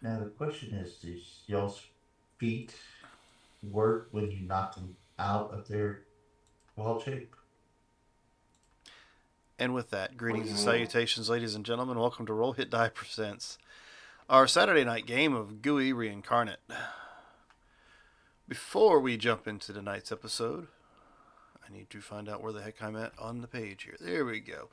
Now the question is, does y'all's feet work when you knock them out of their wild shape? And with that, greetings and salutations, ladies and gentlemen. Welcome to Roll Hit Die Presents our Saturday night game of Gooey Re-Incarnate. Before we jump into tonight's episode, I need to find out where the heck I'm at on the page here. There we go.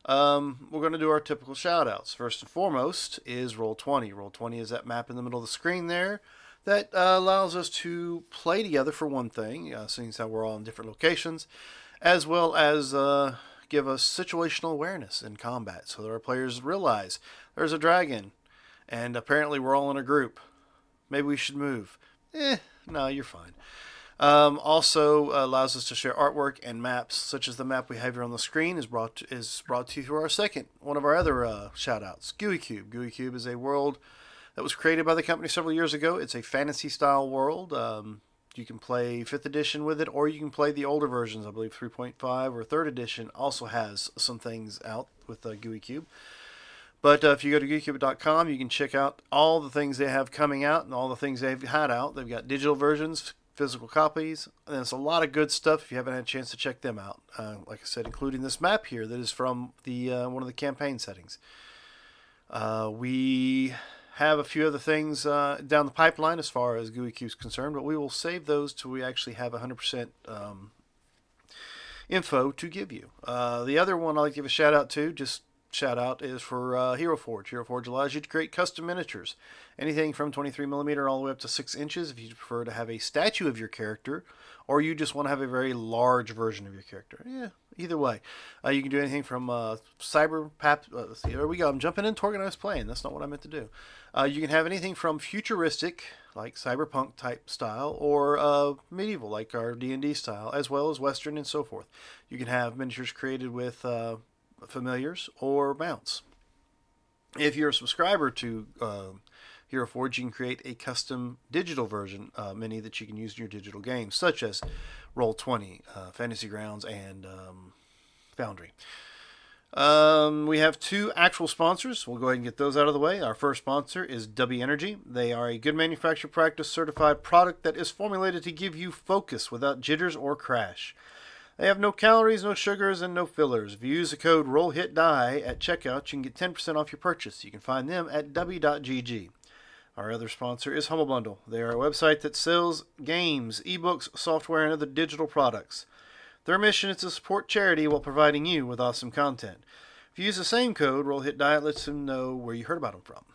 We're going to do our typical shout outs. First and foremost is Roll 20. Roll 20 is that map in the middle of the screen there that allows us to play together for one thing, seeing as how we're all in different locations, as well as give us situational awareness in combat so that our players realize there's a dragon and apparently we're all in a group. Maybe we should move. No, you're fine. Also allows us to share artwork and maps, such as the map we have here on the screen is brought to you through our second one of our other shout outs, Gooey Cube. Gooey Cube is a world that was created by the company several years ago. It's a fantasy style world. You can play 5th edition with it, or you can play the older versions. I believe 3.5 or 3rd edition also has some things out with Gooey Cube. But if you go to geekcube.com, you can check out all the things they have coming out and all the things they've had out. They've got digital versions, physical copies, and there's a lot of good stuff if you haven't had a chance to check them out. Like I said, including this map here that is from the one of the campaign settings. We have a few other things down the pipeline as far as Gooey Cube's concerned, but we will save those till we actually have 100% info to give you. The other one I'd like to give a shout out to, just shout out, is for Hero Forge. Hero Forge allows you to create custom miniatures, anything from 23 millimeter all the way up to 6 inches. If you prefer to have a statue of your character, or you just want to have a very large version of your character, either way, you can do anything from cyber pap. Let's see, there we go. I'm jumping into organized playing. That's not what I meant to do. You can have anything from futuristic, like cyberpunk type style, or medieval, like our D&D style, as well as Western and so forth. You can have miniatures created with familiars or mounts. If you're a subscriber to Hero Forge, you can create a custom digital version mini that you can use in your digital games, such as Roll 20, Fantasy Grounds, and Foundry. We have two actual sponsors. We'll go ahead and get those out of the way. Our first sponsor is W Energy. They are a good manufacturer practice certified product that is formulated to give you focus without jitters or crash. They have no calories, no sugars, and no fillers. If you use the code ROLLHITDIE at checkout, you can get 10% off your purchase. You can find them at w.gg. Our other sponsor is Humble Bundle. They are a website that sells games, ebooks, software, and other digital products. Their mission is to support charity while providing you with awesome content. If you use the same code, ROLLHITDIE, it lets them know where you heard about them from.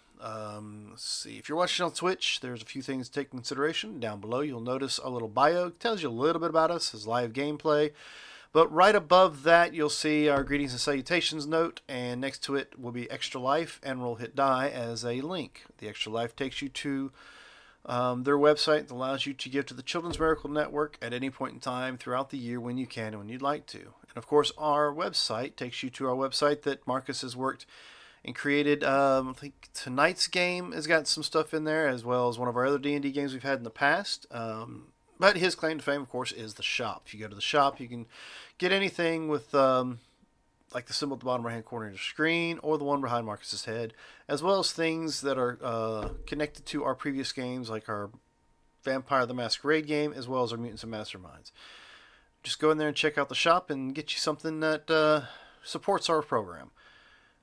Let's see. If you're watching on Twitch, there's a few things to take into consideration. Down below, you'll notice a little bio. It tells you a little bit about us as live gameplay. But right above that, you'll see our greetings and salutations note, and next to it will be Extra Life and Roll Hit Die as a link. The Extra Life takes you to their website that allows you to give to the Children's Miracle Network at any point in time throughout the year when you can and when you'd like to. And of course, our website takes you to our website that Marcus has worked and created. I think tonight's game has got some stuff in there, as well as one of our other D&D games we've had in the past. But his claim to fame, of course, is the shop. If you go to the shop, you can get anything with like the symbol at the bottom right hand corner of your screen, or the one behind Marcus's head, as well as things that are connected to our previous games, like our Vampire the Masquerade game, as well as our Mutants and Masterminds. Just go in there and check out the shop and get you something that supports our program.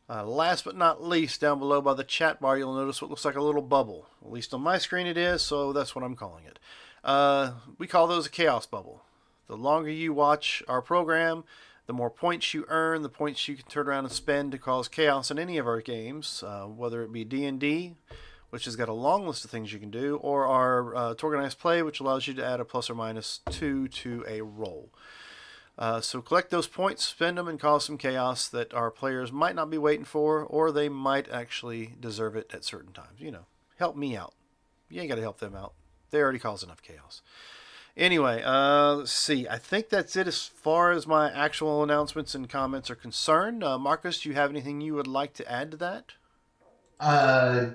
Last but not least, down below by the chat bar, you'll notice what looks like a little bubble. At least on my screen it is, so that's what I'm calling it. We call those a chaos bubble. The longer you watch our program, the more points you earn, the points you can turn around and spend to cause chaos in any of our games, whether it be D&D, which has got a long list of things you can do, or our organized play, which allows you to add a plus or minus 2 to a roll. So collect those points, spend them, and cause some chaos that our players might not be waiting for, or they might actually deserve it at certain times. Help me out. You ain't got to help them out. They already cause enough chaos. Anyway, let's see. I think that's it as far as my actual announcements and comments are concerned. Marcus, do you have anything you would like to add to that?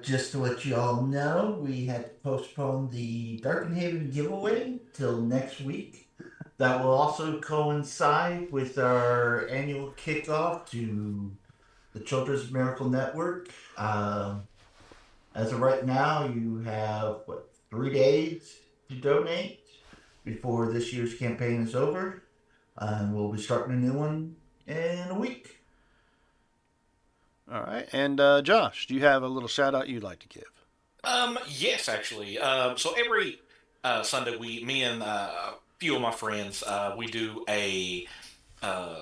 Just to let you all know, we had to postpone the Darkenhaven giveaway till next week. That will also coincide with our annual kickoff to the Children's Miracle Network. As of right now, you have, what, 3 days to donate before this year's campaign is over. And we'll be starting a new one in a week. All right. And Josh, do you have a little shout out you'd like to give? Yes, actually. So every Sunday, me and a few of my friends, we do a uh,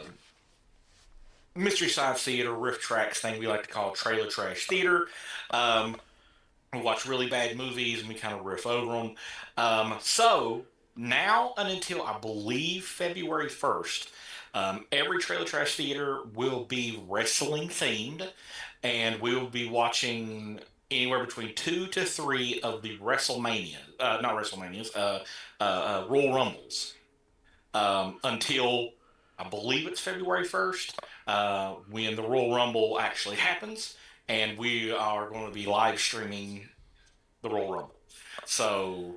mystery science theater riff tracks thing we like to call trailer trash theater. Um, we watch really bad movies and we kind of riff over them. So now and until I believe February 1st, every trailer trash theater will be wrestling themed, and we will be watching anywhere between 2 to 3 of the not WrestleManias, Royal Rumbles, until I believe it's February 1st, when the Royal Rumble actually happens, and we are going to be live streaming the Royal Rumble. So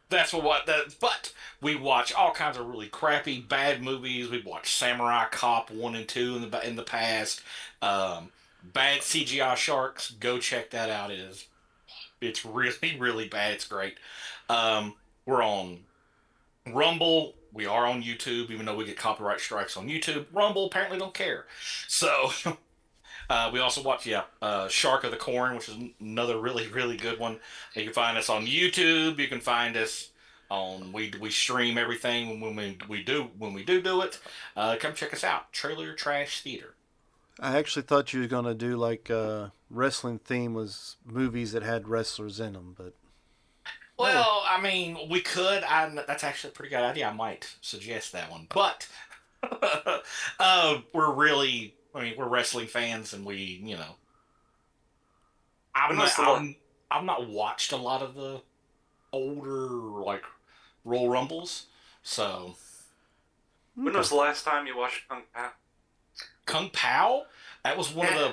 that's what that. But we watch all kinds of really crappy, bad movies. We've watched Samurai Cop 1 and 2 in the past. Bad CGI sharks. Go check that out. It's really really bad. It's great. We're on Rumble. We are on YouTube, even though we get copyright strikes on YouTube. Rumble apparently don't care. So we also watch, Shark of the Corn, which is another really, really good one. You can find us on YouTube. You can find us on we stream everything when we do it. Come check us out, Trailer Trash Theater. I actually thought you were going to do like wrestling theme was movies that had wrestlers in them, but oh well. Well, I mean, we could. That's actually a pretty good idea. I might suggest that one, but we're really. I mean, we're wrestling fans, and When I'm not. was the la- I've not watched a lot of the older like Royal Rumbles. So when Okay. was the last time you watched Kung Pao? Kung Pao, that was one of Yeah. the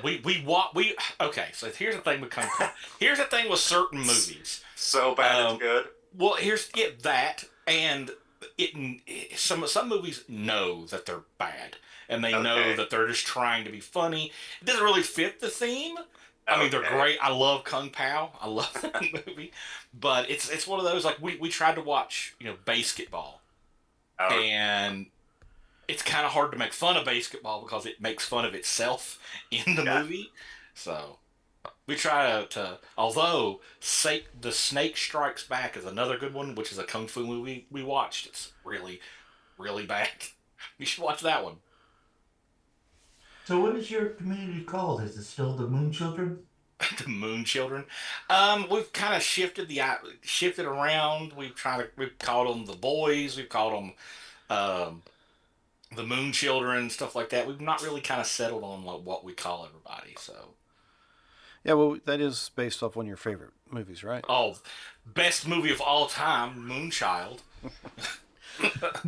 we okay. So here's the thing with Kung Pao. Here's the thing with certain movies. So bad it's Um, good. well, here's that and some movies know that they're bad and they know Okay. that they're just trying to be funny. It doesn't really fit the theme. I mean, they're Okay. great. I love Kung Pao. I love that movie, but it's one of those like we tried to watch basketball, Oh, and it's kind of hard to make fun of basketball because it makes fun of itself in the yeah. movie. So we try to although the Snake Strikes Back is another good one, which is a kung fu movie we watched. It's really really bad. You should watch that one. So, what is your community called? Is it still the Moon Children? The Moon Children. We've kind of shifted around. We've called them the boys. We've called them um, the Moon Children, stuff like that. We've not really kind of settled on like what we call everybody. So, Yeah, well, that is based off one of your favorite movies, right? oh, best movie of all time, Moonchild.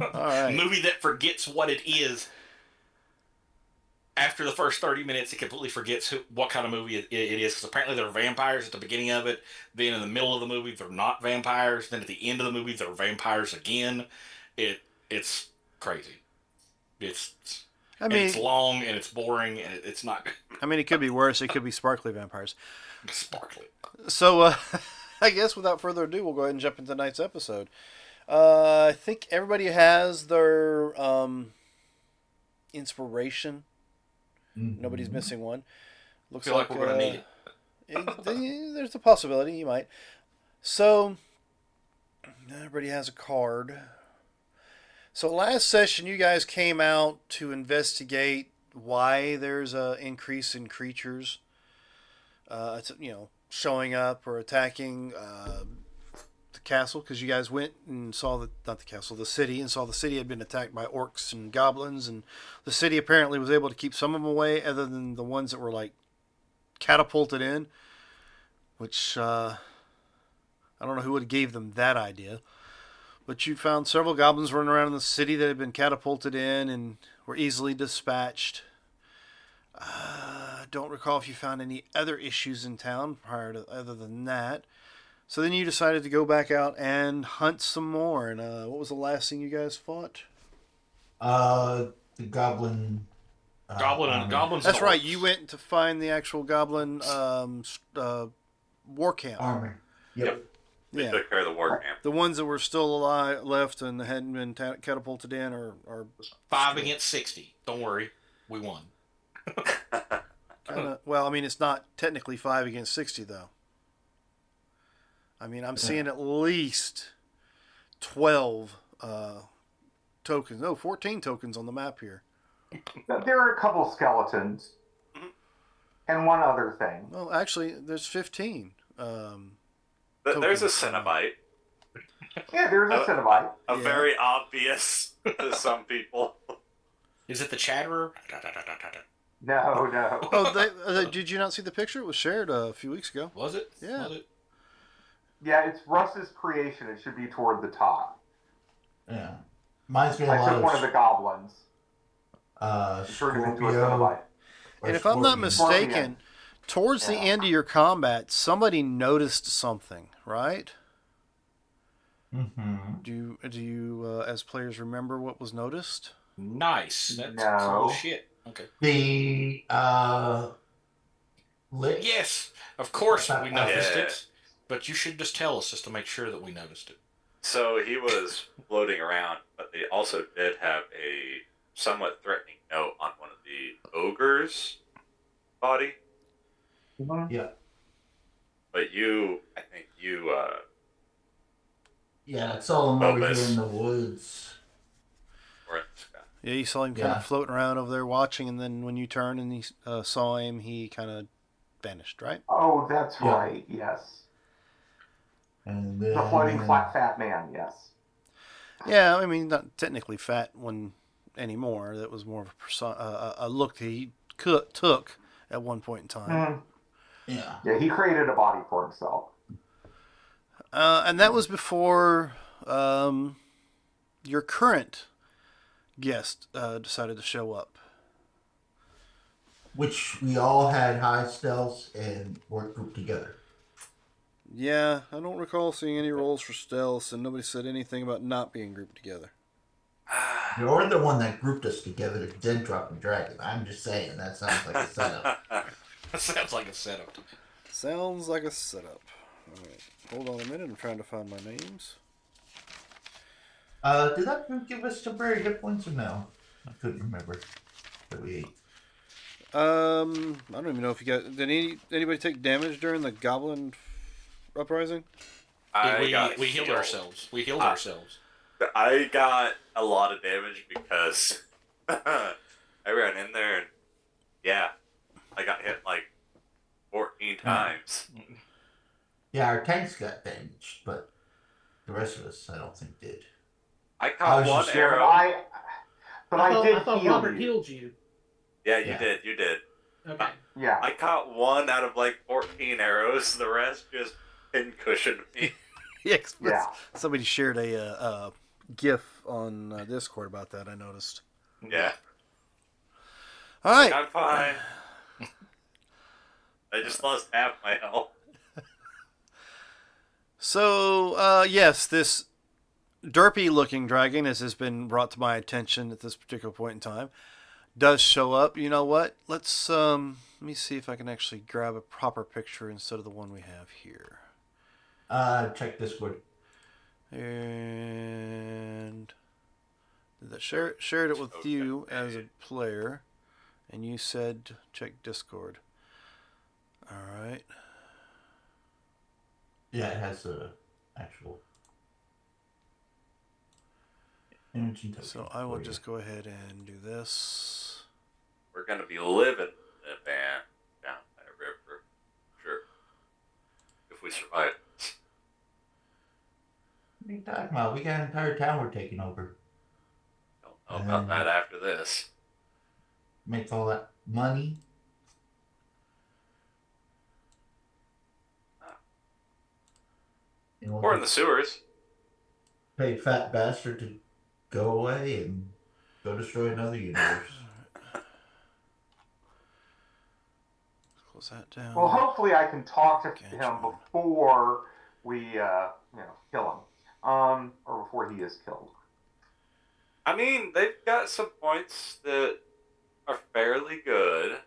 All right. Movie that forgets what it is. After the first 30 minutes, it completely forgets what kind of movie it is. Because apparently they're vampires at the beginning of it. Then in the middle of the movie, they're not vampires. Then at the end of the movie, they're vampires again. It's crazy. It's I and it's mean, long and it's boring and it's not it could be worse. It could be sparkly vampires. sparkly. So, I guess without further ado, we'll go ahead and jump into tonight's episode. I think everybody has their inspiration. Nobody's Mm-hmm. missing one. Looks Feel like we're gonna need it. there's a possibility you might. So, everybody has a card. So last session, you guys came out to investigate why there's a increase in creatures, showing up or attacking the castle because you guys went and saw not the castle, the city, and saw the city had been attacked by orcs and goblins, and the city apparently was able to keep some of them away, other than the ones that were like catapulted in, which I don't know who would have gave them that idea. But you found several goblins running around in the city that had been catapulted in and were easily dispatched. Don't recall if you found any other issues in town other than that. So then you decided to go back out and hunt some more. And what was the last thing you guys fought? Uh, the Goblin army. Goblins and That's right. orcs. You went to find the actual goblin war camp. Army. Yep. We Yeah. took care of the war camp. The ones that were still alive, left, and hadn't been catapulted in, are 5 against 60. Don't worry, we won. kind of. Well, I mean, it's not technically 5 against 60 though. I mean, I'm seeing at least 12 tokens. No, 14 tokens on the map here. There are a couple skeletons. And one other thing. Well, actually, there's 15. There's a tokens. Cenobite. Yeah, there's a Cenobite. A Yeah. very obvious to some people. Is it the Chatterer? No, no. Oh, did you not see the picture? It was shared a few weeks ago. Was it? Yeah. Was it? Yeah, it's Russ's creation. It should be toward the top. Yeah. Reminds me a I lot took one of the goblins. of And turned him into a Scorpio. Cenobite. or And if I'm not Scorpion. mistaken, Scorpion. towards the Yeah. end of your combat, somebody noticed something, right? Mhm. Do you as players remember what was noticed? Nice. That's No. cool shit. Okay. The lich. Yes, of course we noticed Yeah. it. But you should just tell us just to make sure that we noticed it. So he was floating around, but they also did have a somewhat threatening note on one of the ogre's body. Yeah. But I think you, Yeah, it's all over here Opus. in the woods. were in the sky. Yeah, you saw him kind Yeah. of floating around over there watching, and then when you turned and he saw him, he kind of vanished, right? Oh, that's Yeah. right. Yes. And The floating fat man. Yes. Yeah, I mean, not technically fat one anymore. That was more of a look that he took at one point in time. Mhm. Yeah. Yeah, he created a body for himself. And that was before your current guest decided to show up. Which we all had high stealths and weren't grouped together. Yeah, I don't recall seeing any rolls for stealth, and nobody said anything about not being grouped together. You're the one that grouped us together to then drop the dragon. I'm just saying, that sounds like a setup. That sounds like a setup to me. Sounds like a setup. All right, hold on a minute. I'm trying to find my names. Did that group give us temporary hit points or no? I couldn't remember. That we ate. I don't even know if you got. Did anybody take damage during the goblin uprising? We healed ourselves. We healed ourselves. I got a lot of damage because I ran in there and yeah, I got hit like 14 times. Yeah, our tanks got damaged, but the rest of us, I don't think, did. I I caught was one just- Yeah, arrow. I did thought heal Robert you. healed you. Yeah, you Yeah. did. You did. Okay. Yeah. I caught one out of like 14 arrows. The rest just pincushioned me. Yes. Yeah. Somebody shared a GIF on Discord about that. I noticed. Yeah, All right. I'm fine. I just lost half my health. So, yes, this derpy-looking dragon, as has been brought to my attention at this particular point in time, does show up. You know what? Let me see if I can actually grab a proper picture instead of the one we have here. Check Discord. And did that shared it with you as a player, and you said check Discord. All right. Yeah, it has the actual imaging token. So I will for you. just go ahead and do this. We're gonna be living in a van down that river, sure. If we survive. What are you talking about? We got an entire town we're taking over. Don't know about that after this. Make all that money. You know, Or in the sewers. pay fat bastard to go away and go destroy another universe. Close that down. Well, hopefully I can talk to Okay, him sure. before we, kill him, or before he is killed. I mean, they've got some points that are fairly good.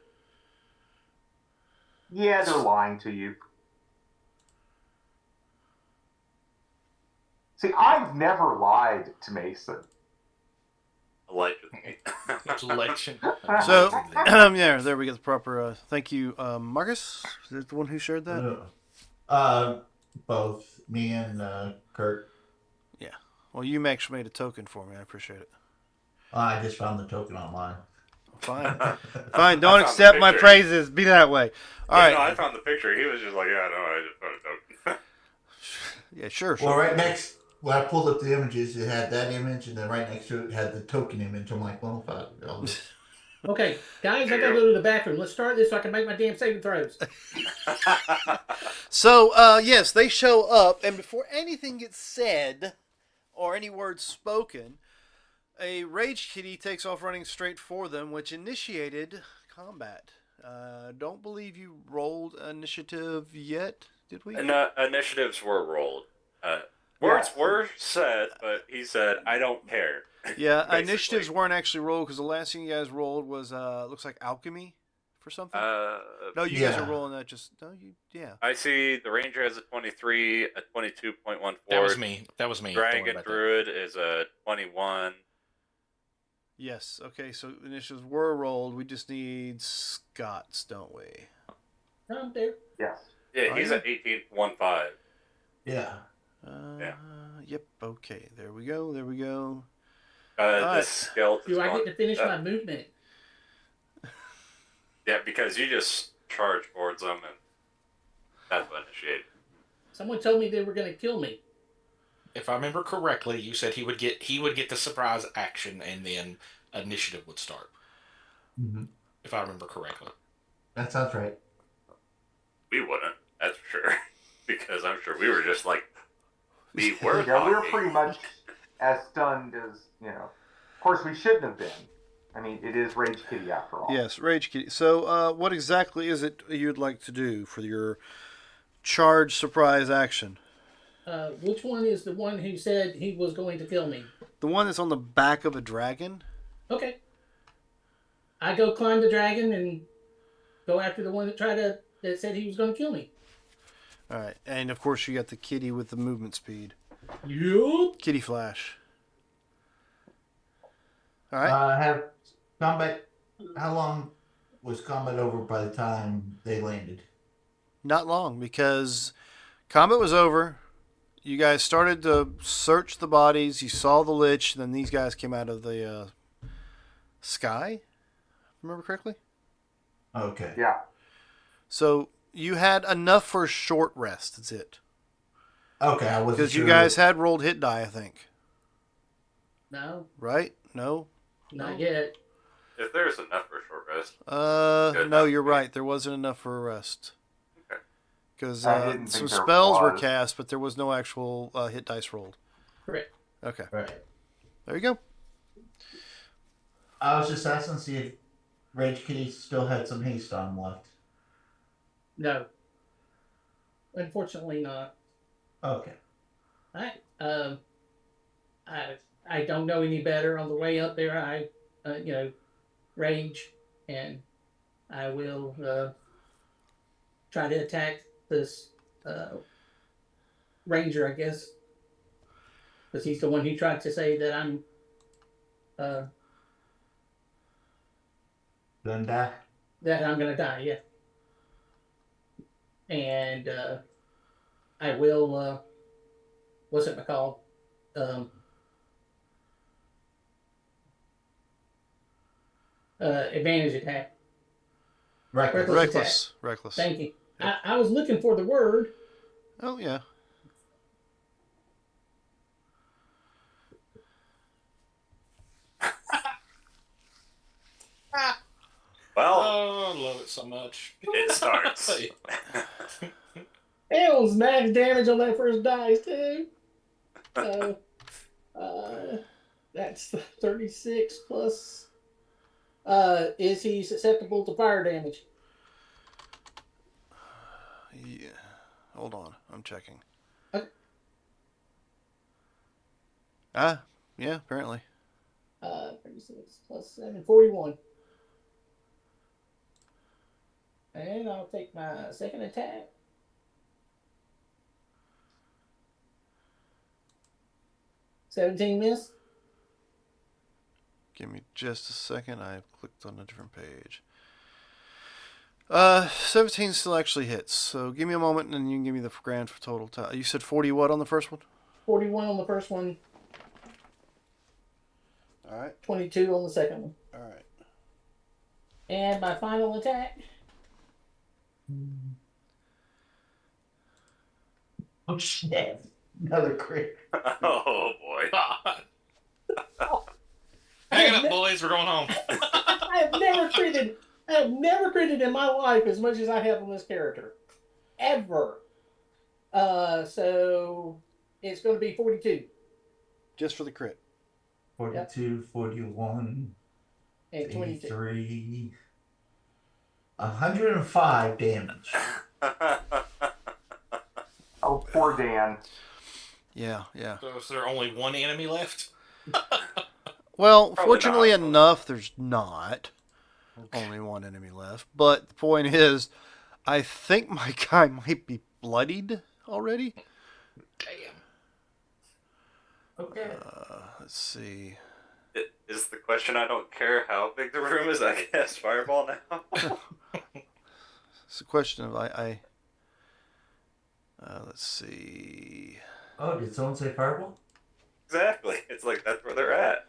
Yeah, they're lying to you. See, I've never lied to Mason. Allegedly. Election. So, Allegedly. yeah, there we get the proper. Thank you, Marcus. Is that the one who shared that? Both me and Kurt. Yeah. Well, you actually made a token for me. I appreciate it. I just found the token online. Fine. I Fine. Don't found the accept my picture. praises. Be that way. All right. No, I found the picture. He was just like, yeah, no, I just found a token. Yeah, sure. Well, right next, when I pulled up the images, it had that image, and then right next to it had the token image. I'm like, well, fuck. I'll just... Okay, guys, I There gotta you go to the bathroom. Let's start this so I can make my damn saving throws. So, yes, they show up, and before anything gets said or any words spoken, a rage kitty takes off running straight for them, which initiated combat. Don't believe you rolled initiative yet, did we? And initiatives were rolled. Words were said, but he said, I don't care. Yeah, Basically. initiatives weren't actually rolled because the last thing you guys rolled was looks like alchemy for something. No, you guys are rolling that. Yeah. I see the ranger has a 23, a 22.14. That was me. Don't worry Dragon about that. druid is a 21. Yes. Okay. So initiatives were rolled. We just need Scott's, don't we? I'm there. Yes. Yeah, he's at 18.15. Yeah. Yeah. Yep. Okay. There we go. The Alright. skeleton. Do I get to finish my movement? Yeah, because you just charge towards them, and that's what initiated. Someone told me they were gonna kill me. If I remember correctly, you said he would get the surprise action, and then initiative would start. Mm-hmm. If I remember correctly. That sounds right. We wouldn't, that's for sure. Because I'm sure we were just like, we were Yeah, we were talking. pretty much as stunned as, you know. Of course, we shouldn't have been. I mean, it is Rage Kitty after all. Yes, Rage Kitty. So, what exactly is it you'd like to do for your charge surprise action? Which one is the one who said he was going to kill me? The one that's on the back of a dragon? Okay. I go climb the dragon and go after the one that said he was going to kill me. All right, and of course you got the kitty with the movement speed. Yup. Kitty flash. All right. Have combat. How long was combat over by the time they landed? Not long, because combat was over. You guys started to search the bodies. You saw the lich. Then these guys came out of the sky. Remember correctly? Okay. Yeah. So you had enough for a short rest. That's it. Okay, I wasn't Because sure. you guys had rolled hit die, I think. No, Right? No? not yet. If there's enough for a short rest. No, you're right. There wasn't enough for a rest. Okay. Because I didn't some think there spells were was. cast, but there was no actual hit dice rolled. Correct. Okay. Right. There you go. I was just asking to see if Rage Kitty still had some haste on him left. No. Unfortunately not. Okay. I don't know any better. On the way up there, I rage, and I will try to attack this ranger, I guess, because he's the one who tried to say that I'm Gonna gonna die. Yeah, and I will. What's it called? Advantage attack. Reckless. Reckless. Reckless. Thank you. Yep. I was looking for the word. Oh, yeah. Well, Oh, I love it so much. it starts. It was max damage on that first dice too. So, that's 36 plus. Is he susceptible to fire damage? Yeah. Hold on. I'm checking. Okay. Yeah, apparently. 36 plus 7, 41. And I'll take my second attack. 17 miss. Give me just a second. I clicked on a different page. 17 still actually hits. So give me a moment, and then you can give me the grand total. You said 40 what on the first one? 41 on the first one. All right. 22 on the second one. All right. And my final attack. Oh shit! Another crit. Oh boy. Hang it up, boys. We're going home. I have never critted in my life as much as I have on this character. Ever. So it's going to be 42. Just for the crit. 42, 41, And 22. 83, 105 damage. Oh, poor Dan. Yeah, yeah. So is there only one enemy left? Well, Probably fortunately not. enough, there's not only one enemy left. But the point is, I think my guy might be bloodied already. Damn. Okay. Let's see. Is the question, I don't care how big the room is, I guess, fireball now? It's a question of let's see. Oh, did someone say fireball? Exactly. It's like, that's where they're at.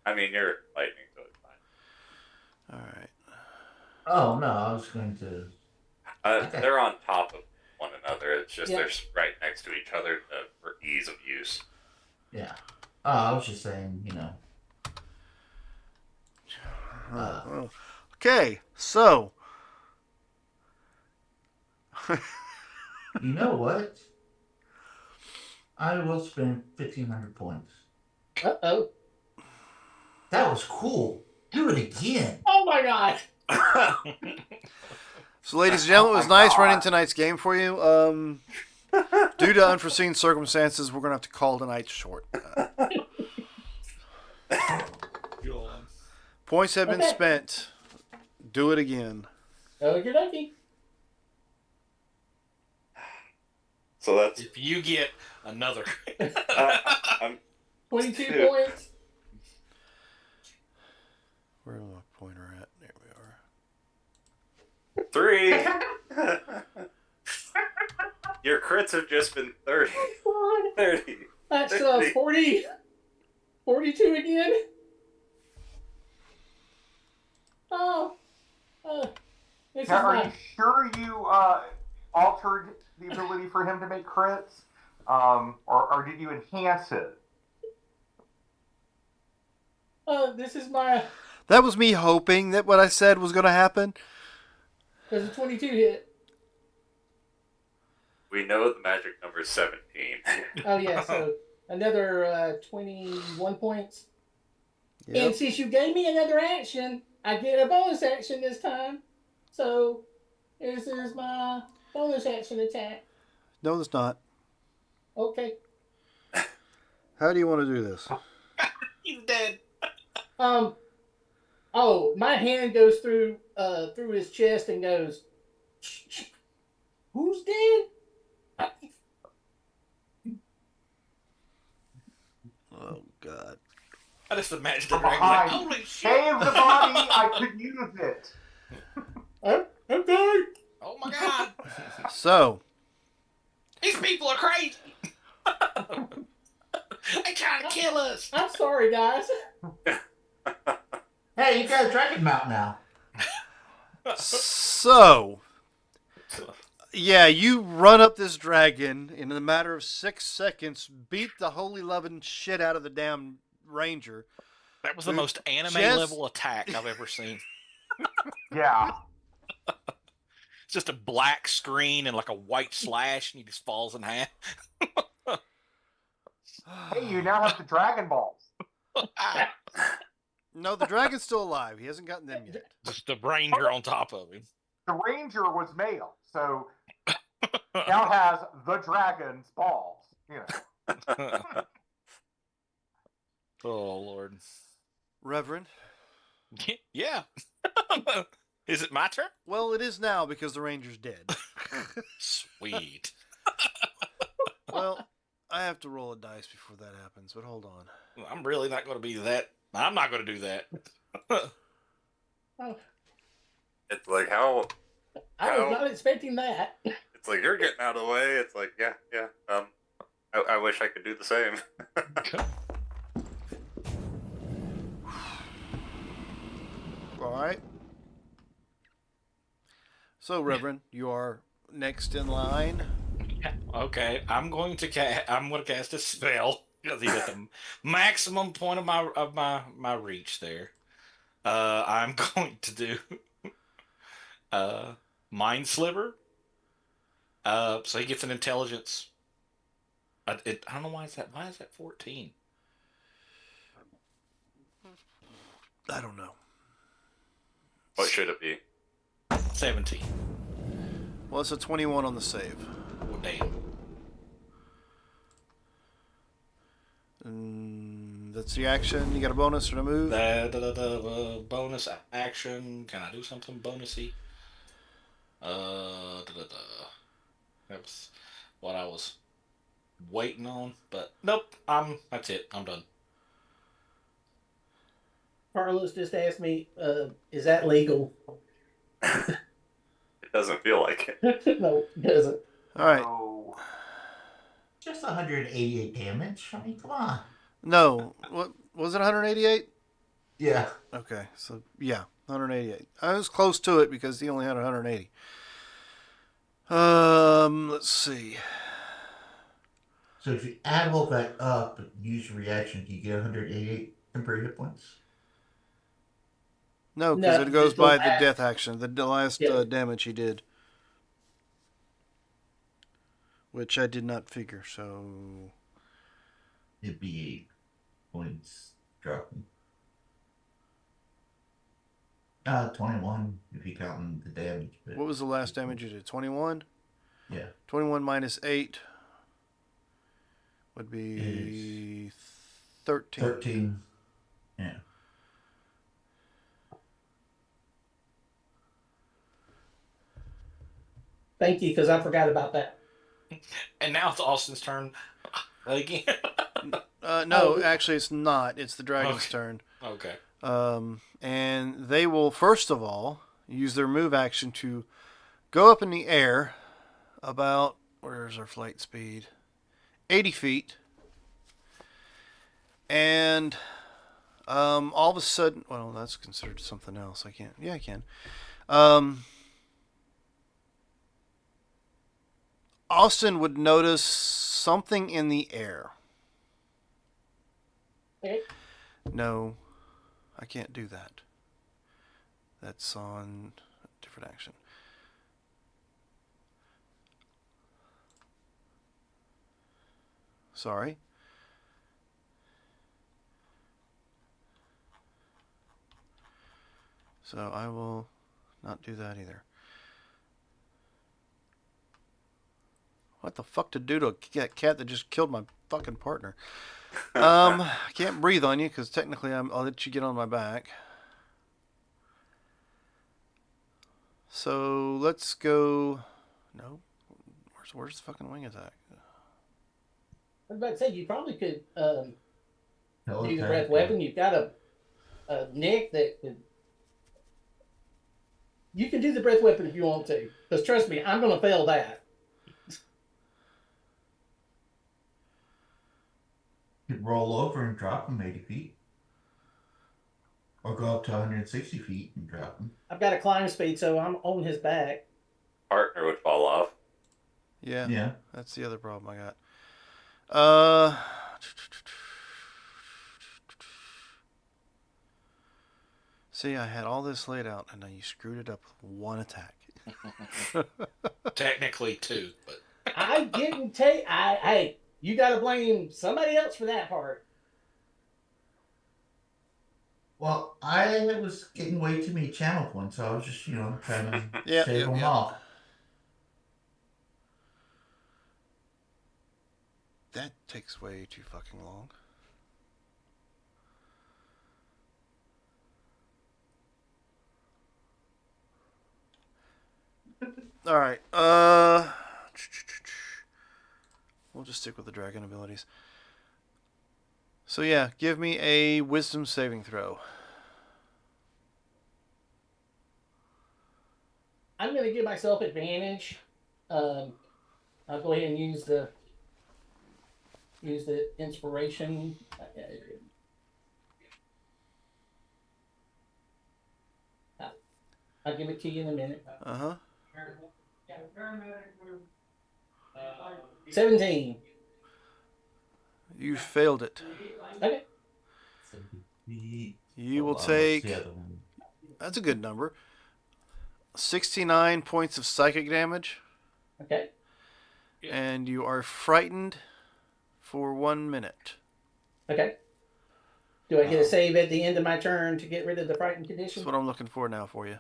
I mean, you're lightning, so it's fine. All right. Oh no, I was going to. Okay. They're on top of one another. It's just Yeah. they're right next to each other for ease of use. Yeah. Oh, I was just saying, Oh. Okay, so you know what? I will spend 1,500 points. Uh-oh. That was cool. Do it again. Oh my god. So, ladies and gentlemen, it was nice running tonight's game for you. Due to unforeseen circumstances, we're going to have to call tonight short. Points have been spent. Do it again. Okie dokie. So that's If you get another. I'm 22 Two. points. Where's my pointer at? There we are. 3. Your crits have just been 30. 30. That's 50. 42 again. This Now, is are my you sure you altered the ability for him to make crits? Or did you enhance it? this is my That was me hoping that what I said was going to happen. there's a 22 hit. We know the magic number is 17. Oh yeah, so another 21 points. Yep. And since you gave me another action, I get a bonus action this time. So this is my bonus action attack. No, it's not. Okay. How do you want to do this? He's dead. Oh, my hand goes through his chest and goes, who's dead? Oh, God. I just imagine the From dragon like, behind. holy shit. Save the body! I could use it. Okay. Oh my god. So, These people are crazy. They trying to kill us. I'm sorry, guys. Hey, you got a dragon mount now. so, yeah, you run up this dragon in a matter of 6 seconds, beat the holy loving shit out of the damn ranger. That was the most anime Just- level attack I've ever seen. Yeah. It's just a black screen and like a white slash, and he just falls in half. Hey, you now have the Dragon Balls. No, the dragon's still alive. He hasn't gotten them yet. Just the ranger on top of him. The Ranger was male, so now has the Dragon's balls. You know. Oh Lord. Reverend? Yeah. Is it my turn? Well, it is now because the ranger's dead. Sweet. Well, I have to roll a dice before that happens, but hold on. I'm really not going to be that. I'm not going to do that. Oh, It's like how I was not expecting that. it's like you're getting out of the way. It's like yeah. I wish I could do the same. All right. So, Reverend, you are next in line. Okay, I'm going to cast a spell because he's at the maximum point of my reach there. I'm going to do uh Mind Sliver. So he gets an intelligence. I don't know why is that. Why is that 14? I don't know. What should it be? 17. Well, it's a 21 on the save. Oh, damn. That's the action. You got a bonus or a move? Bonus action. Can I do something bonusy? That was what I was waiting on, but nope. That's it. I'm done. Carlos just asked me, is that legal? It doesn't feel like it. No, it doesn't. All right. So, Just 188 damage. I mean, come on. No. What was it? 188? Yeah. Okay. So yeah, 188. I was close to it because he only had 180. Let's see. So if you add all that up and use your reaction, you get 188 temporary hit points. No, because No, it goes just by go the back. death action, the last Yeah. damage he did, which I did not figure. So It'd be 8 points dropping. 21 if you count the damage. But what was the last damage you did? 21. Yeah. 21 minus 8 would be 13. 13. Yeah. Thank you, because I forgot about that. And now it's Austin's turn again. No, actually, it's not. It's the dragon's Okay. turn. Okay. And they will first of all use their move action to go up in the air about, where's our flight speed? 80 feet. And all of a sudden, well, that's considered something else. I can't. Yeah, I can. Austin would notice something in the air. Okay. No, I can't do that. That's on a different action. Sorry. So I will not do that either. What the fuck to do to a cat that just killed my fucking partner? I can't breathe on you because technically I'll let you get on my back. So let's go. No, where's the fucking wing attack? I was about to say, you probably could Hell do the attack, breath weapon. You've got a Nick that could. You can do the breath weapon if you want to. Because trust me, I'm going to fail that. You could roll over and drop him 80 feet. Or go up to 160 feet and drop him. I've got a climb speed, so I'm on his back. Partner would fall off. Yeah, Yeah. that's the other problem I got. See, I had all this laid out, and now you screwed it up with one attack. Technically 2, but I didn't take. Hey, you got to blame somebody else for that part. Well, I was getting way too many channel points, so I was just, trying to Yep, save yep, them yep. off. That takes way too fucking long. All right. We'll just stick with the dragon abilities. So yeah, give me a wisdom saving throw. I'm going to give myself advantage. I'll go ahead and use the inspiration. I'll give it to you in a minute. 17. You failed it. Okay. You will Hold on, what's take. the other one? That's a good number. 69 points of psychic damage, Okay. and you are frightened for 1 minute. Okay. Do I get a save at the end of my turn to get rid of the frightened condition? That's what I'm looking for now for you.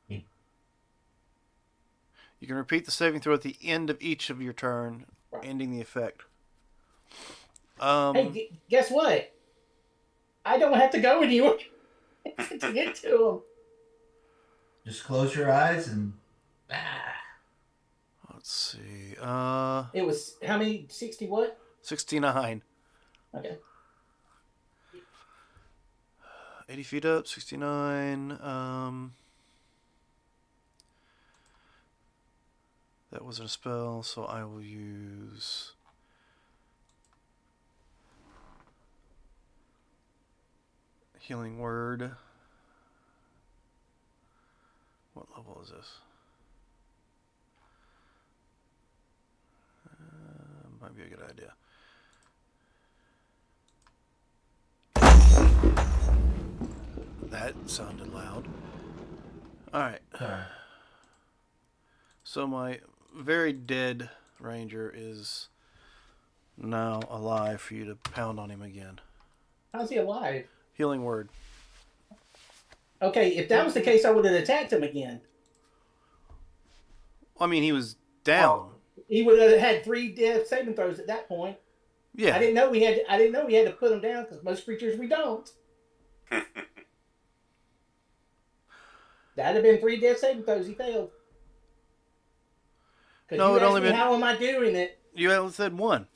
Hmm. You can repeat the saving throw at the end of each of your turn, Right. ending the effect. Hey, guess what? I don't have to go anywhere to get to them. Just close your eyes and. Let's see. It was how many? 60 what? 69. Okay. 80 feet up, 69. That wasn't a spell, so I will use Healing Word. What level is this? Might be a good idea. That sounded loud. Alright. Sorry. So my very dead ranger is now alive for you to pound on him again. How's he alive? Healing Word. Okay, if that was the case, I would have attacked him again. I mean, he was down. Well, He would have had 3 death saving throws at that point. Yeah. I didn't know we had to put him down because most creatures we don't. That'd have been 3 death saving throws. He failed. No, you it asked only me been- how am I doing it, You had said 1.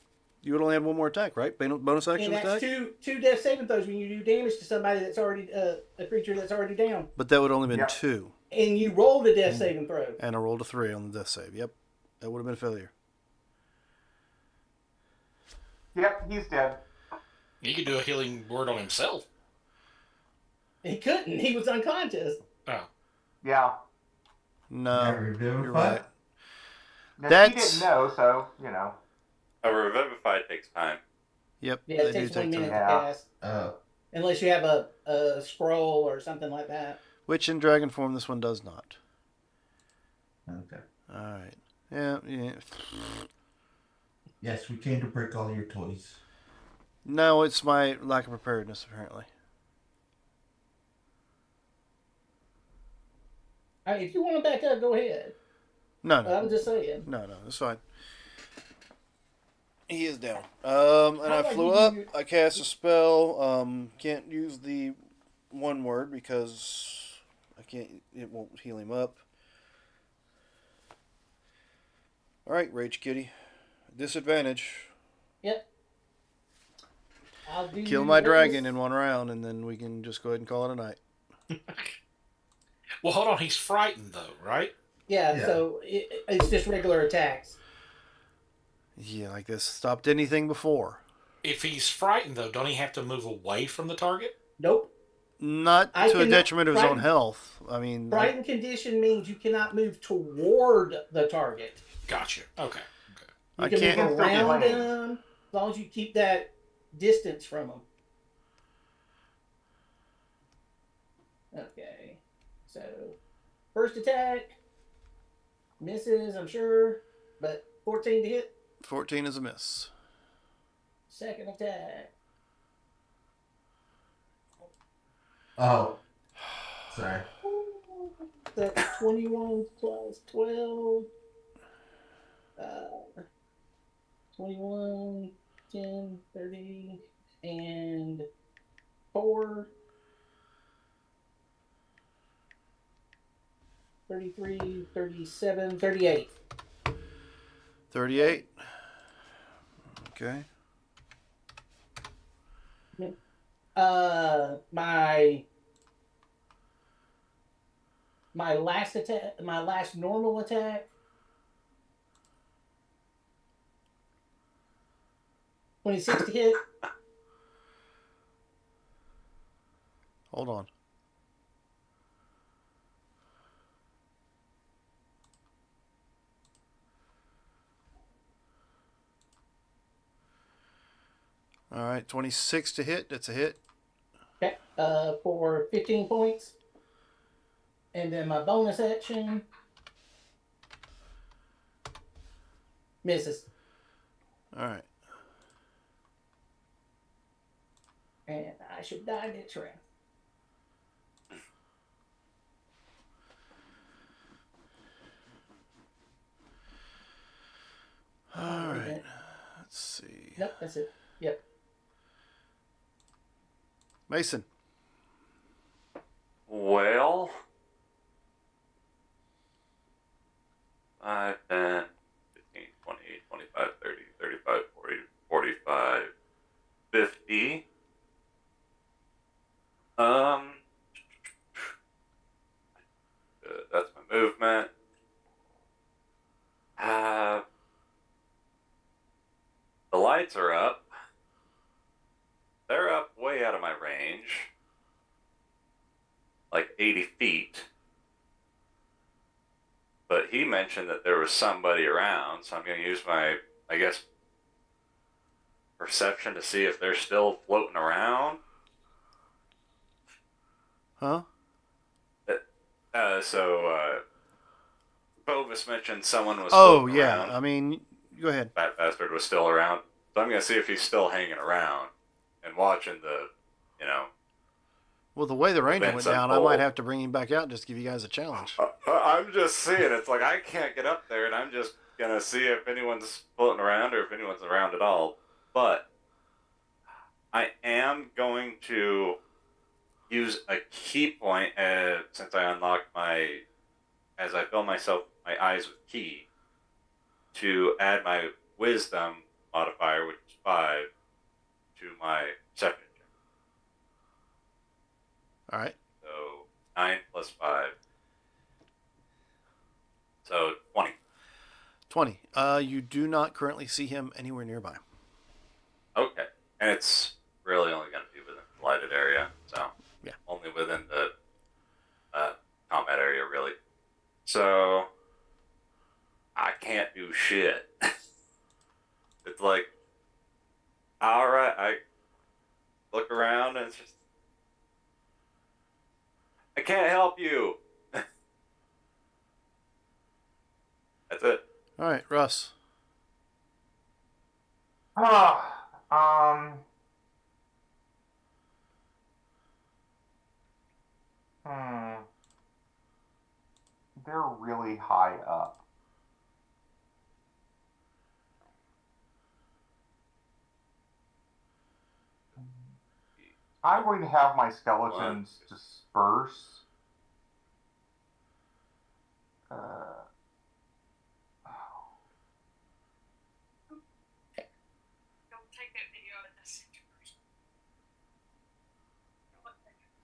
You would only have 1 more attack, right? Bonus action and that's attack? two death saving throws when you do damage to somebody that's already a creature that's already down, But that would only been Yeah. 2. and you rolled a death saving throw. And I rolled a 3 on the death save. Yep. That would have been a failure. yep, he's dead. He could do a healing word on himself. He couldn't. He was unconscious. Oh. Yeah. No. Yeah, revivify? You're right. Now, he That's- didn't know, so, you know. A revivify takes time. Yep. Yeah, it they takes do 1 take minute time. to Yeah. cast, Oh. unless you have a scroll or something like that. Which in dragon form this one does not. Okay. Alright. Yeah. Yes, we came to break all your toys. No, it's my lack of preparedness, apparently. All right, if you want to back up, go ahead. No, I'm no. just saying. No, it's fine. He is down. And How I about flew you up. do- I cast a spell. Can't use the 1 word because it won't heal him up. Alright, Rage Kitty. Disadvantage. Yep. I'll do Kill my dragon in 1 round, and then we can just go ahead and call it a night. Well, hold on. He's frightened, though, right? Yeah, Yeah. so it's just regular attacks. Yeah, like this stopped anything before. If he's frightened, though, don't he have to move away from the target? Nope. Not I to a cannot- detriment of his own frightened- health. I mean, Frightened condition means you cannot move toward the target. Gotcha. Okay. You I can can't- move Still be around lane. them as long as you keep that distance from them. Okay. So, first attack misses, I'm sure, but 14 to hit. 14 is a miss. Second attack. Oh. Sorry. That's 21 plus 12. 21, 10, 30, and 4. 33, 37, 38. 38. Okay. My last attack, my last normal attack. 26 to hit. Hold on. All right, 26 to hit. That's a hit. Okay. For 15 points. And then my bonus action misses. All right. And I should die next round. All right. Let's see. Nope, that's it. Yep. Mason. Well, 5, 10, 15, 20, 25, 30, 35, 40, 45, 50. That's my movement. The lights are up. They're up way out of my range. Like 80 feet. But he mentioned that there was somebody around, so I'm going to use my, I guess, perception to see if they're still floating around. Huh? Bovis mentioned someone was Oh, floating yeah. around. I mean, go ahead. That bastard was still around. So I'm going to see if he's still hanging around and watching the, Well, the way the ranger went events down, I unfold. might have to bring him back out and just give you guys a challenge. I'm just seeing. It's like I can't get up there, and I'm just going to see if anyone's floating around or if anyone's around at all. But I am going to use a key point since I unlocked as I fill my eyes with key, to add my wisdom modifier, which is 5, to my perception check. All right. So 9 plus 5. So 20. 20. You do not currently see him anywhere nearby. Okay. And it's really only going to be within the lighted area. So yeah, only within the combat area, really. So I can't do shit. It's like, all right, I look around and it's just, I can't help you. That's it. All right, Russ. They're really high up. I'm going to have my skeletons disperse. Don't take that video out of this situation.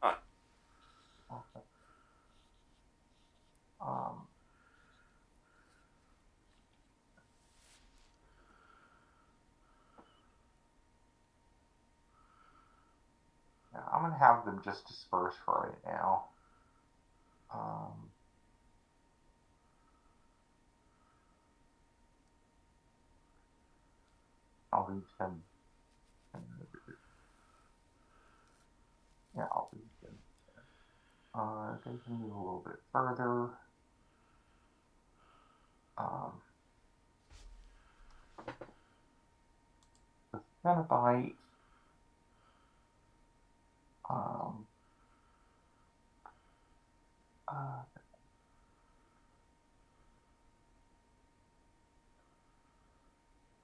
Okay. Yeah, I'm going to have them just disperse for right now. I'll leave them. Yeah, I'll leave them. They can move a little bit further. The Cenobite.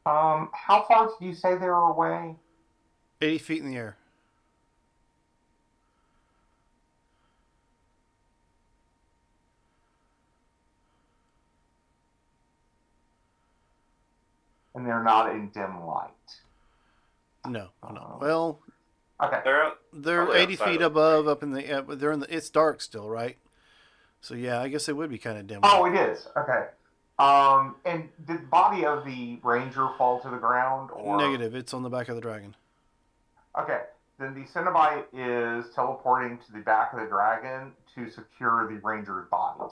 How far did you say they were away? 80 feet in the air. and they're not in dim light. No. Well, Okay. they're Probably 80 outside feet of the above, up in the. They're in the. It's dark still, right? So yeah, I guess they would be kind of dim. Oh, it is. Okay. And did the body of the ranger fall to the ground, or Negative. It's on the back of the dragon. Okay, then the Cenobite is teleporting to the back of the dragon to secure the ranger's body.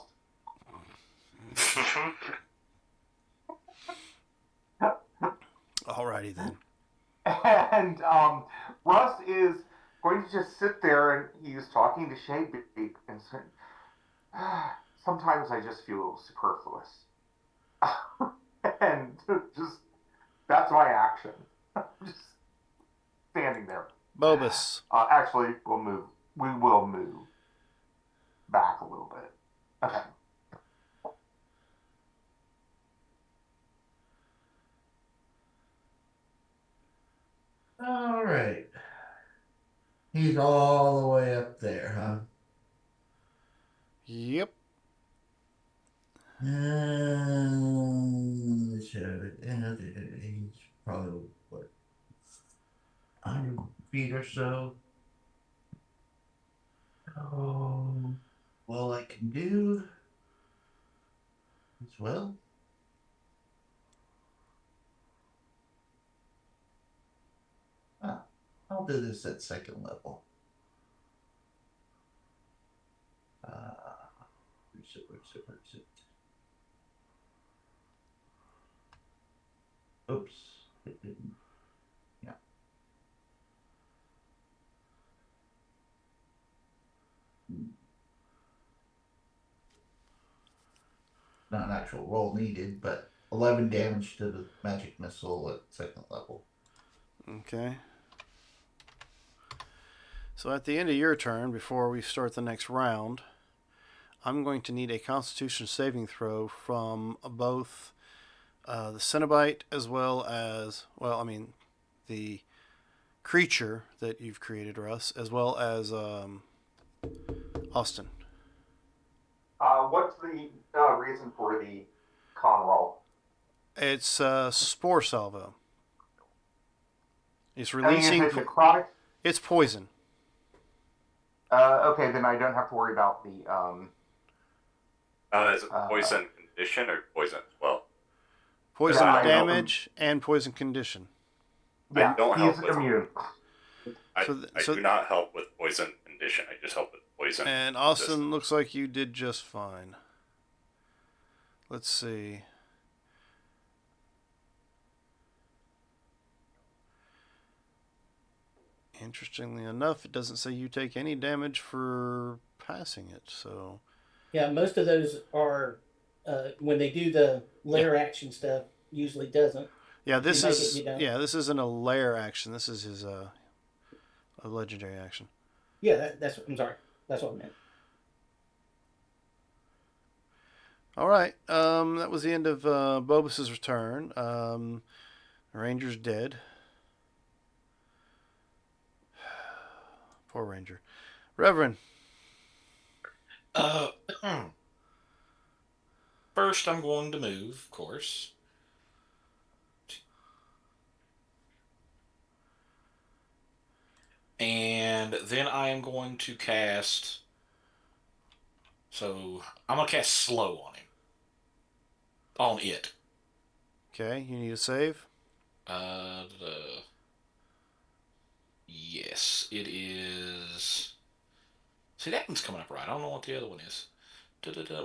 Alrighty then. And Russ is going to just sit there, and he's talking to Shadebeak and saying, sometimes I just feel superfluous. And just, that's my action. Just standing there. Bobus. Actually, we will move back a little bit. Okay. All right. He's all the way up there, huh? Yep. He's probably, what, 100 feet or so. Oh, well, I can do as well. I'll do this at second level. Where's it? Oops, it didn't. Yeah. Not an actual roll needed, but 11 damage to the magic missile at second level. Okay. So at the end of your turn, before we start the next round, I'm going to need a Constitution saving throw from both the Cenobite as well as, the creature that you've created, Russ, as well as Austin. What's the reason for the con roll? It's Spore Salvo. It's I mean, releasing. is it necrotic? It's poison. Okay, then I don't have to worry about the. Is it poison condition or poison as well? Poison I don't- damage and poison condition. Yeah, I don't he's help with immune. I So do not help with poison condition. I just help with poison. And Austin, looks like you did just fine. Let's see. Interestingly enough, it doesn't say you take any damage for passing it, so... Yeah, most of those are when they do the lair action stuff. Usually doesn't. Yeah, this You make is it, you don't. yeah, this isn't a lair action. This is his a legendary action. Yeah, I'm sorry. That's what I meant. All right, that was the end of Bobus's return. The Ranger's dead. Poor Ranger. Reverend. First, I'm going to move, of course. And then I am going to cast. So, I'm going to cast Slow on him. On it. Okay, you need a save. Yes, it is. See, that one's coming up right. I don't know what the other one is.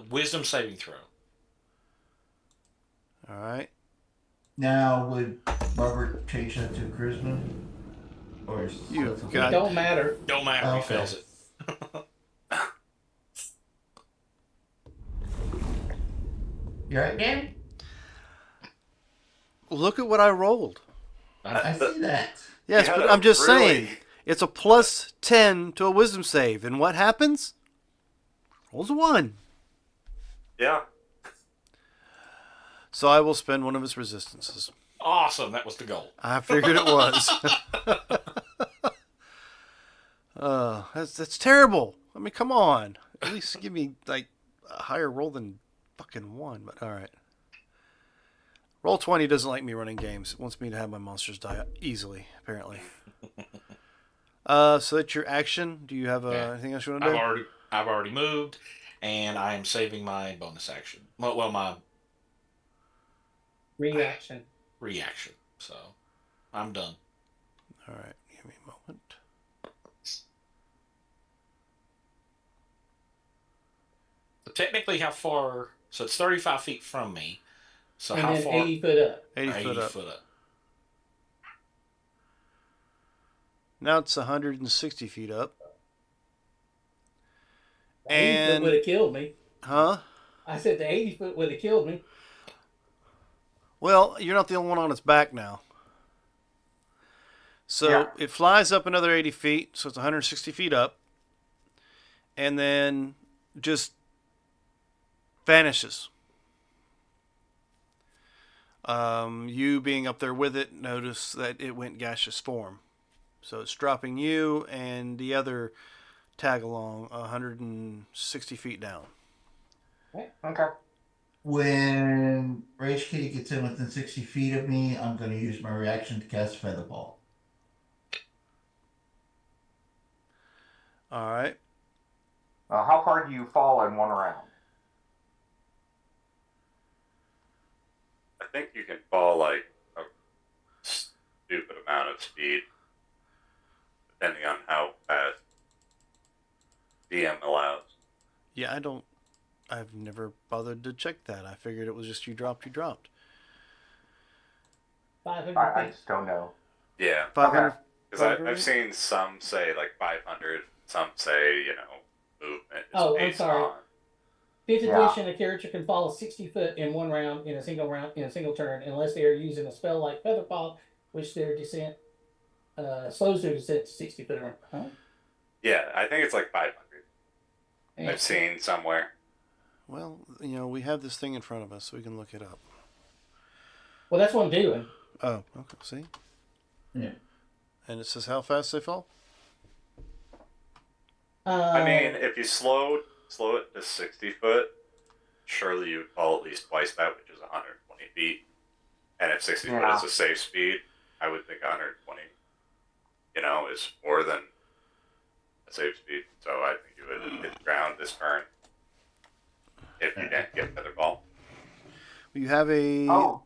Wisdom saving throw. All right. Now, would Robert change that to charisma? Or is You've It got- don't matter. Don't matter if he Okay. fails it. You alright, Dan? Look at what I rolled. I see that. Yes, You had but a I'm just really- saying, it's a plus 10 to a wisdom save, and what happens? Rolls a 1. Yeah. So I will spend one of his resistances. Awesome, that was the goal. I figured it was. That's terrible. I mean, come on. At least give me like a higher roll than fucking 1. But all right. Roll20 doesn't like me running games. It wants me to have my monsters die easily, apparently. So that's your action. Do you have anything else you want to do? I've already moved, and I am saving my bonus action. Well, my Reaction. reaction. So I'm done. All right, give me a moment. So technically, how far? So it's 35 feet from me. So And how then far? 80 foot up. 80 80 foot up. foot up. Now it's 160 feet up. 80 foot And would have killed me. huh? I said the 80 foot would have killed me. Well, you're not the only one on its back now. So Yeah. it flies up another 80 feet, so it's 160 feet up, and then just vanishes. You being up there with it, notice that it went gaseous form. So it's dropping you and the other tag along 160 feet down. Okay. When Rage Kitty gets in within 60 feet of me, I'm going to use my reaction to cast Featherball. All right. How far do you fall in one round? I think you can fall like a stupid amount of speed, depending on how fast DM allows. Yeah, I've never bothered to check that. I figured it was just you dropped. 500 I feet. just don't know. Yeah, 500. Okay. because I've seen some say like 500, some say movement is Oh, I'm based sorry. on. 5th Yeah. edition, a character can fall 60 foot in one round in a single turn, unless they are using a spell like Featherfall, which their descent slows their descent to 60 foot around. Huh? Yeah, I think it's like 500. Yeah. I've seen somewhere. Well, we have this thing in front of us, so we can look it up. Well, that's what I'm doing. Oh, okay. See? Yeah. And it says how fast they fall? I mean, if you slow it to 60 foot, surely you would fall at least twice that, which is 120 feet. And if 60 foot Yeah. is a safe speed, I would think 120, is more than a safe speed. So I think you would hit the ground this turn if you didn't get Featherball. You have a Oh.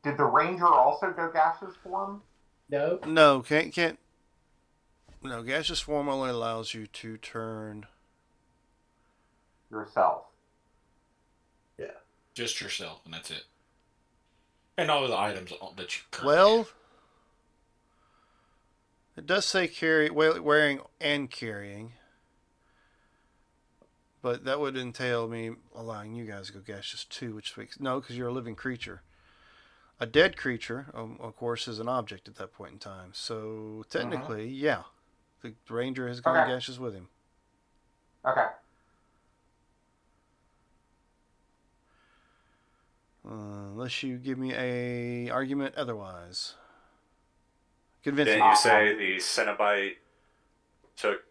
Did the Ranger also go gaseous form? No. no, can't. No, gaseous form only allows you to turn. Yourself. Just yourself, and that's it. And all of the items that you currently Well, have. it does say wearing and carrying, but that would entail me allowing you guys to go gaseous too, which makes no, because you're a living creature. A dead creature, of course, is an object at that point in time. So technically, yeah, the ranger has gone Okay. gaseous with him. Okay. Unless you give me a argument otherwise. Convince Didn't me. you say the Cenobite took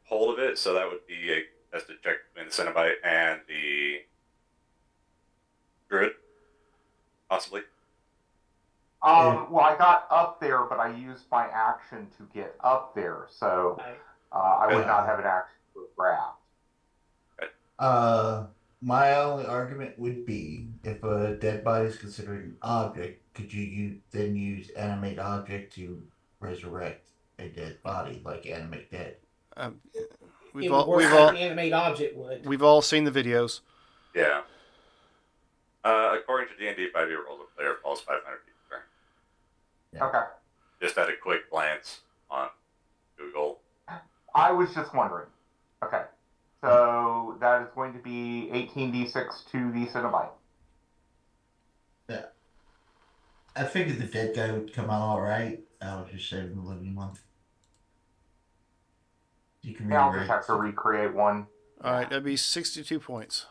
hold of it? So that would be a tested check between the Cenobite and the Druid, possibly. Well, I got up there, but I used my action to get up there, so I would not have an action to grab. My only argument would be if a dead body is considered an object, could you then use animate object to resurrect a dead body, like animate dead? It would work like an animate object would. We've all seen the videos. Yeah. According to D&D 5e rules, a player falls 500 feet per turn. Yeah. Okay. Just at a quick glance on Google. I was just wondering. Okay. So that is going to be 18d6 to the Cenobite. Yeah. I figured the dead guy would come out alright. I was just saving the living one. You can Yeah, I'll just have to recreate one. Alright, that'd be 62 points.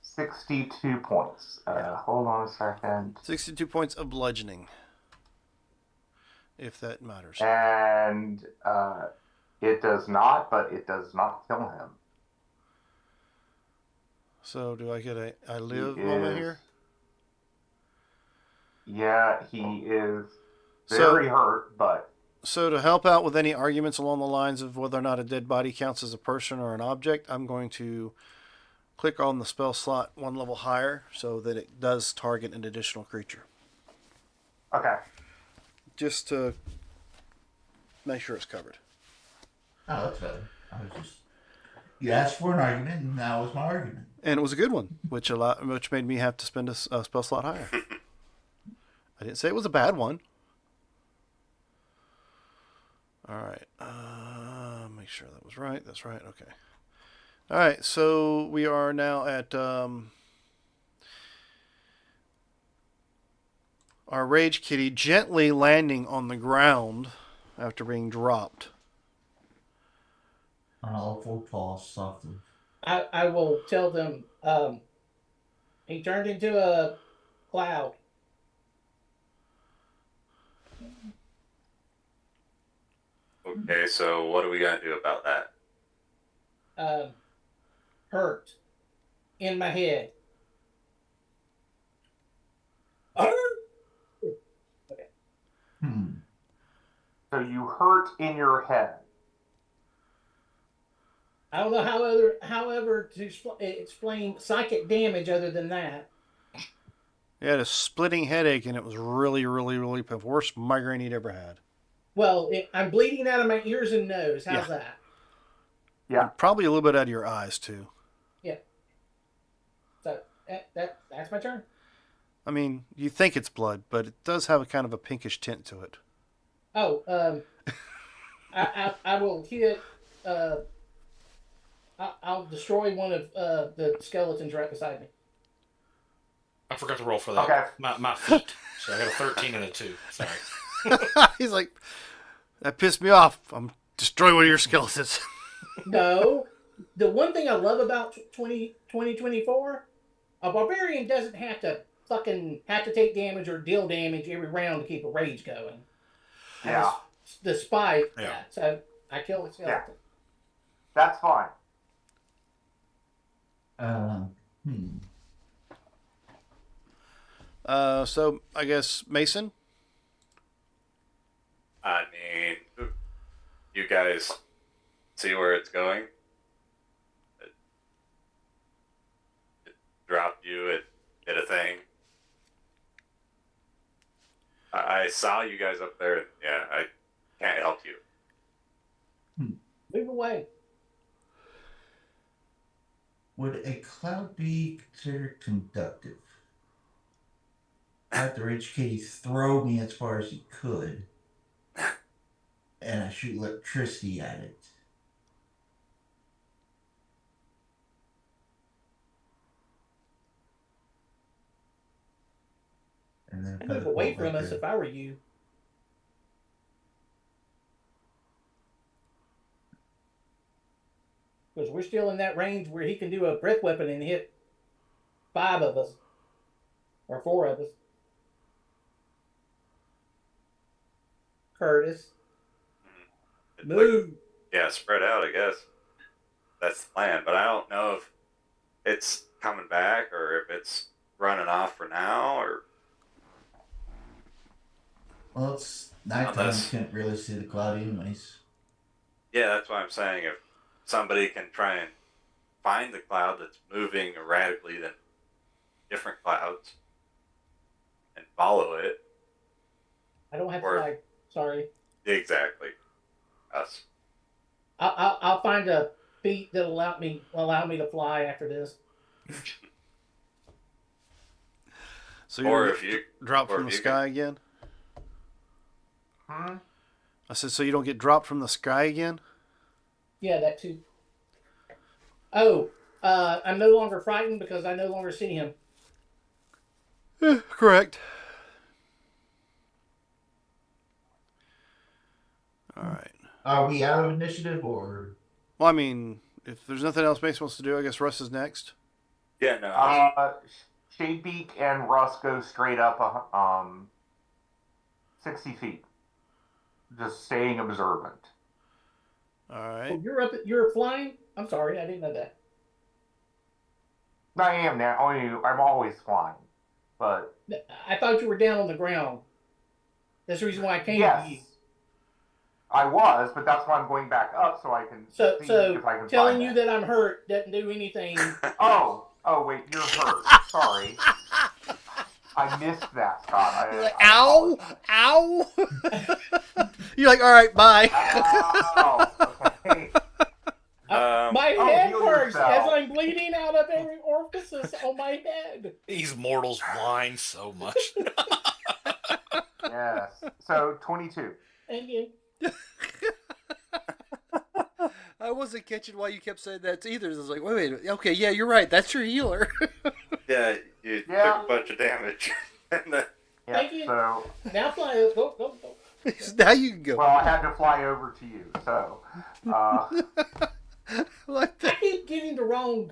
62 points. Hold on a second. 62 points of bludgeoning. If that matters. And it does not, but it does not kill him. So do I get a I live He moment is- here? Yeah, he is So, very hurt, but so to help out with any arguments along the lines of whether or not a dead body counts as a person or an object, I'm going to click on the spell slot one level higher so that it does target an additional creature. okay. Just to make sure it's covered. Oh, that's better. I was just you asked for an argument, and that was my argument. And it was a good one, which made me have to spend a spell slot higher. I didn't say it was a bad one. All right. Make sure that was right. That's right. Okay. All right. So we are now at our Rage Kitty gently landing on the ground after being dropped. I'll full pause softly. I will tell them. He turned into a cloud. Okay, so what are we gonna do about that? Hurt in my head. So you hurt in your head. I don't know however to explain psychic damage other than that. He had a splitting headache, and it was really, really, really the worst migraine he'd ever had. Well, I'm bleeding out of my ears and nose. How's that? Yeah. And probably a little bit out of your eyes too. Yeah. So that's my turn. I mean, you think it's blood, but it does have a kind of a pinkish tint to it. Oh, I will hit. I'll destroy one of the skeletons right beside me. I forgot to roll for that. Okay. My feet. So I got a 13 and a 2. Sorry. He's like, that pissed me off. I'm destroying one of your skeletons. No, the one thing I love about 2024, a barbarian doesn't have to take damage or deal damage every round to keep a rage going. Yeah. Despite Yeah. that, so I kill the skeleton. That's fine. So I guess Mason. I mean, you guys see where it's going? It dropped you, it did a thing. I saw you guys up there, and yeah, I can't help you. Move away. Would a cloud be considered conductive? I had the Rich Kitty throw me as far as he could, and I shoot electricity at it. And then I'd move away from us if I were you. Because we're still in that range where he can do a breath weapon and hit 5 of us. Or 4 of us. Curtis. Move. Yeah, spread out, I guess. That's the plan, but I don't know if it's coming back or if it's running off for now or. Well, it's nighttime. You can't really see the cloud anyways. Yeah, that's what I'm saying. If somebody can try and find the cloud that's moving erratically than different clouds and follow it. I don't have to fly. Sorry. Exactly. Us. I'll find a feat that allow me to fly after this. So or if you drop from the sky again. Huh? I said, so you don't get dropped from the sky again? Yeah, that too. Oh, I'm no longer frightened because I no longer see him. Correct. All right. Are we out of initiative or? Well, I mean, if there's nothing else Mason wants to do, I guess Russ is next. Yeah, no. Shadebeak and Russ go straight up 60 feet. Just staying observant. All right. Oh, you're flying? I'm sorry, I didn't know that. I am now. I'm always flying. but I thought you were down on the ground. That's the reason why I came to you. yes, I was, but that's why I'm going back up so I can So, see so if I can telling find you that I'm hurt doesn't do anything. Oh, wait, you're hurt. Sorry. I missed that, Scott. You're like, I ow, apologize. ow. You're like, all right, bye. Ow. Okay. My Oh, head heal hurts yourself. as I'm bleeding out of every orifice on my head. These mortals whine so much. Yes. So 22. Thank you. I wasn't catching why you kept saying that either. I was like, wait, okay, yeah, you're right. That's your healer. Yeah, you Yeah. took a bunch of damage. And then- Yeah. Thank you. So, Now fly. Go. Now you can go. well, I had to fly over to you. So, Like I that. keep getting the wrong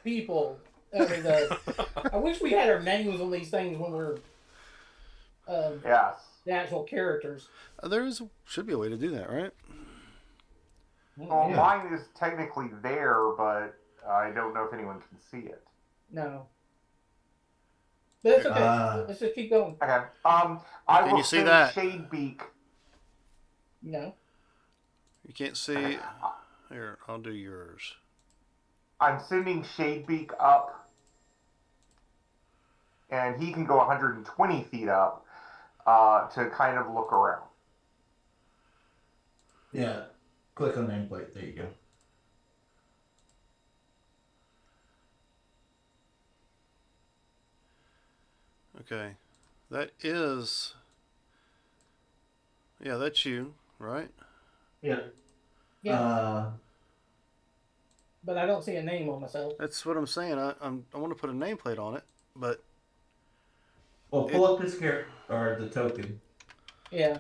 people. I mean, I wish we had our names on these things when we're yes. the actual characters. Should be a way to do that, right? Well, Yeah. mine is technically there, but I don't know if anyone can see it. No. But it's okay. Let's just keep going. Okay. I Can will you see send that? Shadebeak. No. You can't see. Here, I'll do yours. I'm sending Shadebeak up, and he can go 120 feet up to kind of look around. Yeah. Click on nameplate. There you go. Okay. That is. Yeah, that's you, right? Yeah. Yeah. But I don't see a name on myself. That's what I'm saying. I want to put a nameplate on it, but Well, pull up his character or the token. Yeah.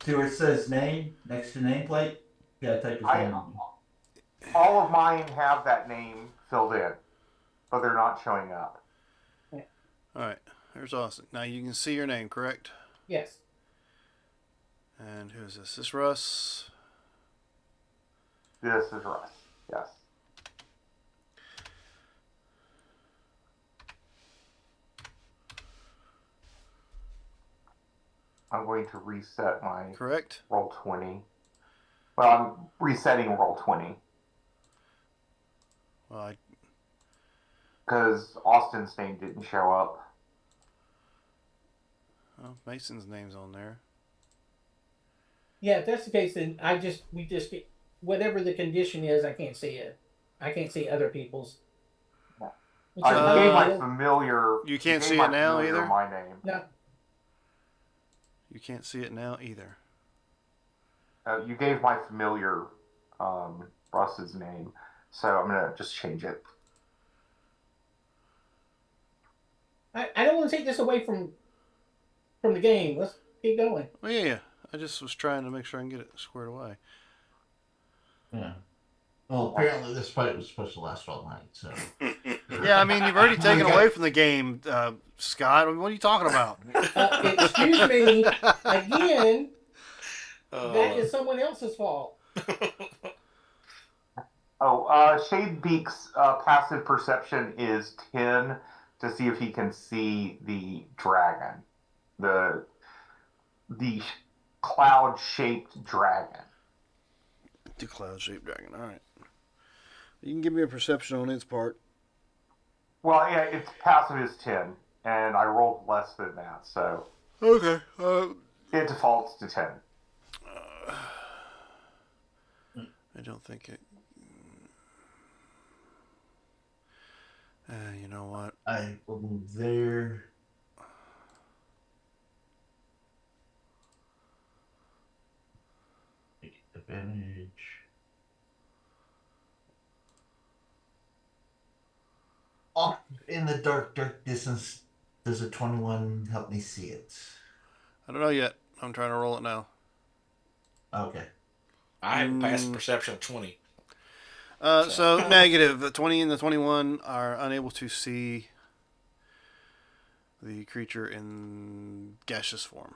See where it says name next to nameplate. Yeah, type his name in. All of mine have that name filled in, but they're not showing up. all right. There's Austin. Now you can see your name, correct? Yes. And who is this? This Russ. This is Russ. Yes. I'm going to reset my Correct. roll 20. Well, I'm resetting roll 20 Well, because Austin's name didn't show up. Mason's name's on there. Yeah, if that's the case, then we just get whatever the condition is. I can't see it. I can't see other people's. Which is I gave my unusual. familiar. You can't gave see my it now familiar either? My name. No. You can't see it now either. You gave my familiar Russ's name, so I'm gonna just change it. I don't want to take this away from the game. Let's keep going. Well, yeah. I just was trying to make sure I can get it squared away. Yeah. Well, apparently this fight was supposed to last all night, so. Yeah, I mean, you've already taken away from the game, Scott. What are you talking about? Excuse me. Again, that is someone else's fault. Shadebeak's passive perception is 10 to see if he can see the dragon, the cloud-shaped dragon. The cloud-shaped dragon. All right. You can give me a perception on its part. Well, yeah, its passive is 10, and I rolled less than that, so Okay. it defaults to 10. I don't think it. You know what? I will move there. Take advantage. Off in the dark distance, does a 21 help me see it? I don't know yet. I'm trying to roll it now. Okay. I have a passive perception of 20. So negative. The 20 and the 21 are unable to see the creature in gaseous form.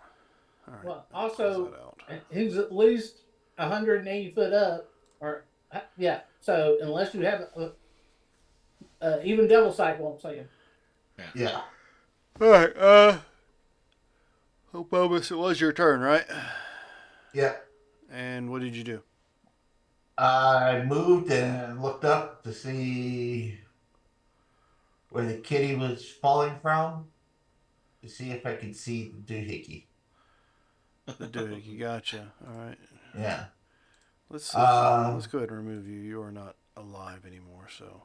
All right. Well, close also, that out. who's at least 180 foot up, or yeah. So unless you have even double sight won't see him. Yeah. All right. Bobus, it was your turn, right? Yeah. And what did you do? I moved and looked up to see where the kitty was falling from, to see if I could see the doohickey. The doohickey. Gotcha. All right. Yeah. Let's see. Uh, Let's go ahead and remove you. You are not alive anymore, so.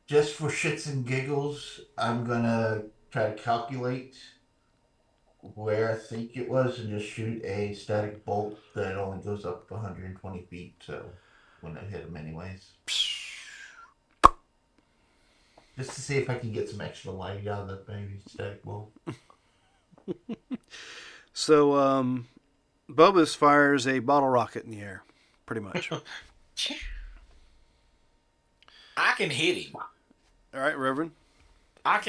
just for shits and giggles, I'm gonna try to calculate where I think it was and just shoot a static bolt that only goes up 120 feet, so when I hit him anyways. Just to see if I can get some extra light out of that baby static bolt. So, Bubba's fires a bottle rocket in the air, pretty much. I can hit him. All right, Reverend. I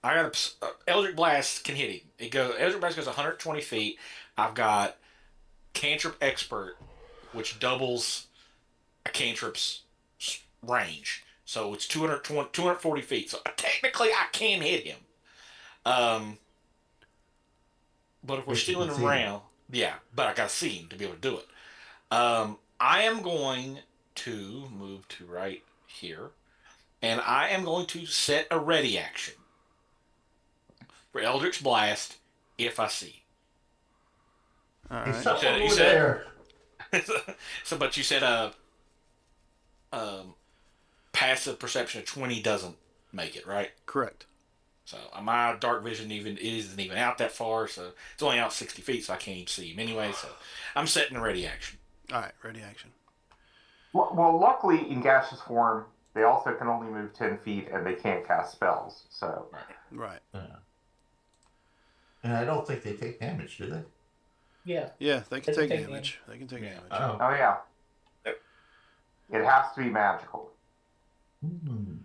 got Eldritch Blast can hit him. Eldritch Blast goes 120 feet. I've got Cantrip Expert, which doubles a cantrip's range. So it's 240 feet. So technically I can hit him. But if we're If you stealing can him see him. around, yeah, but I gotta see him to be able to do it. I am going to move to right here, and I am going to set a ready action for Eldritch Blast if I see. All Hey, right. stop You over said there. so, but you said passive perception of 20 doesn't make it, right? Correct. So my dark vision isn't even out that far, so it's only out 60 feet, so I can't even see him anyway. So I'm setting a ready action. All right, ready action. Well, luckily in gaseous form, they also can only move 10 feet and they can't cast spells. So Right. And I don't think they take damage, do they? Yeah. Yeah, they can They take can take damage. They can take damage. Oh. oh yeah, it has to be magical. Hmm.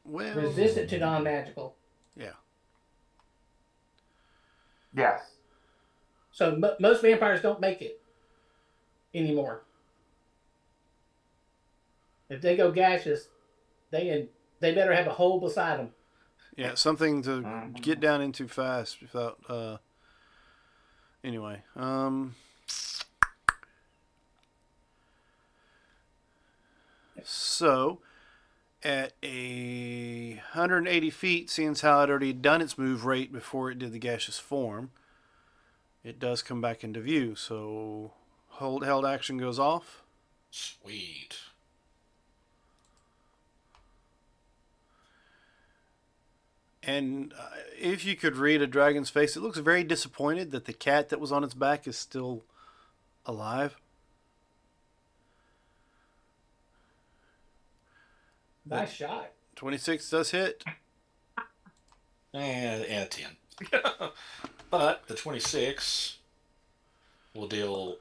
Well, Resistant to non-magical. yeah. Yes. So most vampires don't make it anymore. If they go gaseous, they better have a hole beside them. Yeah, something to get down into fast without. Anyway, so at 180 feet, seeing as how it already done its move rate before it did the gaseous form, it does come back into view. So held action goes off. Sweet. And if you could read a dragon's face, it looks very disappointed that the cat that was on its back is still alive. Nice shot. 26 does hit. And a 10. But the 26 will deal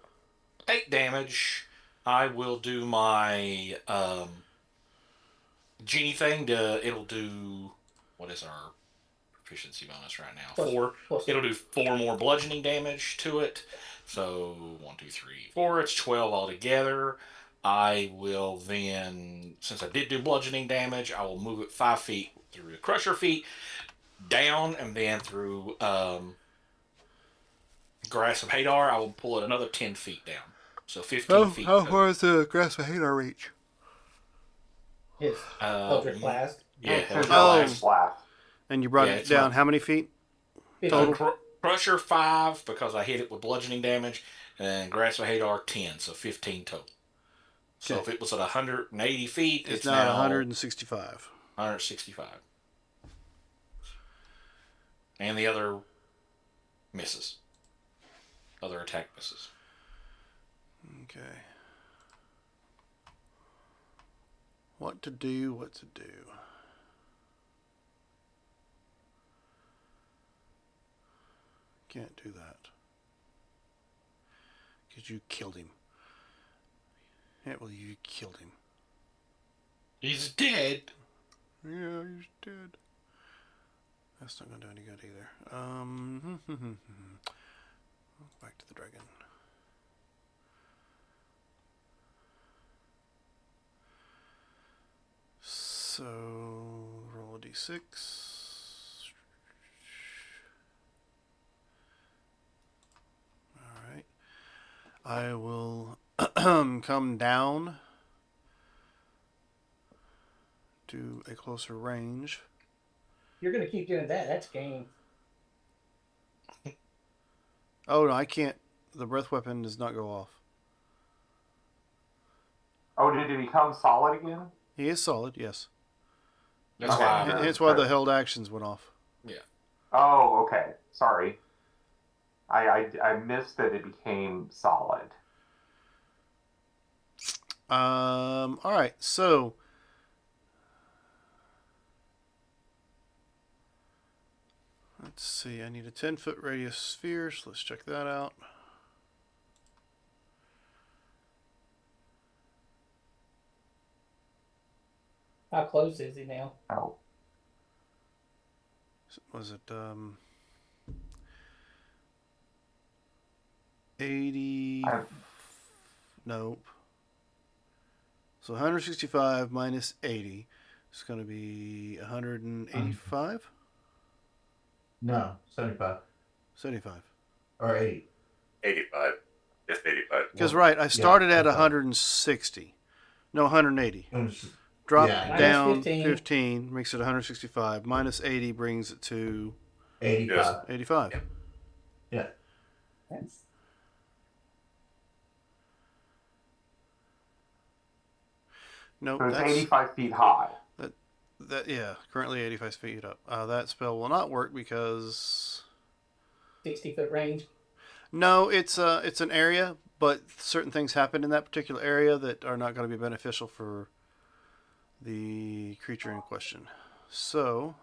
8 damage. I will do my genie thing. It'll do, what is our proficiency bonus right now? 4. It'll do 4 more bludgeoning damage to it. So 1, 2, 3, 4. It's 12 altogether. I will then, since I did do bludgeoning damage, I will move it 5 feet through the crusher feet, down, and then through Grass of Hadar, I will pull it another 10 feet down. So 15 feet. How far is the Grass of Hadar reach? His Eldritch Blast. Yeah, It's his Eldritch blast. And you brought Yeah, it it's down my- how many feet? 15. Crusher 5 because I hit it with bludgeoning damage, and Grass of Hadar 10, so 15 total. So Okay. if it was at 180 feet, It's it's now now 165. 165. And the other misses. Other attack misses. Okay. What to do? Can't do that. Because you killed him. Yeah, well, you killed him. He's dead. Yeah, he's dead. That's not going to do any good either. Back to the dragon. So, roll a d6. 2d6. All right. I will come down to a closer range. You're gonna keep doing that. That's game. Oh, no, I can't. The breath weapon does not go off. Oh, did it become solid again? He is solid, yes. That's Okay. why. Hence why the held actions went off. Yeah. Oh, okay. Sorry. I missed that it became solid. All right, so let's see. I need a 10-foot radius sphere, so let's check that out. How close is he now? Oh. Was it 80? Nope. So 165 minus 80 is going to be 185? No, 75 75. or 80. 85. Just 85. Because, Well, right, I started yeah, at okay. 160. No, 180. It was- Drop Yeah. down Minus 15. 15, makes it 165. Minus 80 brings it to 85. 85. Yeah. That's No, So it's that's 85 feet high. that. Yeah, currently 85 feet up. That spell will not work because 60-foot range. no, it's an area, but certain things happen in that particular area that are not going to be beneficial for the creature in question. So,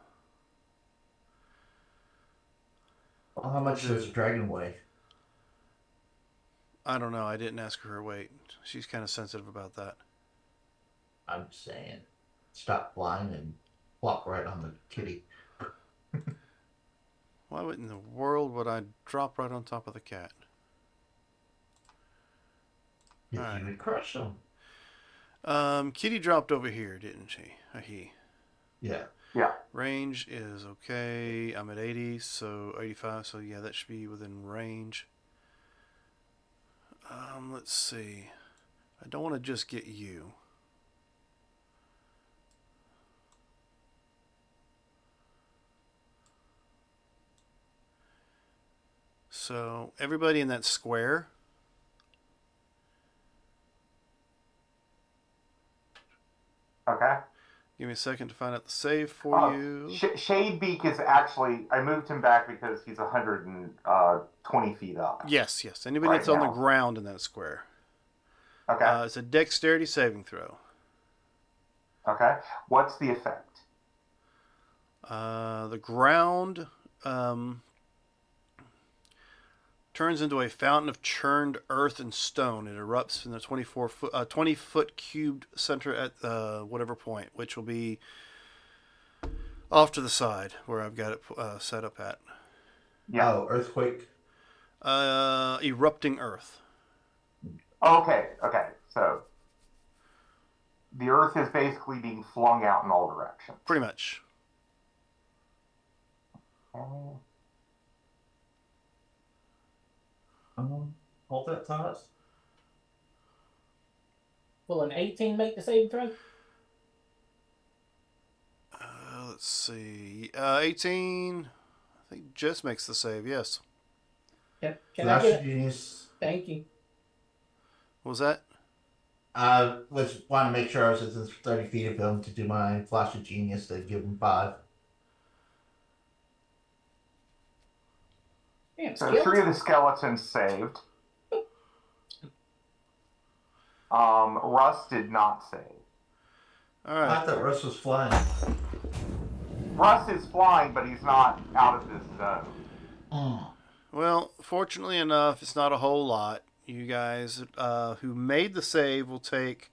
Well, how much does a dragon weigh? I don't know. I didn't ask her her weight. She's kind of sensitive about that. I'm saying, stop flying and plop right on the kitty. Why in the world would I drop right on top of the cat? You Alright. would crush them. Kitty dropped over here, didn't she? He. Yeah. Yeah. Range is okay. I'm at 80, so 85. So yeah, that should be within range. Let's see. I don't want to just get you. So everybody in that square. Okay. Give me a second to find out the save for you. Shadebeak is actually, I moved him back because he's 120 feet up. Yes. Anybody Right that's on the now. ground in that square. Okay. It's a dexterity saving throw. Okay. What's the effect? The ground turns into a fountain of churned earth and stone. It erupts in the 20-foot cubed center at whatever point, which will be off to the side where I've got it set up at. Yeah. Oh, earthquake. Erupting earth. Okay. So the earth is basically being flung out in all directions. Pretty much. Oh. Hold that thought. Will an 18 make the saving throw? Let's see. 18. I think Jess makes the save. Yes. Can I Flash get it? genius. Thank you. What was that? Was want to make sure I was within 30 feet of him to do my flash of genius to give him 5. Damn, So skills. 3 of the skeletons saved. Russ did not save. All I right. thought Russ was flying. Russ is flying, but he's not out of this zone. Well, fortunately enough, it's not a whole lot. You guys who made the save will take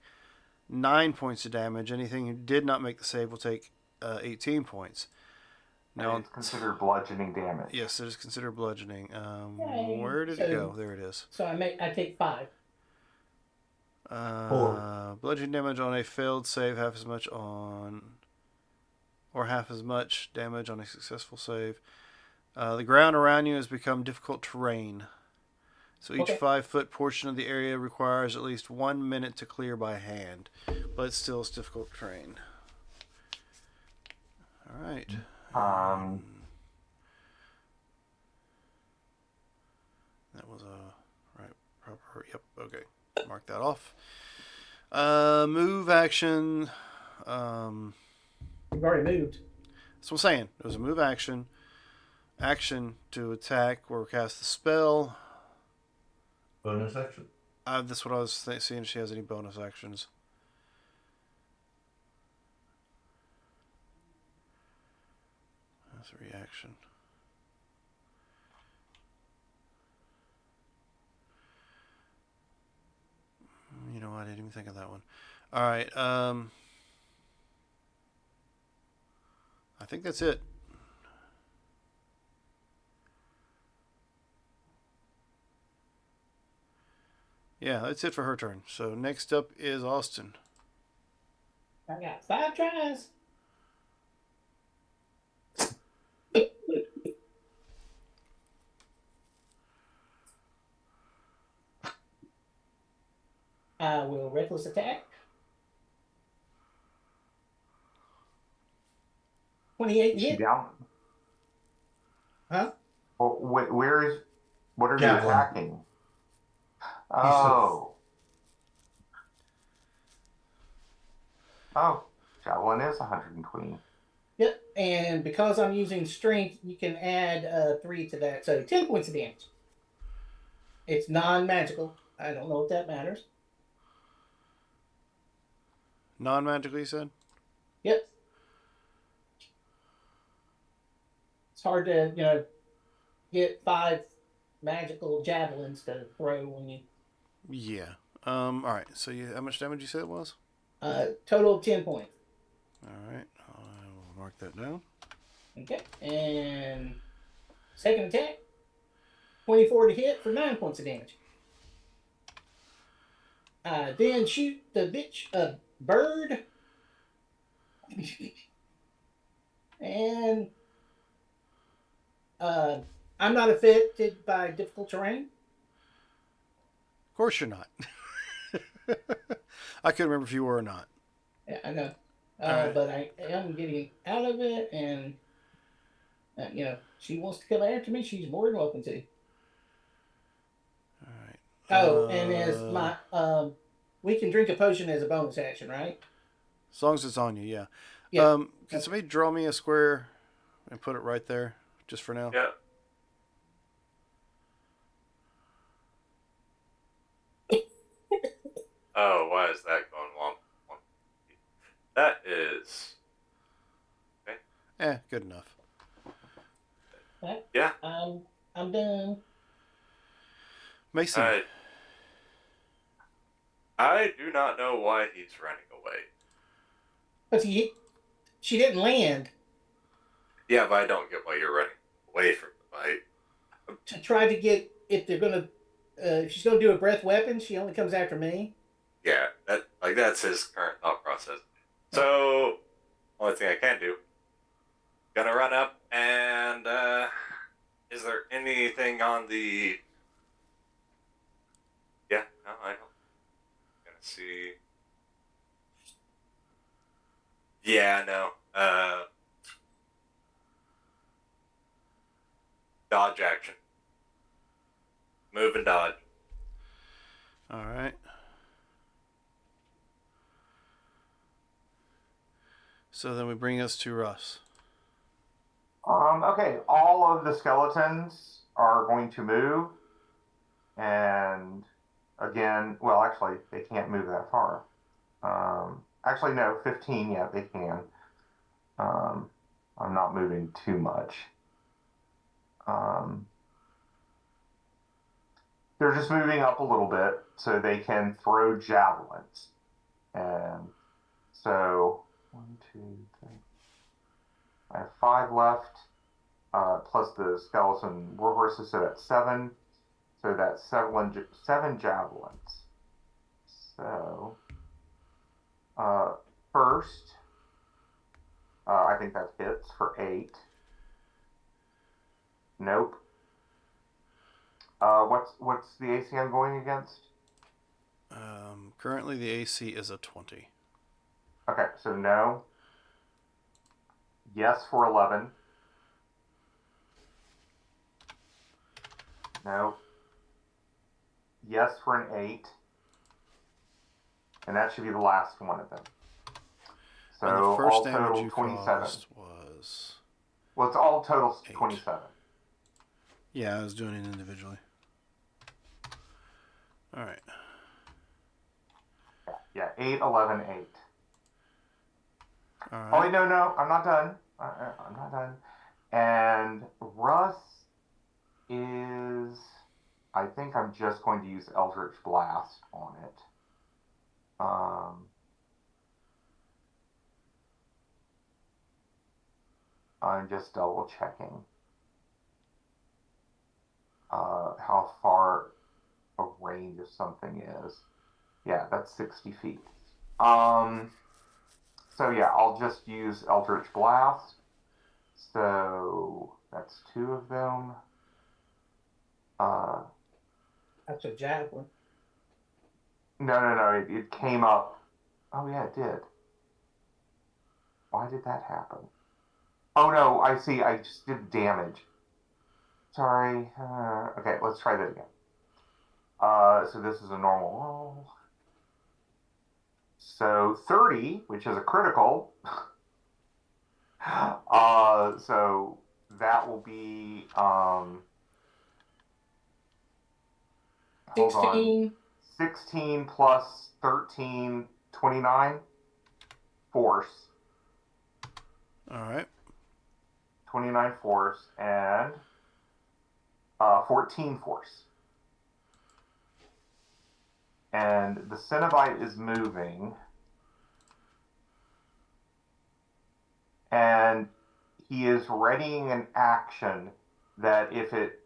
9 points of damage. Anything who did not make the save will take 18 points. Now, It's considered bludgeoning damage. yes, it is considered bludgeoning. Yay. Where did it go? There it is. So I take 5. Bludgeoning damage on a failed save, half as much on or half as much damage on a successful save. The ground around you has become difficult terrain. So each Okay. 5-foot portion of the area requires at least 1 minute to clear by hand. But still, it's difficult terrain. Alright. That was a right proper. Yep. Okay. Mark that off. Move action. You've already moved. That's what I'm saying. It was a move action. Action to attack or cast the spell. Bonus action. That's what I was seeing if she has any bonus actions. That's a reaction. You know what? I didn't even think of that one. All right. I think that's it. Yeah, that's it for her turn. So next up is Austin. I got 5 tries. I will reckless attack. 28 Is she hit. down? Huh? Well, where is? What are you Javelin. attacking? Oh. Oh, javelin is 120. Yep. And because I'm using strength, you can add 3 to that. So 10 points of damage. It's non-magical. I don't know if that matters. Non-magical, you said? Yep. It's hard to, get 5 magical javelins to throw when you. Yeah. All right. So how much damage you said it was? Total of 10 points. All right. I will mark that down. Okay. And second attack, 24 to hit for 9 points of damage. Then shoot the bitch a bird. And I'm not affected by difficult terrain. Of course you're not. I couldn't remember if you were or not. Yeah, I know. Alright. But I am getting out of it, and she wants to come after me. She's more than welcome to. All right. Oh, and as my we can drink a potion as a bonus action, right? As long as it's on you, yeah. Yeah. Can somebody draw me a square and put it right there, just for now? Yeah. Oh, why is that going long? That is. Good enough. Right? Yeah. I'm done. Mason. I do not know why he's running away. But she didn't land. Yeah, but I don't get why you're running away from the fight. To try to get, if they're gonna, if she's gonna do a breath weapon, she only comes after me. Yeah, that's his current thought process. So, only thing I can do, gonna run up and is there anything on the? Yeah, no, I don't. Gonna see. Yeah, no. Dodge action. Move and dodge. All right. So then we bring us to Russ. Okay, all of the skeletons are going to move, and again, well, actually, they can't move that far. Actually, no, 15. Yeah, they can. I'm not moving too much. They're just moving up a little bit so they can throw javelins, and so 1, 2, 3. I have 5 left, plus the skeleton warhorses, so that's 7. So that's 7 javelins. So, first, I think that's hits for 8. Nope. What's the AC I'm going against? Currently the AC is a 20. Okay, so no. Yes for 11. No. Yes for an 8. And that should be the last one of them. So And the first all damage total you 27. caused was... Well, it's all total 8. 27. Yeah, I was doing it individually. All right. Yeah, 8, 11, 8. All right. Oh, wait, no, I'm not done. I'm not done. And Russ is... I think I'm just going to use Eldritch Blast on it. I'm just double checking how far a range of something is. Yeah, that's 60 feet. So yeah, I'll just use Eldritch Blast. So that's 2 of them. That's a javelin. No. It came up. Oh yeah, it did. Why did that happen? Oh no, I see. I just did damage. Sorry. Okay, let's try that again. So this is a normal roll. So 30, which is a critical. So that will be hold on. 16. 16 plus 13, 29 force. All right. 29 force and 14 force. And the Cenobite is moving. And he is readying an action that if it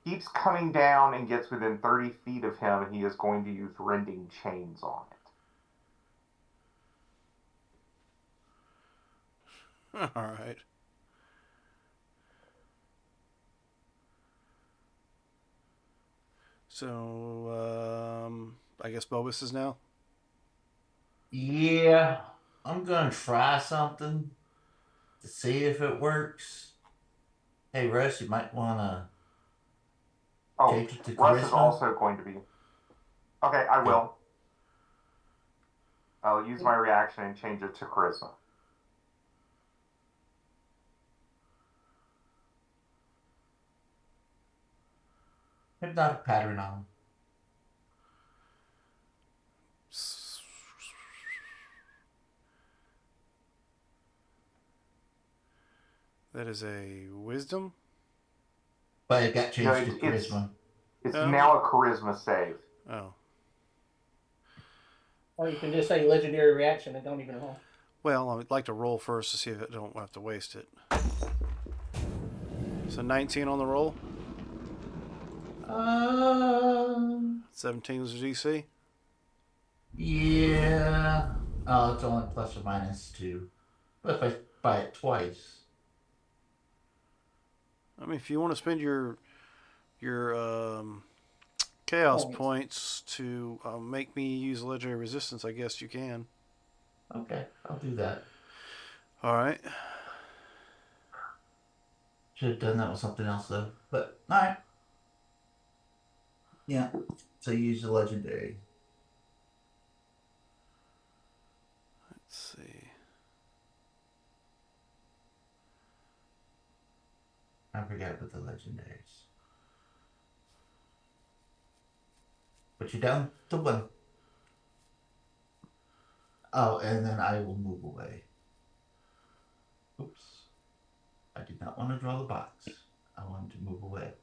keeps coming down and gets within 30 feet of him, he is going to use Rending Chains on it. All right. So, I guess Bobus is now. Yeah, I'm gonna try something to see if it works. Hey, Russ, you might wanna Oh, change it to Russ is charisma. also going to be... Okay, I will. I'll use my reaction and change it to Charisma. Hypnotic pattern on. That is a wisdom. But it got changed to it's charisma. now a Charisma save. Oh. Or you can just say legendary reaction and don't even roll. Well, I would like to roll first to see if I don't have to waste it. So 19 on the roll. 17 was the DC. Yeah. Oh, it's only plus or minus 2. But if I buy it twice. I mean, if you want to spend your chaos Points. points to make me use legendary resistance, I guess you can. Okay, I'll do that. All right. Should have done that with something else though. But alright. Yeah. So use the legendary. Let's see. I forgot about the legendaries. But you're down to 1. Oh, and then I will move away. Oops. I did not want to draw the box. I wanted to move away.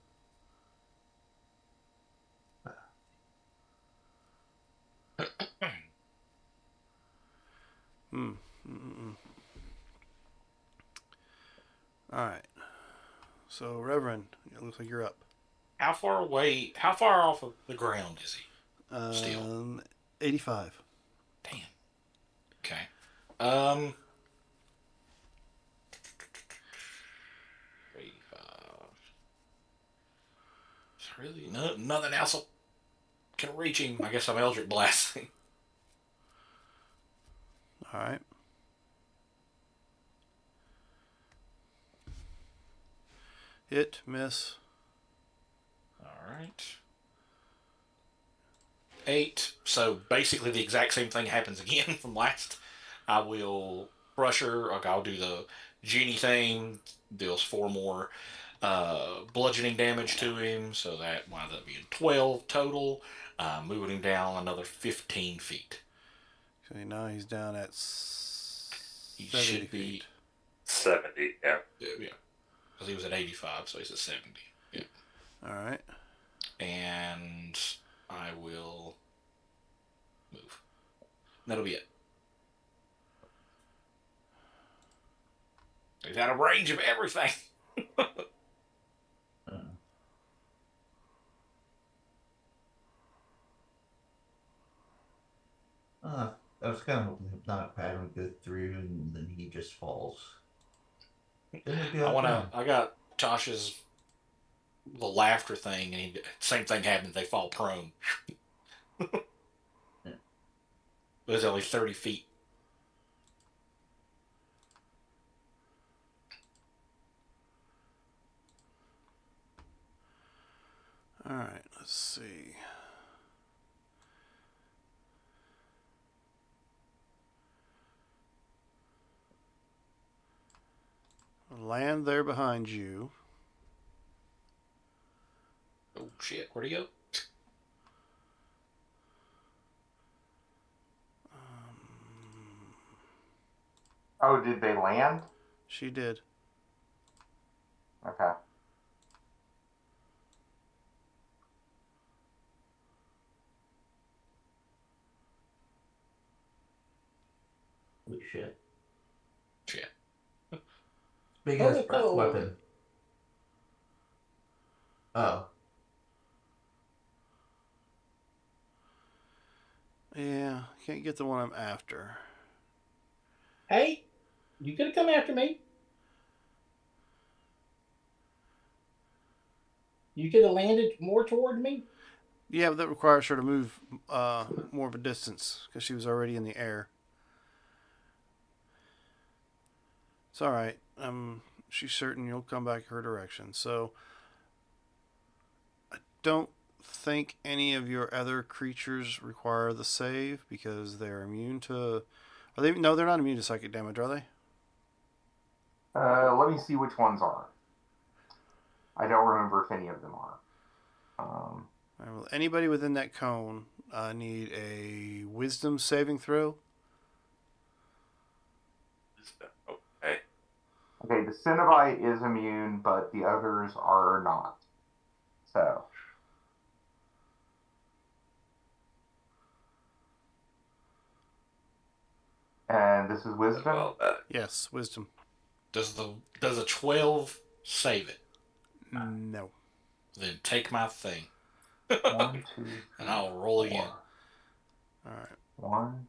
All right. So, Reverend, it looks like you're up. How far off of the ground is he? Still. 85. Damn. Okay. nothing else can reach him. I guess I'm Eldritch Blasting. All right. Hit, miss. All right. 8. So basically the exact same thing happens again from last. I will crush her. Like I'll do the genie thing. Deals 4 more bludgeoning damage to him. So that winds up being 12 total. Moving him down another 15 feet. Okay, now he's down at He 70 should be feet. 70, yeah. Yeah, because he was at 85, so he's at 70. Yeah. All right. And I will move. That'll be it. He's out of range of everything. I was kind of hoping Hypnotic Pattern would go through and then he just falls. Then it'd be all fine. I got Josh's the laughter thing, and same thing happens. They fall prone. But it's only 30 feet. All right, let's see. Land there behind you. Oh shit! Where'd he go? Oh, did they land? She did. Okay. Holy shit. Shit. Big ass Oh, breath oh. weapon. Oh. Yeah, can't get the one I'm after. Hey, you gonna come after me? You could have landed more toward me. Yeah, but that requires her to move more of a distance because she was already in the air. It's all right. She's certain you'll come back her direction. So I don't think any of your other creatures require the save because they're immune to. Are they? No, they're not immune to psychic damage, are they? Let me see which ones are. I don't remember if any of them are. All right, well, anybody within that cone need a wisdom saving throw. Okay. Okay, the Cenobite is immune, but the others are not. So. And this is wisdom? Well, Yes, wisdom. Does a 12 save it? No. Then take my thing. 1, 2, 3, and I'll roll 4. again. All right. 1,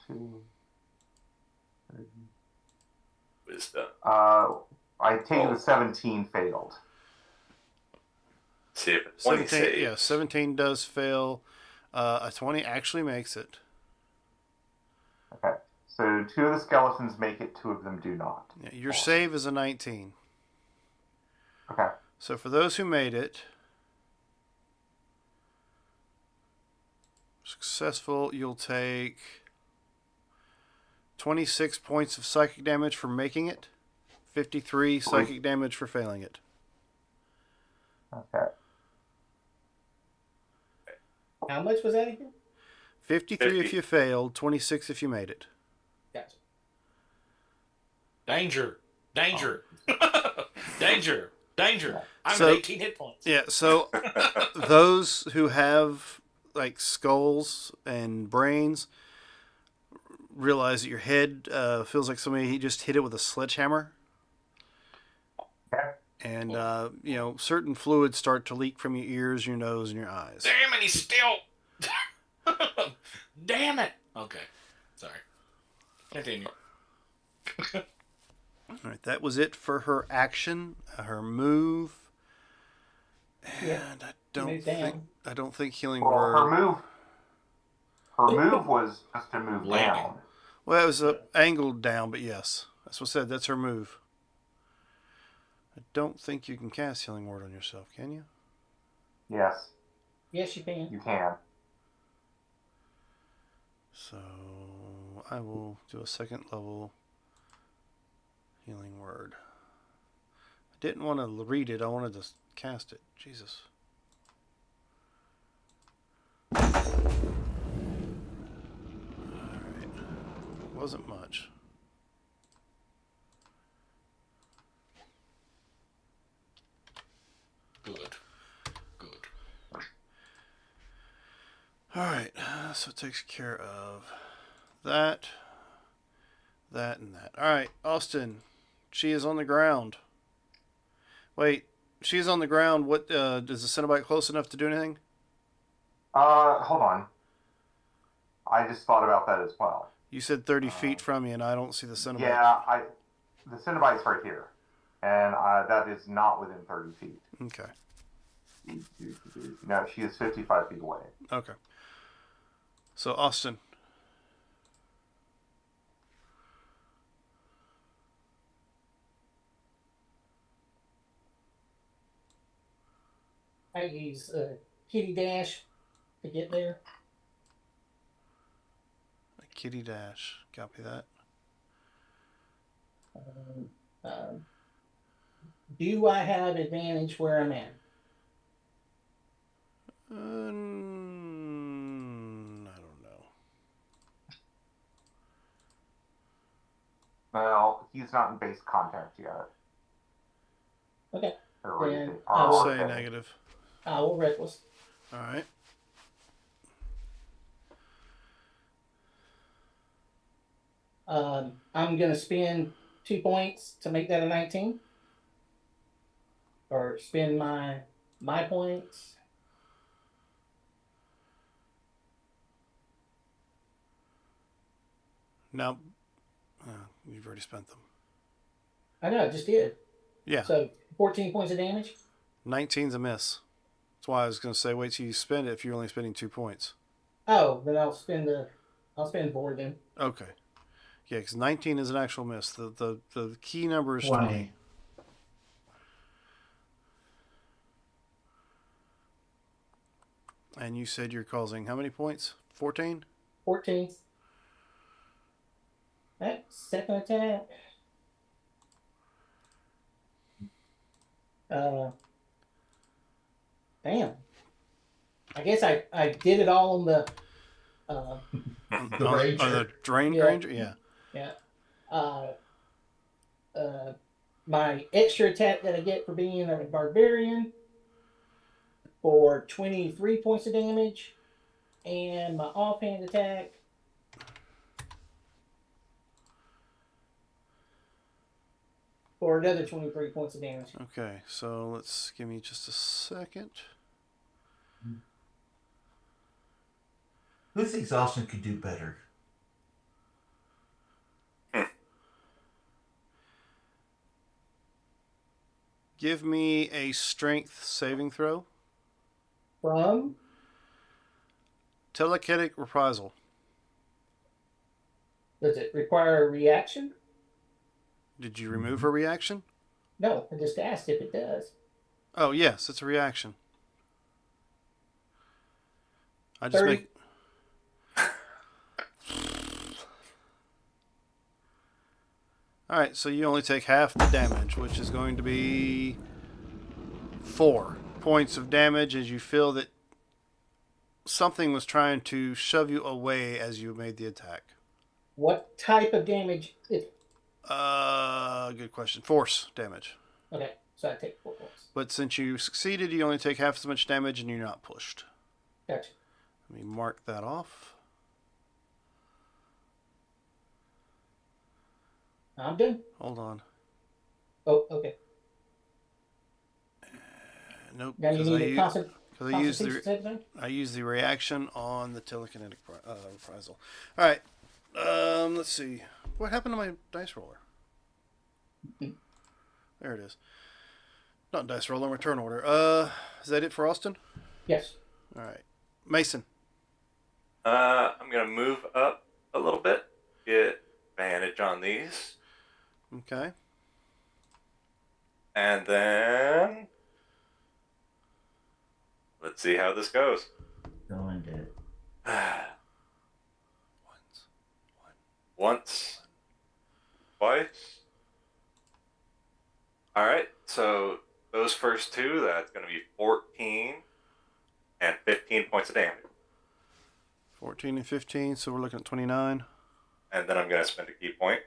2, 3. wisdom. I take the 17 failed. See if a 20 saves. Yeah, 17 does fail. A 20 actually makes it. Okay. So 2 of the skeletons make it, 2 of them do not. Yeah, your save is a 19. Okay. So for those who made it, successful, you'll take 26 points of psychic damage for making it, 53 psychic damage for failing it. Okay. How much was that again? 53 if 50. you failed, 26 if you made it. Gotcha. Danger! Danger! Danger! Danger! I'm So- at 18 hit points. Yeah, so those who have like skulls and brains realize that your head feels like somebody just hit it with a sledgehammer. Okay. And, certain fluids start to leak from your ears, your nose, and your eyes. Damn it, he's still. Damn it! Okay. Sorry. Continue. All right, that was it for her action, her move. Yeah. And Move down. I don't think healing Well, word. her move was just to move Landing. down. Well, that was angled down, but yes, that's what I said. That's her move. I don't think you can cast healing word on yourself, can you? Yes, Yes, you can. you can. So I will do a second level healing word. I didn't want to read it. I wanted to cast it. Jesus. Alright. Wasn't much. Good. Alright. So it takes care of that, and that. Alright, Austin. She is on the ground. Wait. She's on the ground. What, is the Cenobite close enough to do anything? Hold on. I just thought about that as well. You said 30 feet from me, and I don't see the Cenobite. Yeah, the Cenobite's right here, and that is not within 30 feet. Okay. No, she is 55 feet away. Okay. So, Austin. I use kitty dash to get there. A kitty dash. Copy that. Do I have advantage where I'm at? I don't know. Well, he's not in base contact yet. Okay. Or Then anything. I I'll will, say negative. I will reckless. All right. I'm gonna spend 2 points to make that a 19, or spend my points. Now, you've already spent them. I know, I just did. Yeah. So 14 points of damage. 19's a miss. That's why I was going to say wait till you spend it if you're only spending 2 points. Oh, then I'll spend 4 then. Okay. Yeah, because 19 is an actual miss. The key number is 20. 20. And you said you're causing how many points? 14? 14. That second attack. Damn. I guess I did it all on the The Ranger. The Drain Yeah. Ranger? Yeah. yeah. My extra attack that I get for being a barbarian for 23 points of damage, and my offhand attack for another 23 points of damage. Okay, so let's give me just a second. Who thinks Austin could do better? Give me a strength saving throw. From Telekinetic reprisal. does it require a reaction? Did you remove her reaction? No, I just asked if it does. Oh, yes, it's a reaction. I just 30. make. Alright, so you only take half the damage, which is going to be 4 points of damage as you feel that something was trying to shove you away as you made the attack. What type of damage? Good question. Force damage. Okay, so I take 4 points. But since you succeeded, you only take half as much damage and you're not pushed. Gotcha. Let me mark that off. I'm done. Hold on. Oh, okay. Nope. Now you need a constitution save thing? I use the reaction on the telekinetic reprisal. All right. Let's see. What happened to my dice roller? There it is. Not dice roll, on return order. Is that it for Austin? Yes. All right. Mason. I'm gonna move up a little bit, get advantage on these, Okay. and then let's see how this goes. Going to. Once, twice. All right, so those first two, that's gonna be 14 and 15 points of damage, 14 and 15, so we're looking at 29. and then I'm gonna spend a key point.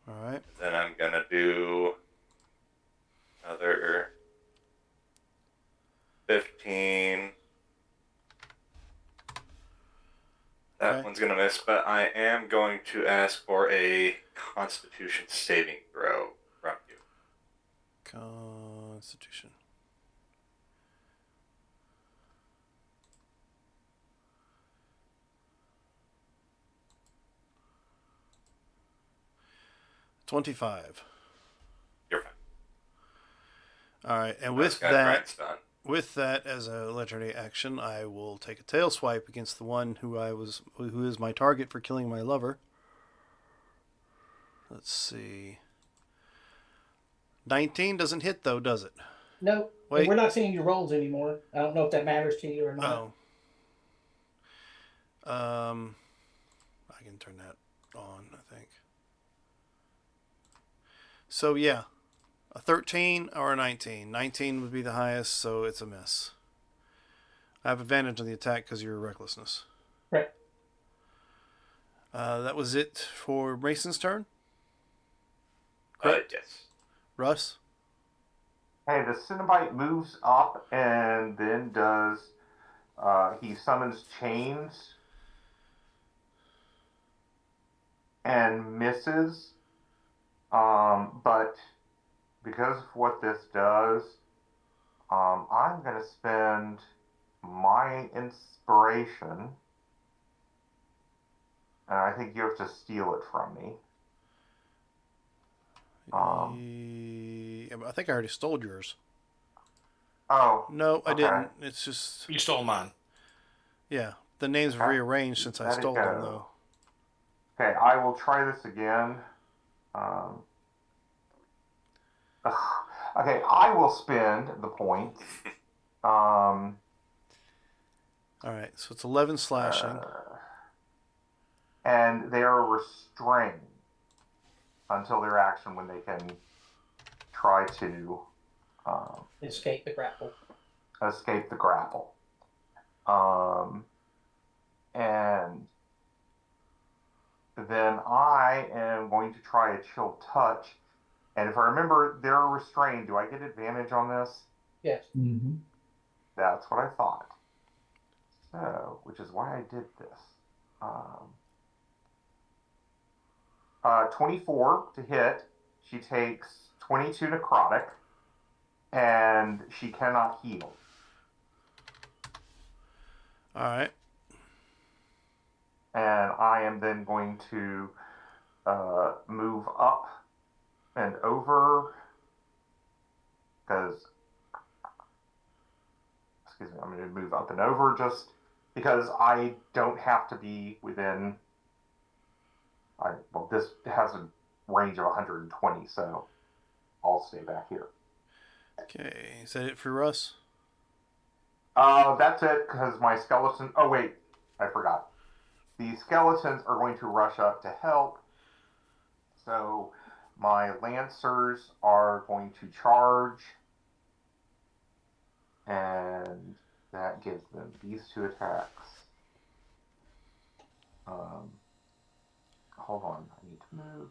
All right. Then I'm gonna do another 15. That Okay. one's gonna miss, but I am going to ask for a Constitution saving throw from you. Constitution. $25. You're fine. All right, and This with guy that, Grant's done. with that as a legendary action, I will take a tail swipe against the one who is my target for killing my lover. Let's see. 19 doesn't hit though, does it? No. Wait. We're not seeing your rolls anymore. I don't know if that matters to you or not. Oh. I can turn that on, I think. So yeah, a 13 or a 19. 19 would be the highest, so it's a miss. I have advantage on the attack because of your recklessness. Right. That was it for Mason's turn. Correct. Yes. Russ. Hey, the Cenobite moves up and then does. He summons chains and misses. But because of what this does, I'm going to spend my inspiration. And I think you have to steal it from me. I think I already stole yours. Oh. No, I okay. didn't. It's just, You stole mine. yeah. The names have Okay. rearranged since I Let it stole them, go. though. Okay, I will try this again. Okay, I will spend the points. All right, so it's 11 slashing. And they are restrained until their action when they can try to Escape the grapple. escape the grapple. And then I am going to try a chill touch. And if I remember, they're restrained. Do I get advantage on this? Yes. Mm-hmm. That's what I thought. So, which is why I did this. 24 to hit. She takes 22 necrotic, and she cannot heal. All right. And I am then going to move up and over, because, excuse me, I'm going to move up and over just because I don't have to be within, well, this has a range of 120, so I'll stay back here. Okay, is that it for Russ? That's it, because my skeleton, oh wait, I forgot. The skeletons are going to rush up to help, so my lancers are going to charge, and that gives them these two attacks. Hold on, I need to move.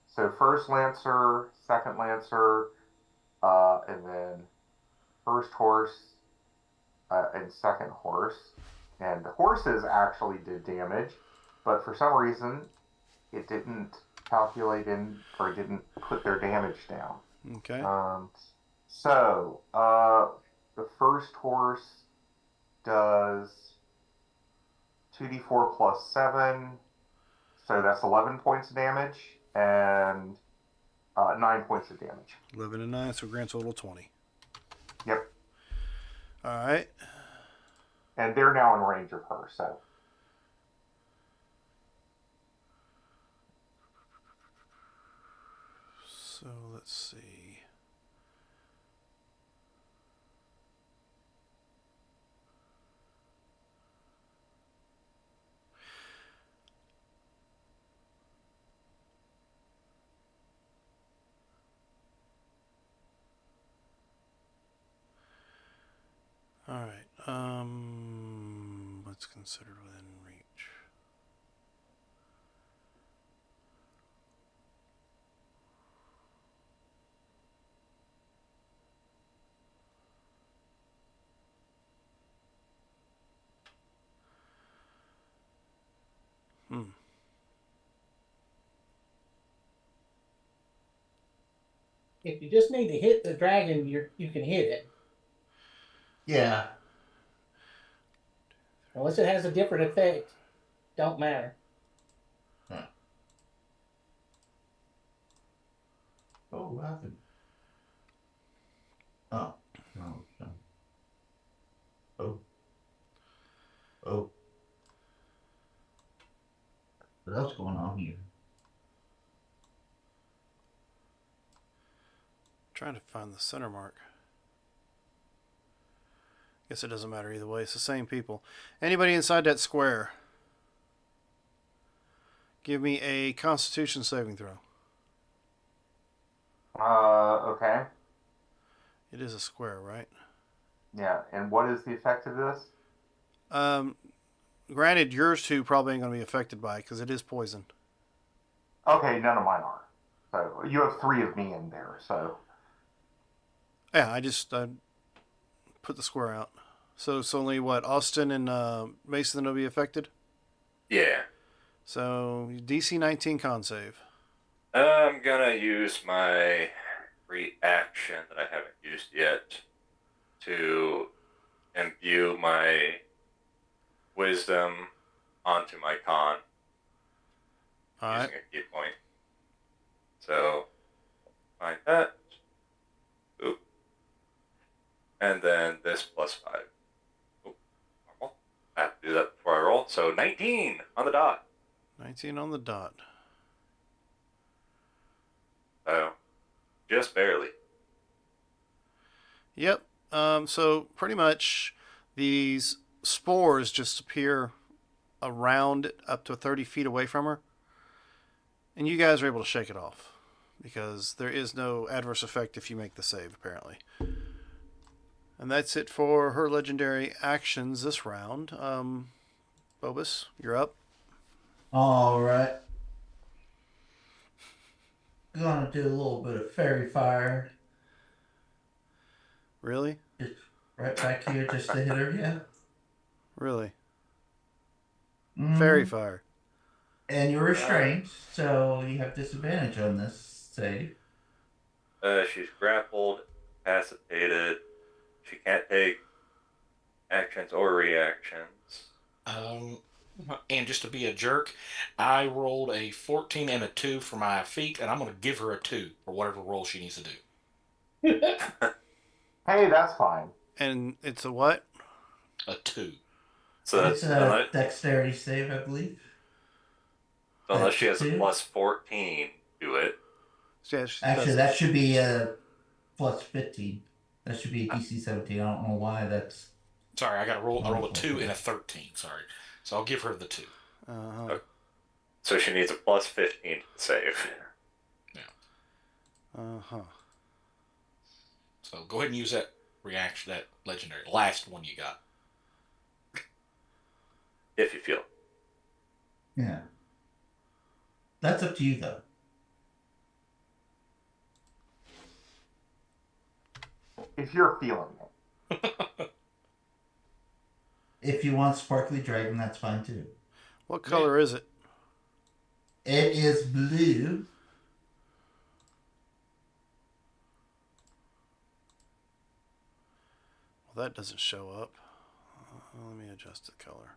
So first lancer, second lancer, and then first horse, and second horse. And the horses actually did damage, but for some reason it didn't calculate in, or it didn't put their damage down. Okay. So the first horse does 2d4 plus 7, so that's 11 points of damage, and 9 points of damage. 11 and 9, so grand total 20. Yep. All right. And they're now in range of her, so. So let's see. All right. What's considered within reach? If you just need to hit the dragon, you can hit it. Yeah. Unless it has a different effect, don't matter. Oh, what happened? Oh. No. No. Oh. Oh. What else going on here? Trying to find the center mark. Guess it doesn't matter either way. It's the same people. Anybody inside that square? Give me a Constitution saving throw. Okay. It is a square, right? Yeah, and what is the effect of this? Granted, yours two probably ain't going to be affected by it because it is poison. Okay, none of mine are. So you have 3 of me in there, so. Yeah, I put the square out. So it's only what, Austin and Mason will be affected? Yeah. So DC 19 con save. I'm gonna use my reaction that I haven't used yet to imbue my wisdom onto my con All right. using a key point. So find that. Oop. And then this +5. Oop. Normal. I have to do that before I roll. So 19 on the dot. 19 on the dot. So just barely. Yep. So pretty much these spores just appear around up to 30 feet away from her. And you guys are able to shake it off because there is no adverse effect if you make the save, apparently. And that's it for her legendary actions this round. Bobus, you're up. All right. Gonna do a little bit of fairy fire. Really? Just right back here just to hit her, yeah. Really? Mm. Fairy fire. And you're restrained, so you have disadvantage on this save. She's grappled, incapacitated. She can't take actions or reactions. And just to be a jerk, I rolled a 14 and a 2 for my feet, and I'm going to give her a 2 for whatever roll she needs to do. Hey, that's fine. And it's a what? A 2. So It's a dexterity save, I believe. So unless she has a Two? +14 to it. Yeah, Actually, that should be a +15. That should be a DC 17. I don't know why that's. Sorry, I roll a 2 and a 13. Sorry, so I'll give her the 2. Uh-huh. So she needs a +15 to save. Yeah. Uh-huh. So go ahead and use that reaction, that legendary last one you got. If you feel. Yeah. That's up to you, though. If you're feeling it. If you want Sparkly Dragon, that's fine too. What color is it? It is blue. Well, that doesn't show up. Let me adjust the color.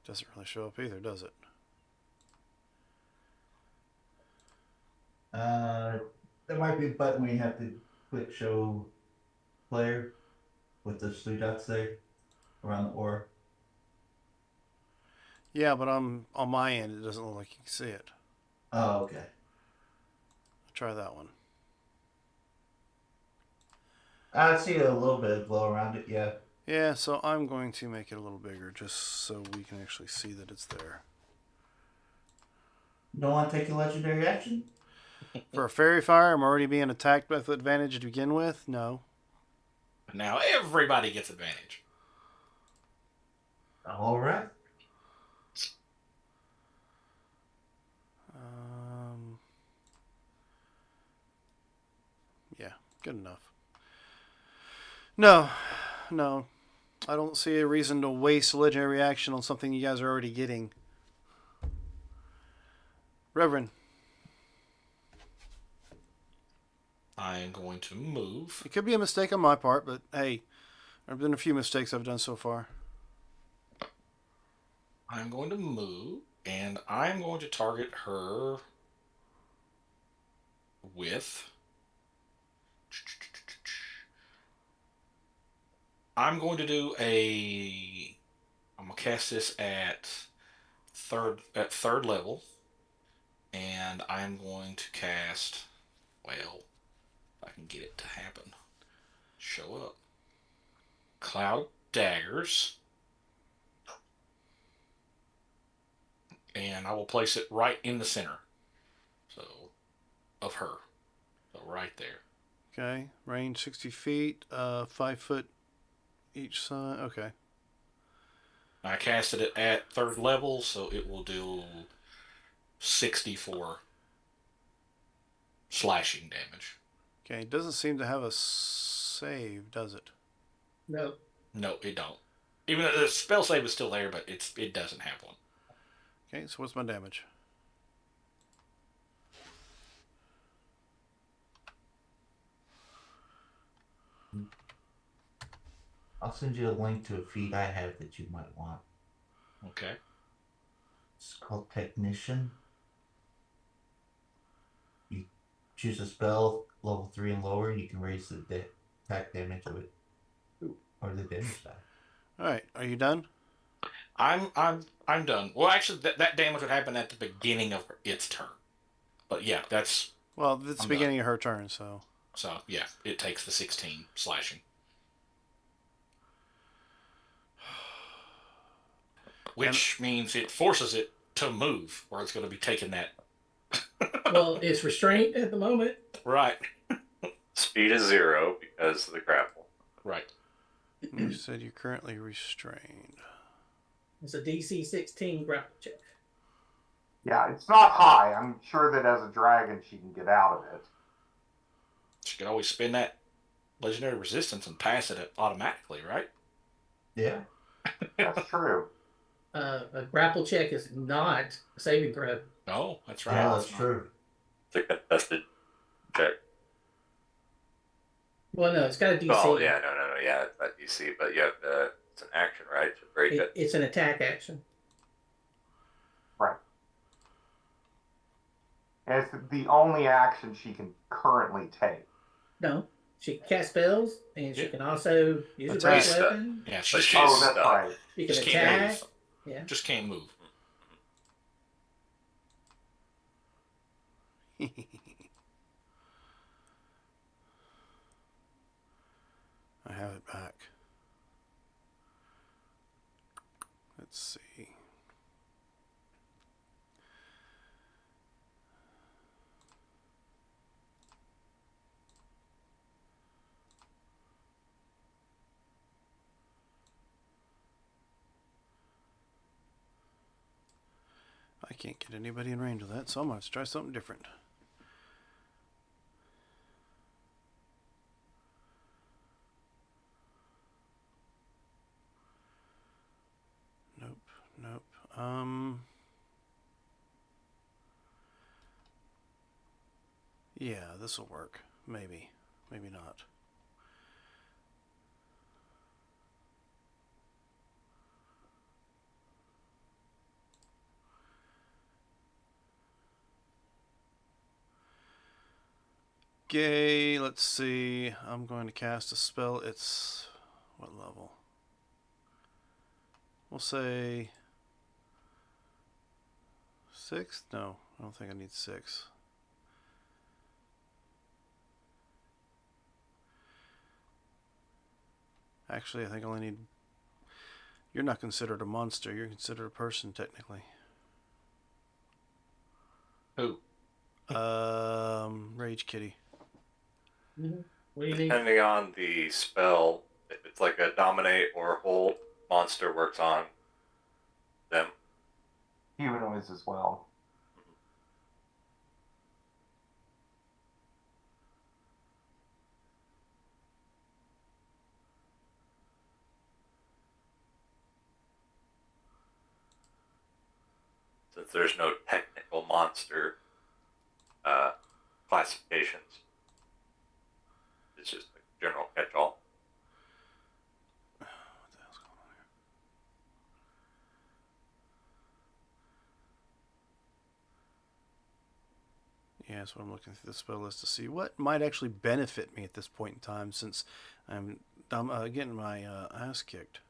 Doesn't really show up either, does it? There might be a button where you have to click show player with those three dots there around the aura. Yeah, but on my end, it doesn't look like you can see it. Oh, okay. Try that one. I see a little bit of glow around it, yeah. Yeah, so I'm going to make it a little bigger just so we can actually see that it's there. Don't want to take a legendary action? For a fairy fire, I'm already being attacked with advantage to begin with. No. Now everybody gets advantage. All right. Yeah, good enough. No. I don't see a reason to waste a legendary action on something you guys are already getting. Reverend. I am going to move. It could be a mistake on my part, but hey, there have been a few mistakes I've done so far. I'm going to move, and I'm going to target her with... I'm going to do a... I'm going to cast this at third level, and I'm going to cast... Well, if I can get it to happen. Show up. Cloud Daggers. And I will place it right in the center. So, of her. So right there. Okay, range 60 feet, 5 foot each side. Okay. I casted it at third level, so it will do 64 slashing damage. Okay, it doesn't seem to have a save, does it? No. No, it don't. Even though the spell save is still there, but it doesn't have one. Okay, so what's my damage? I'll send you a link to a feat I have that you might want. Okay. It's called Technician. You choose a spell, level 3 and lower, and you can raise the attack damage of it. Or the damage die. Alright, are you done? I'm done. Well, actually, that damage would happen at the beginning of its turn. But yeah, that's... Well, it's the I'm beginning of her turn, so... So, yeah, it takes the 16 slashing. Which means it forces it to move, or it's going to be taking that. Well, it's restrained at the moment. Right. Speed is 0 because of the grapple. Right. You said you're currently restrained. It's a DC 16 grapple check. Yeah, it's not high. I'm sure that as a dragon she can get out of it. She could always spin that legendary resistance and pass it automatically, right? Yeah. That's true. A grapple check is not a saving throw. No, that's right. Yeah, that's true. It's a contested check. Well, no, it's got a DC. Oh, yeah, no, yeah, it's not DC, but yeah, it's an action, right? To break it. It's an attack action. Right. And it's the only action she can currently take. No, she can cast spells, and she can also use a Attack. break weapon. Yeah, But she she's can't, Oh, that's stuck. right. She can just can't attack. move. Yeah. Just can't move. I have it back. Let's see. I can't get anybody in range of that, so I'm going to try something different. Nope. Yeah, this will work. Maybe not. Okay, let's see. I'm going to cast a spell. It's what level? We'll say 6? No, I don't think I need 6. Actually, I think I only need... You're not considered a monster. You're considered a person, technically. Who? Rage Kitty. Mm-hmm. What do you need? Depending on the spell, if it's like a dominate or hold, monster works on them. Humanoids as well. Since there's no technical monster classifications. It's just like general catch-all. What the hell's going on here? Yeah, that's what I'm looking through the spell list to see what might actually benefit me at this point in time, since I'm getting my ass kicked.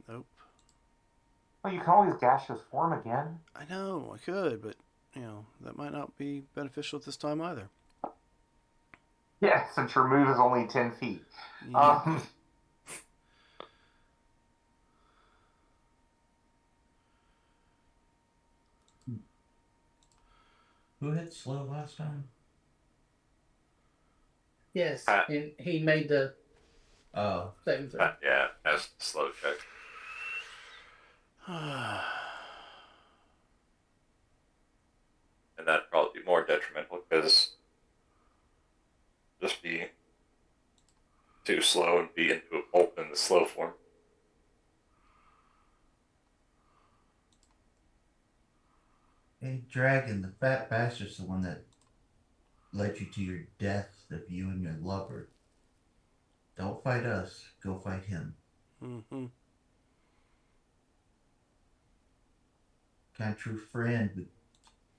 Nope. Well, you can always gaseous form again. I know, I could, but, that might not be beneficial at this time either. Yeah, since your move is only 10 feet. Yeah. Who hit slow last time? Yes, Pat. and he made the Oh, saving throw. Yeah, that's the slow check. And that'd probably be more detrimental because just be too slow and be into a pulp in the slow form. hey, Dragon, the fat bastard's the one that led you to your death of you and your lover. Don't fight us. Go fight him. Mm-hmm. Kind of true friend would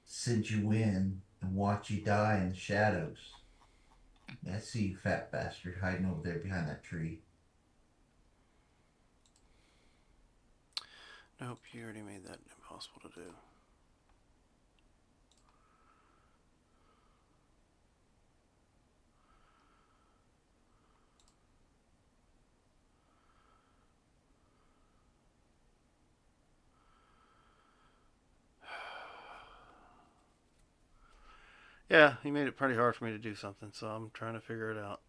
send you in and watch you die in the shadows. Yeah, I see you, fat bastard, hiding over there behind that tree. Nope, you already made that impossible to do. Yeah, he made it pretty hard for me to do something, so I'm trying to figure it out.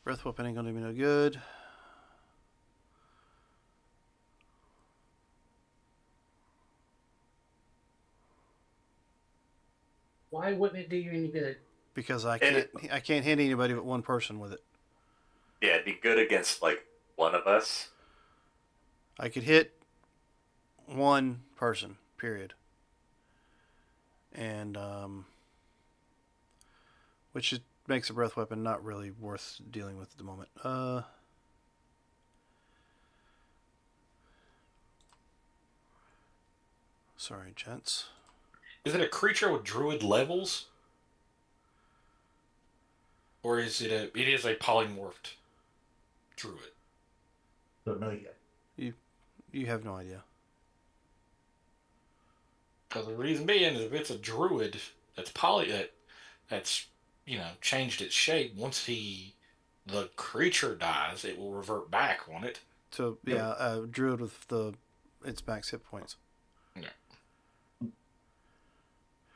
Breath weapon ain't gonna do me no good. Why wouldn't it do you any good? Because I can't hit anybody but one person with it. Yeah, it'd be good against like one of us. I could hit one person, period. And which makes a breath weapon not really worth dealing with at the moment. Sorry, gents. Is it a creature with druid levels? Or is it it is a polymorphed druid? Don't know yet. You have no idea. Because the reason being is if it's a druid that's that's changed its shape, once the creature dies, it will revert back, won't it? So yeah, druid with its max hit points. Yeah.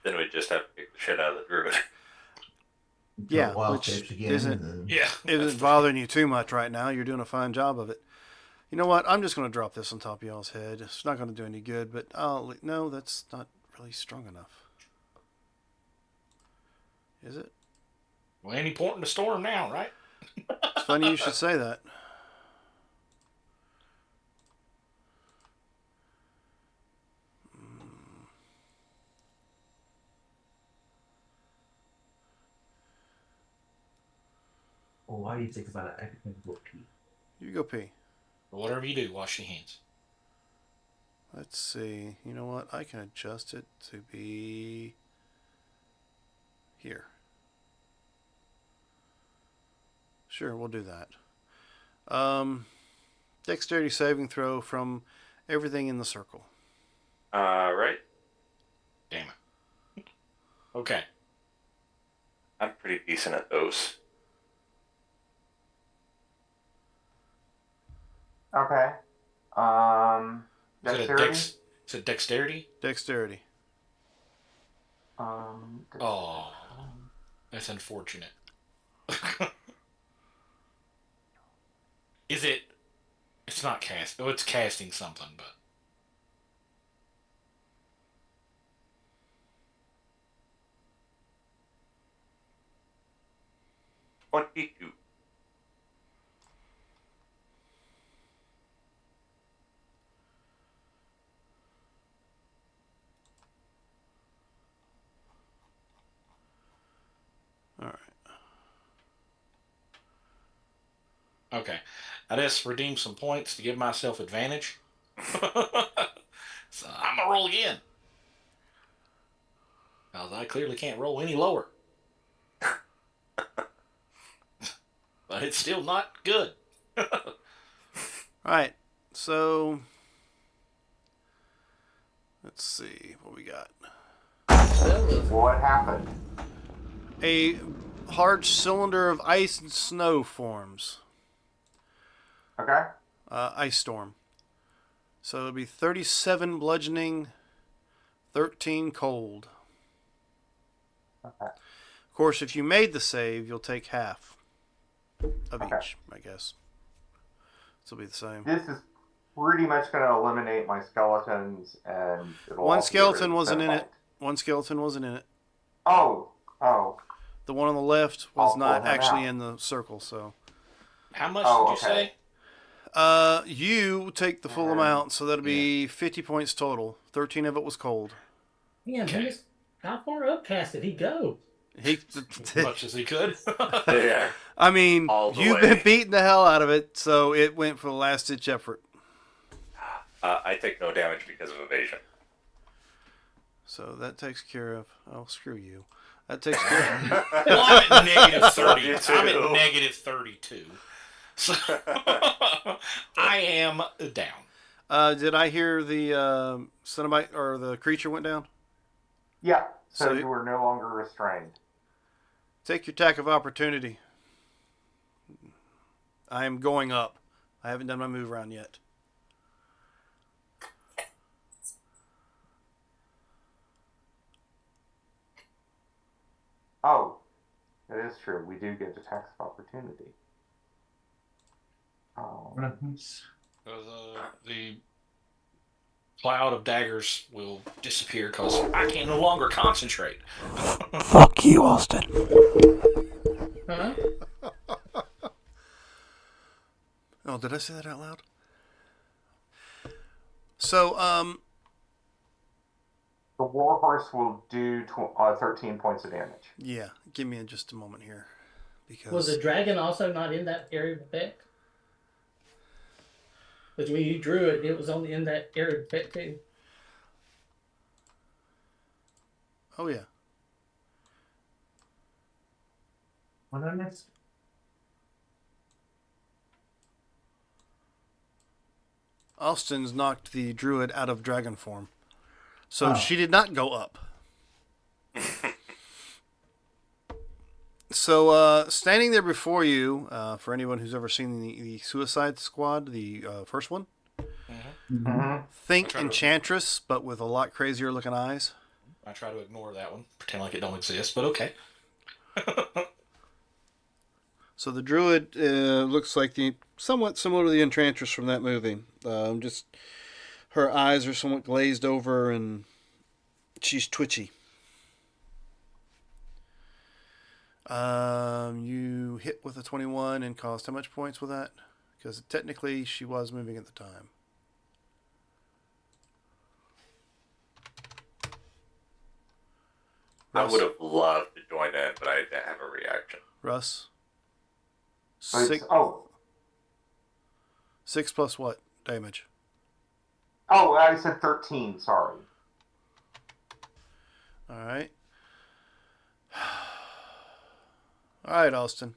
Then we'd just have to kick the shit out of the druid. Yeah, wild which shapes again, isn't- and then- Yeah. Isn't bothering you too much right now. You're doing a fine job of it. You know what? I'm just going to drop this on top of y'all's head. It's not going to do any good, but no, that's not really strong enough. Is it? Well, any point in the storm now, right? It's funny you should say that. Well, why do you think about it? I can go pee. You go pee. Whatever you do, wash your hands. Let's see. You know what? I can adjust it to be here. Sure, we'll do that. Dexterity saving throw from everything in the circle. Right. Damn it. Okay. I'm pretty decent at those. Okay. Dexterity. Is it dexterity? Dexterity. Oh, that's unfortunate. Is it? It's not cast. Oh, it's casting something, but 22. All right. okay. I just redeemed some points to give myself advantage. So I'm gonna roll again. Because I clearly can't roll any lower. But it's still not good. All right. So let's see what we got. What happened? A large cylinder of ice and snow forms. Okay. Ice storm. So it'll be 37 bludgeoning, 13 cold. Okay. Of course, if you made the save, you'll take half of Okay. each, I guess. This will be the same. This is pretty much going to eliminate my skeletons, and it'll One also get rid of skeleton the wasn't in it. Cenobite. One skeleton wasn't in it. Oh. The one on the left was I'll not pull him actually out. in the circle, so. How much Oh, did you okay. say? You take the full amount, so that'll be 50 points total. 13 of it was cold. Yeah, Okay. how far upcast did he go? He, As much as he could. Yeah. I mean, All the you've way. been beating the hell out of it, so it went for the last ditch effort. I take no damage because of evasion. So that takes care of. Oh, screw you. That takes care of. Well, I'm at negative 30. You too. I'm at negative 32. So I am down. Did I hear the Cenobite or the creature went down? Yeah. So So- you are no longer restrained. Take your attack of opportunity. I am going up. I haven't done my move round yet. Oh, that is true. We do get attacks of opportunity. Oh. The cloud of daggers will disappear because I can no longer concentrate. Fuck you, Austin. Huh? Oh, did I say that out loud? So, The warhorse will do 13 points of damage. yeah, give me just a moment here. Because Was the dragon also not in that area of effect? Because when you drew it, it was only in that area of effect too. Oh, yeah. What did I miss? Austin's knocked the druid out of dragon form. So Oh. she did not go up. So, standing there before you, for anyone who's ever seen the Suicide Squad, the first one, Mm-hmm. think Okay. Enchantress, but with a lot crazier looking eyes. I try to ignore that one, pretend like it don't exist, but okay. So the druid looks like somewhat similar to the Enchantress from that movie. Just her eyes are somewhat glazed over and she's twitchy. You hit with a 21 and caused how much points with that? Because technically she was moving at the time. I Russ? would have loved to join in, but I didn't have a reaction. Russ? So it's, 6, oh, 6 plus what damage? I said 13. Sorry. All right. All right, Austin.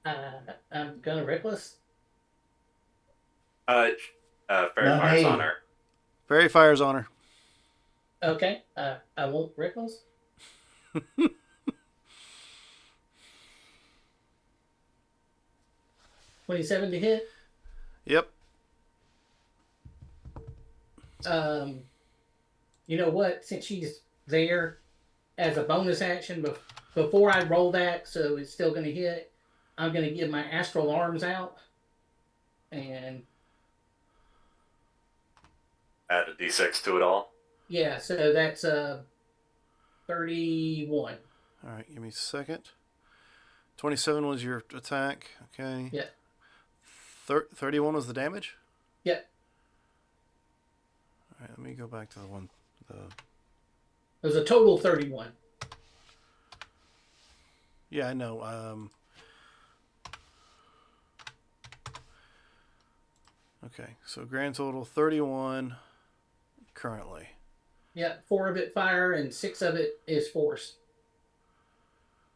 I'm gonna reckless. Fairy No, Fire's hey. on her. Fairy Fire's on her. Okay. I won't reckless. 27 to hit. Yep. You know what? Since she's there as a bonus action, before I roll that, so it's still going to hit, I'm going to give my astral arms out. And Add a d6 to it all. yeah, so that's 31. All right, give me a second. 27 was your attack. Okay. Yeah. 31 was the damage? Yeah. All right, let me go back to the one. It was a total 31. Yeah, I know. Okay, so grand total 31 currently. Yeah, 4 of it fire and 6 of it is force.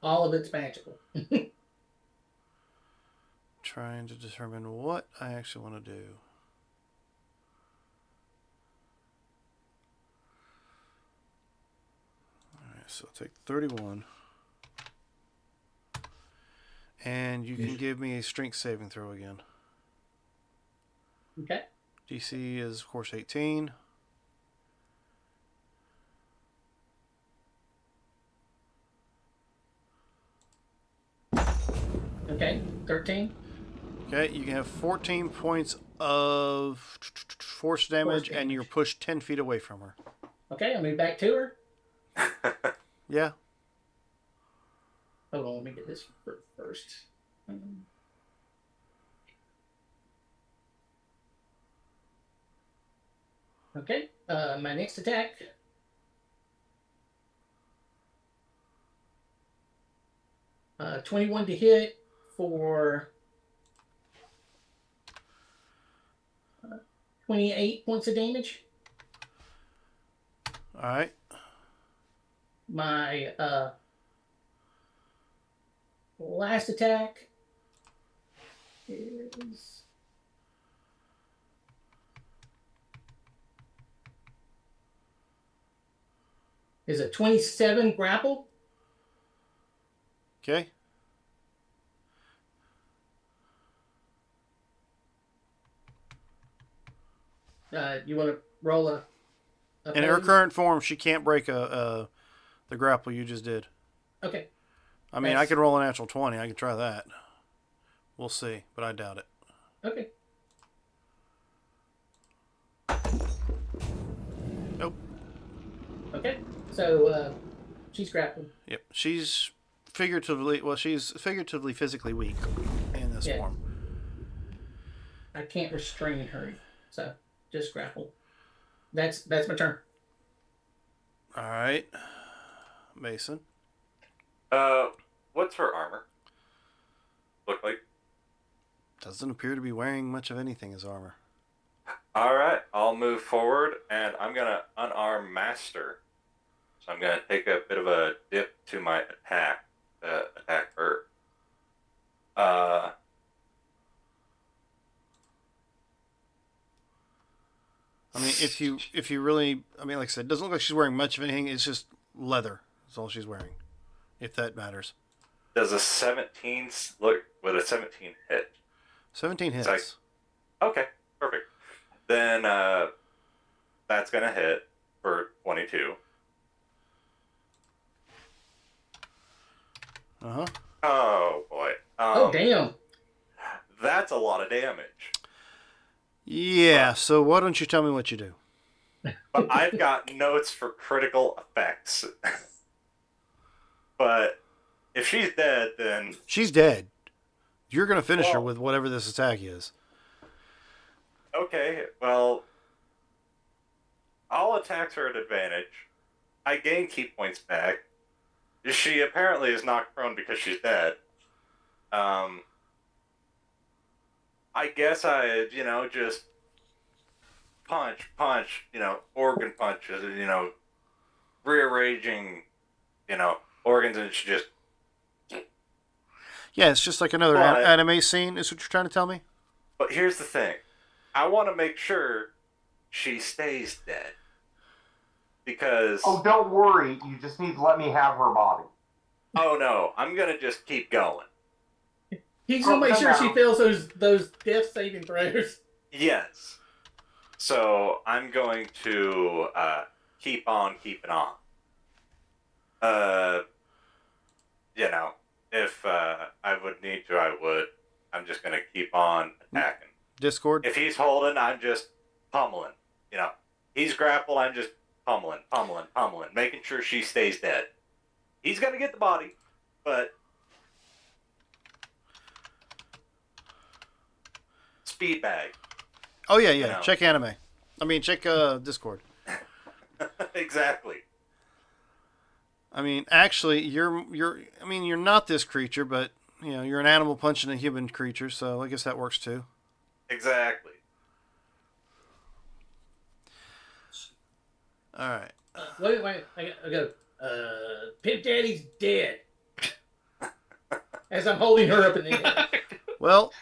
All of it's magical. Trying to determine what I actually want to do. Alright, so I'll take 31. And you can give me a strength saving throw again. Okay. DC is, of course, 18. Okay, 13. Okay, you can have 14 points of force damage, and you're pushed 10 feet away from her. Okay, I'll move back to her. Yeah. Hold on, let me get this first. Okay, my next attack. Uh, 21 to hit for 28 points of damage. All right. My last attack is a 27 grapple. Okay. You want to roll a In her pose? current form, she can't break the grapple you just did. Okay. I mean, I That's- could roll a natural 20. I could try that. We'll see, but I doubt it. Okay. Nope. Okay. So she's grappling. Yep. She's figuratively physically weak in this Yeah. form. I can't restrain her, so just grapple. That's my turn. All right. Mason. What's her armor look like? Doesn't appear to be wearing much of anything as armor. All right, I'll move forward, and I'm gonna unarm Master. So I'm gonna take a bit of a dip to my attack, attack her. I mean, if you really, I mean, like I said, it doesn't look like she's wearing much of anything. It's just leather. That's all she's wearing, if that matters. Does a 17 look with a 17 hit? 17 hits. Like- Okay, perfect. Then that's gonna hit for 22. Uh-huh. Oh boy. Oh damn! That's a lot of damage. Yeah, so why don't you tell me what you do? but I've got notes for critical effects. But if she's dead, then She's dead. You're going to finish her Well- with whatever this attack is. okay. Well, all attacks are at advantage. I gain key points back. She apparently is knocked prone because she's dead. I guess I, just punch, organ punches, rearranging, organs, and she just. Yeah, it's just like another But- anime scene, is what you're trying to tell me? But here's the thing. I want to make sure she stays dead. Because. Oh, don't worry. You just need to let me have her body. Oh no, I'm gonna just keep going. He's gonna make sure she no. fails those death saving throws. Yes. So I'm going to keep on keeping on. If I would need to, I would. I'm just gonna keep on attacking. Discord? If he's holding, I'm just pummeling. He's grappled, I'm just pummeling, making sure she stays dead. He's gonna get the body, but speed bag. Oh, yeah. know. Check anime. Check Discord. Exactly. Actually, you're not this creature, but, you're an animal punching a human creature, so I guess that works too. Exactly. All right. Wait. I go. Pimp Daddy's dead. As I'm holding her up in the air. Well,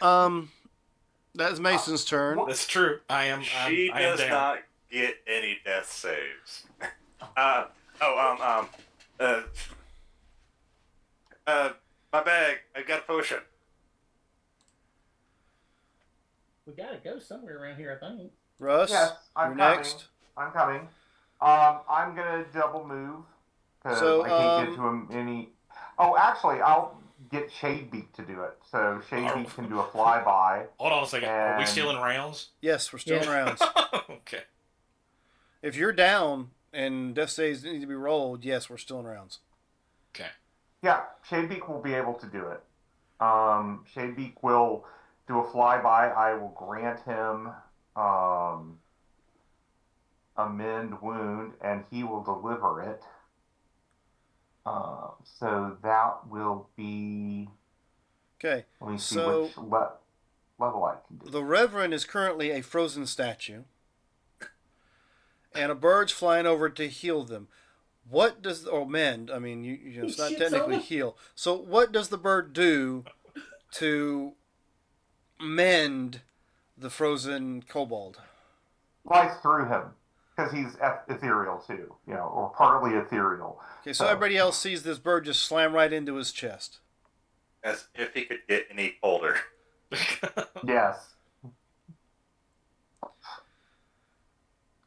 that's Mason's turn. That's true. I am. She I am does down. not get any death saves. My bag. I got a potion. We gotta go somewhere around here, I think. Russ, Yes, I'm you're coming. next. I'm coming. I'm gonna double move because So, I can't get to him any. Oh, actually, I'll get Shadebeak to do it. So Shadebeak can do a flyby. Hold on a second. Are we And- still in rounds? Yes, we're still in Yeah. rounds. Okay. If you're down and death saves need to be rolled, yes, we're still in rounds. Okay. Yeah, Shadebeak will be able to do it. Shadebeak will do a flyby. I will grant him amend wound, and he will deliver it. So that will be. Okay, Let me see So- which level I can do. the Reverend is currently a frozen statue, and a bird's flying over to heal them. What does mend? It's not Shits technically on 'em. heal. So what does the bird do to mend the frozen kobold? Flies through him because he's ethereal too, or partly ethereal. Okay, so everybody else sees this bird just slam right into his chest. As if he could get any colder. Yes.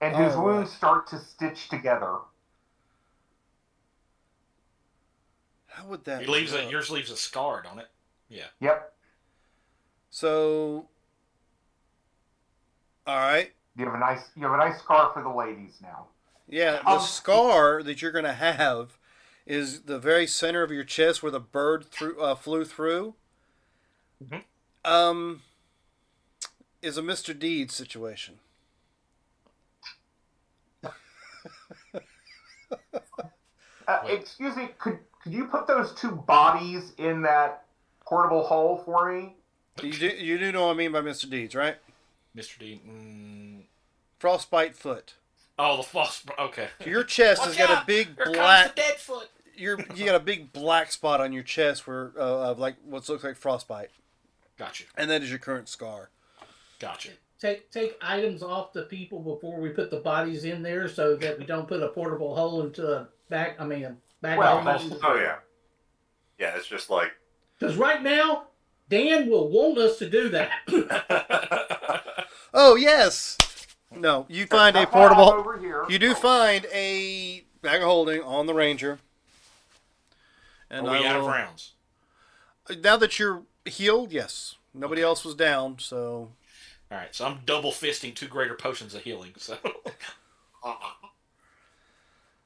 And his All wounds right. start to stitch together. How would that? Yours leaves a scar, don't it? Yep. So, all right. You have a nice scar for the ladies now. Yeah, the scar that you're going to have is the very center of your chest where the bird flew through. Mhm. Is a Mr. Deeds situation. Wait. Excuse me, could you put those two bodies in that portable hole for me? You do know what I mean by Mr. Deeds, right? Mr. D. Frostbite foot. Oh, the false. Okay. So your chest has Watch got out! a big Here black. comes the dead foot. You got a big black spot on your chest where of like what looks like frostbite, Gotcha. and that is your current scar. Gotcha. Take items off the people before we put the bodies in there, so that we don't put a portable hole into a back. Well, that's Oh yeah. Yeah, it's just like Because right now, Dan will want us to do that. Oh yes. No, you find a Come on portable. over here. You do find a bag of holding on the Ranger. And Are we out of will- rounds? Now that you're healed, yes. Nobody else was down, so All right. So I'm double fisting 2 greater potions of healing. So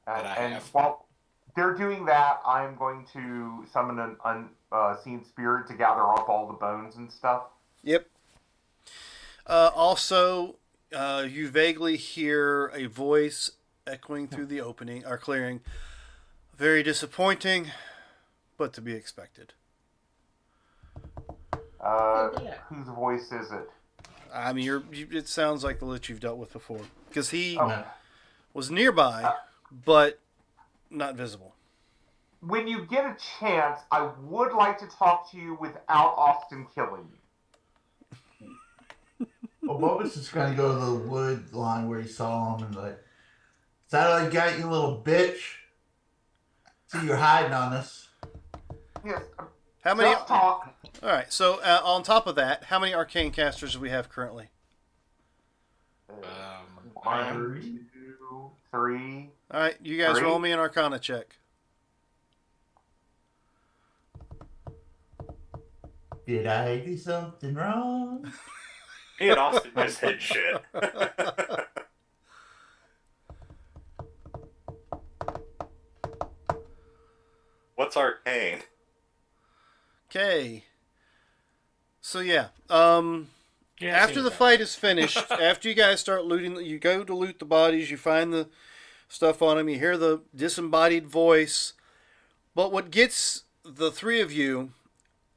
That I And have. while they're doing that, I'm going to summon an unseen spirit to gather up all the bones and stuff. Yep. Also, you vaguely hear a voice echoing through the opening or clearing. Very disappointing, but to be expected. Whose voice is it? I mean, it sounds like the Lich you've dealt with before. Because he Okay. was nearby, but not visible. When you get a chance, I would like to talk to you without Austin killing you. Well, Bobus is going to go to the wood line where he saw him and like, is that all you got, you little bitch? See, you're hiding on us. Yes. How many? Just talk. All right. So on top of that, how many arcane casters do we have currently? 1, 2, 3. All right. You guys roll me an Arcana check. Did I do something wrong? Me and Austin just hit shit. What's arcane? Okay. So yeah. Yeah, After seems the that. fight is finished, after you guys start looting, you go to loot the bodies, you find the stuff on them, you hear the disembodied voice. But what gets the three of you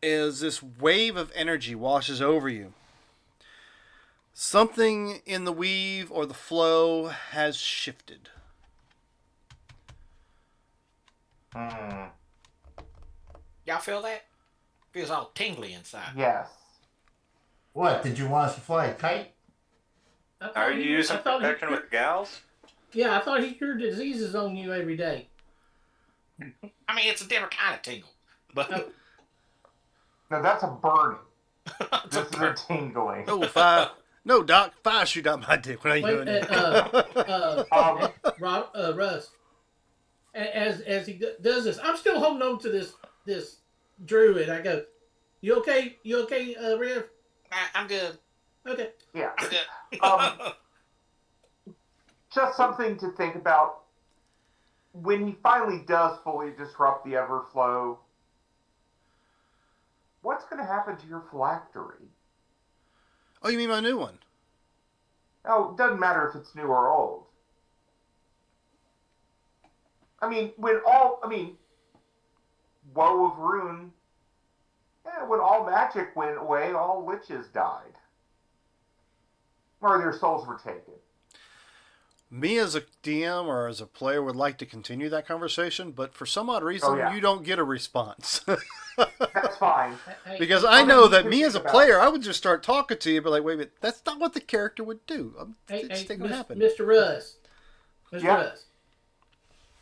is this wave of energy washes over you. Something in the weave or the flow has shifted. Hmm. Y'all feel that? Feels all tingly inside. Yes. What, did you want us to fly a kite? Are you using protection with gals? Yeah, I thought he cured diseases on you every day. I mean, it's a different kind of tingle, but Oh. No, that's a burning. it's This is a tingling. Oh, fire. No, Doc, fire shoot out my dick. What are you Wait, doing? Russ, as he does this, I'm still holding on to this druid. I go, you okay? You okay, Rev? I'm good. Okay. Yeah. I'm good. Just something to think about. When he finally does fully disrupt the Everflow, what's going to happen to your phylactery? Oh, you mean my new one? Oh, it doesn't matter if it's new or old. I mean, Woe of Rune, when all magic went away, all liches died. Or their souls were taken. Me as a DM or as a player would like to continue that conversation, but for some odd reason, you don't get a response. That's fine. Because I know that me as a player, I would just start talking to you, but like, wait a minute, that's not what the character would do. It's what happened. Mr. Russ. Russ.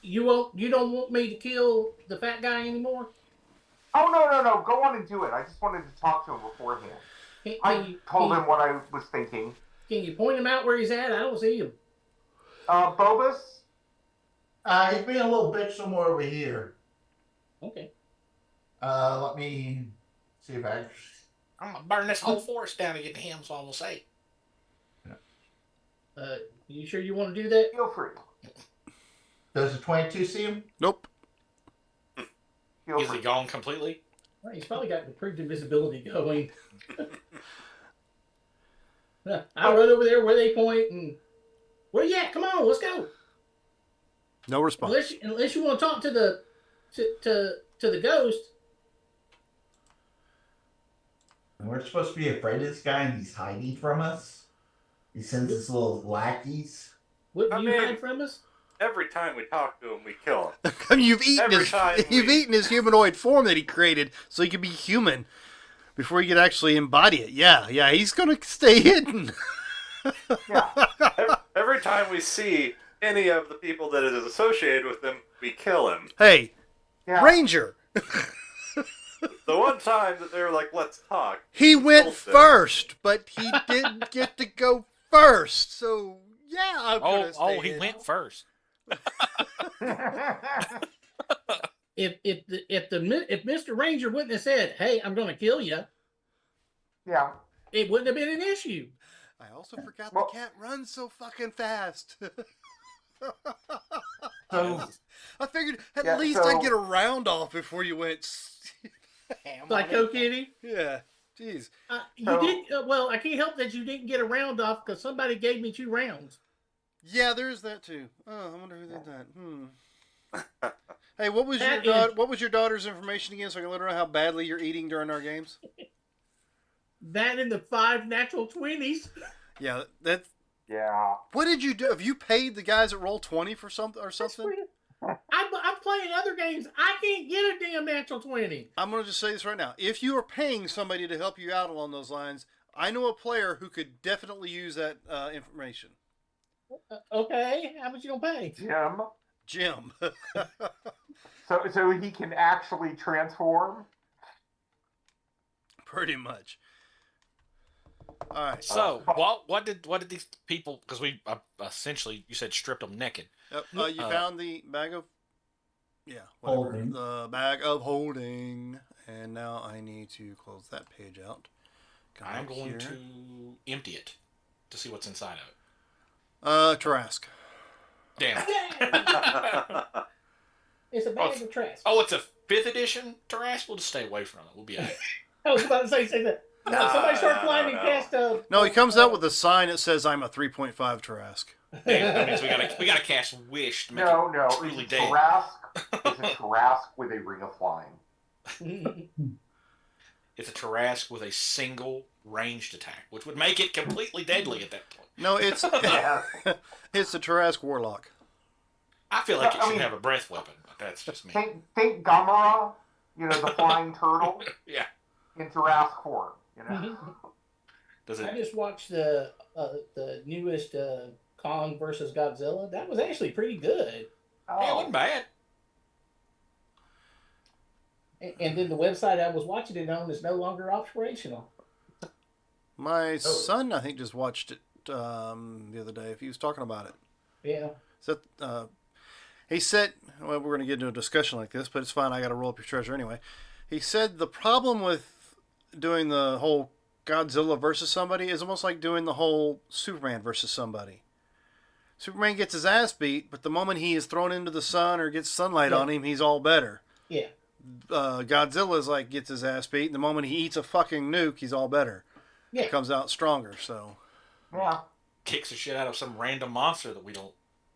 You don't want me to kill the fat guy anymore? Oh, no. Go on and do it. I just wanted to talk to him beforehand. I told him what I was thinking. Can you point him out where he's at? I don't see him. Bobus? He's being a little bitch somewhere over here. Okay. Let me see if I... I'm going to burn this whole forest down to get to him, so I'm going to say. You sure you want to do that? Feel free. Does the 22 see him? Nope. Is he gone completely? Well, he's probably got improved invisibility going. I run over there where they point and... Where you at? Come on, let's go. No response. Unless you want to talk to the ghost. And we're supposed to be afraid of this guy and he's hiding from us? He sends his little lackeys? Wouldn't you hide from us? Every time we talk to him, we kill him. I mean, you've eaten his humanoid form that he created so he could be human before you could actually embody it. Yeah, he's going to stay hidden. Yeah. Every time we see any of the people that is associated with him, we kill him. Hey, Ranger. The one time that they were like, let's talk. He went first, but he didn't get to go first. So, yeah, I'm going to stay he hidden. went first. If Mr. Ranger wouldn't have said, "Hey, I'm going to kill you," it wouldn't have been an issue. I also forgot the cat runs so fucking fast. So I figured at Yeah, least so- I'd get a round off before you went. Ham on Psycho it. Kitty. Yeah. Jeez. You So- did well. I can't help that you didn't get a round off because somebody gave me 2 rounds. Yeah, there's that too. Oh, I wonder who did that. Hey, what was That your is- what was your daughter's information again, so I can let her know how badly you're eating during our games? That in the 5 natural 20s. Yeah, that. Yeah. What did you do? Have you paid the guys at Roll20 for something or That's something? pretty- I'm playing other games. I can't get a damn natural 20. I'm going to just say this right now. If you are paying somebody to help you out along those lines, I know a player who could definitely use that information. Okay, how much you gonna pay? Jim. So he can actually transform. Pretty much. All right. So, what did these people? Because we essentially, you said stripped them naked. You found the bag of, whatever. Holding. The bag of holding, and now I need to close that page out. Come I'm up going here. to empty it to see what's inside of it. Tarask. Damn. It's a bag of trash. Oh, it's a 5th edition Tarrasque. We'll just stay away from it. We'll be all right. I was about to say that. No, somebody start flying and cast a. No, he comes out with a sign that says I'm a 3.5 Tarask. Damn, that means we gotta cast Wish to make No, it no. truly It's a dead. Tarrasque with a ring of flying. It's a Tarrasque with a single ranged attack, which would make it completely deadly at that point. No, it's Yeah. it's the Tarask Warlock. I feel like it I should mean- have a breath weapon, but that's just me. Think Gamera, the flying turtle, Yeah. in Tarrasque form. Does I it? just watched the newest Kong versus Godzilla. That was actually pretty good. Yeah, it wasn't bad. And then the website I was watching it on is no longer operational. My son, I think, just watched it the other day. If he was talking about it, Yeah. so, he said, "Well, we're going to get into a discussion like this, but it's fine. I got to roll up your treasure anyway." He said the problem with doing the whole Godzilla versus somebody is almost like doing the whole Superman versus somebody. Superman gets his ass beat, but the moment he is thrown into the sun or gets sunlight on him, he's all better. Yeah. Godzilla's like gets his ass beat, and the moment he eats a fucking nuke, he's all better. Yeah. Comes out stronger. So Yeah. Kicks the shit out of some random monster that we don't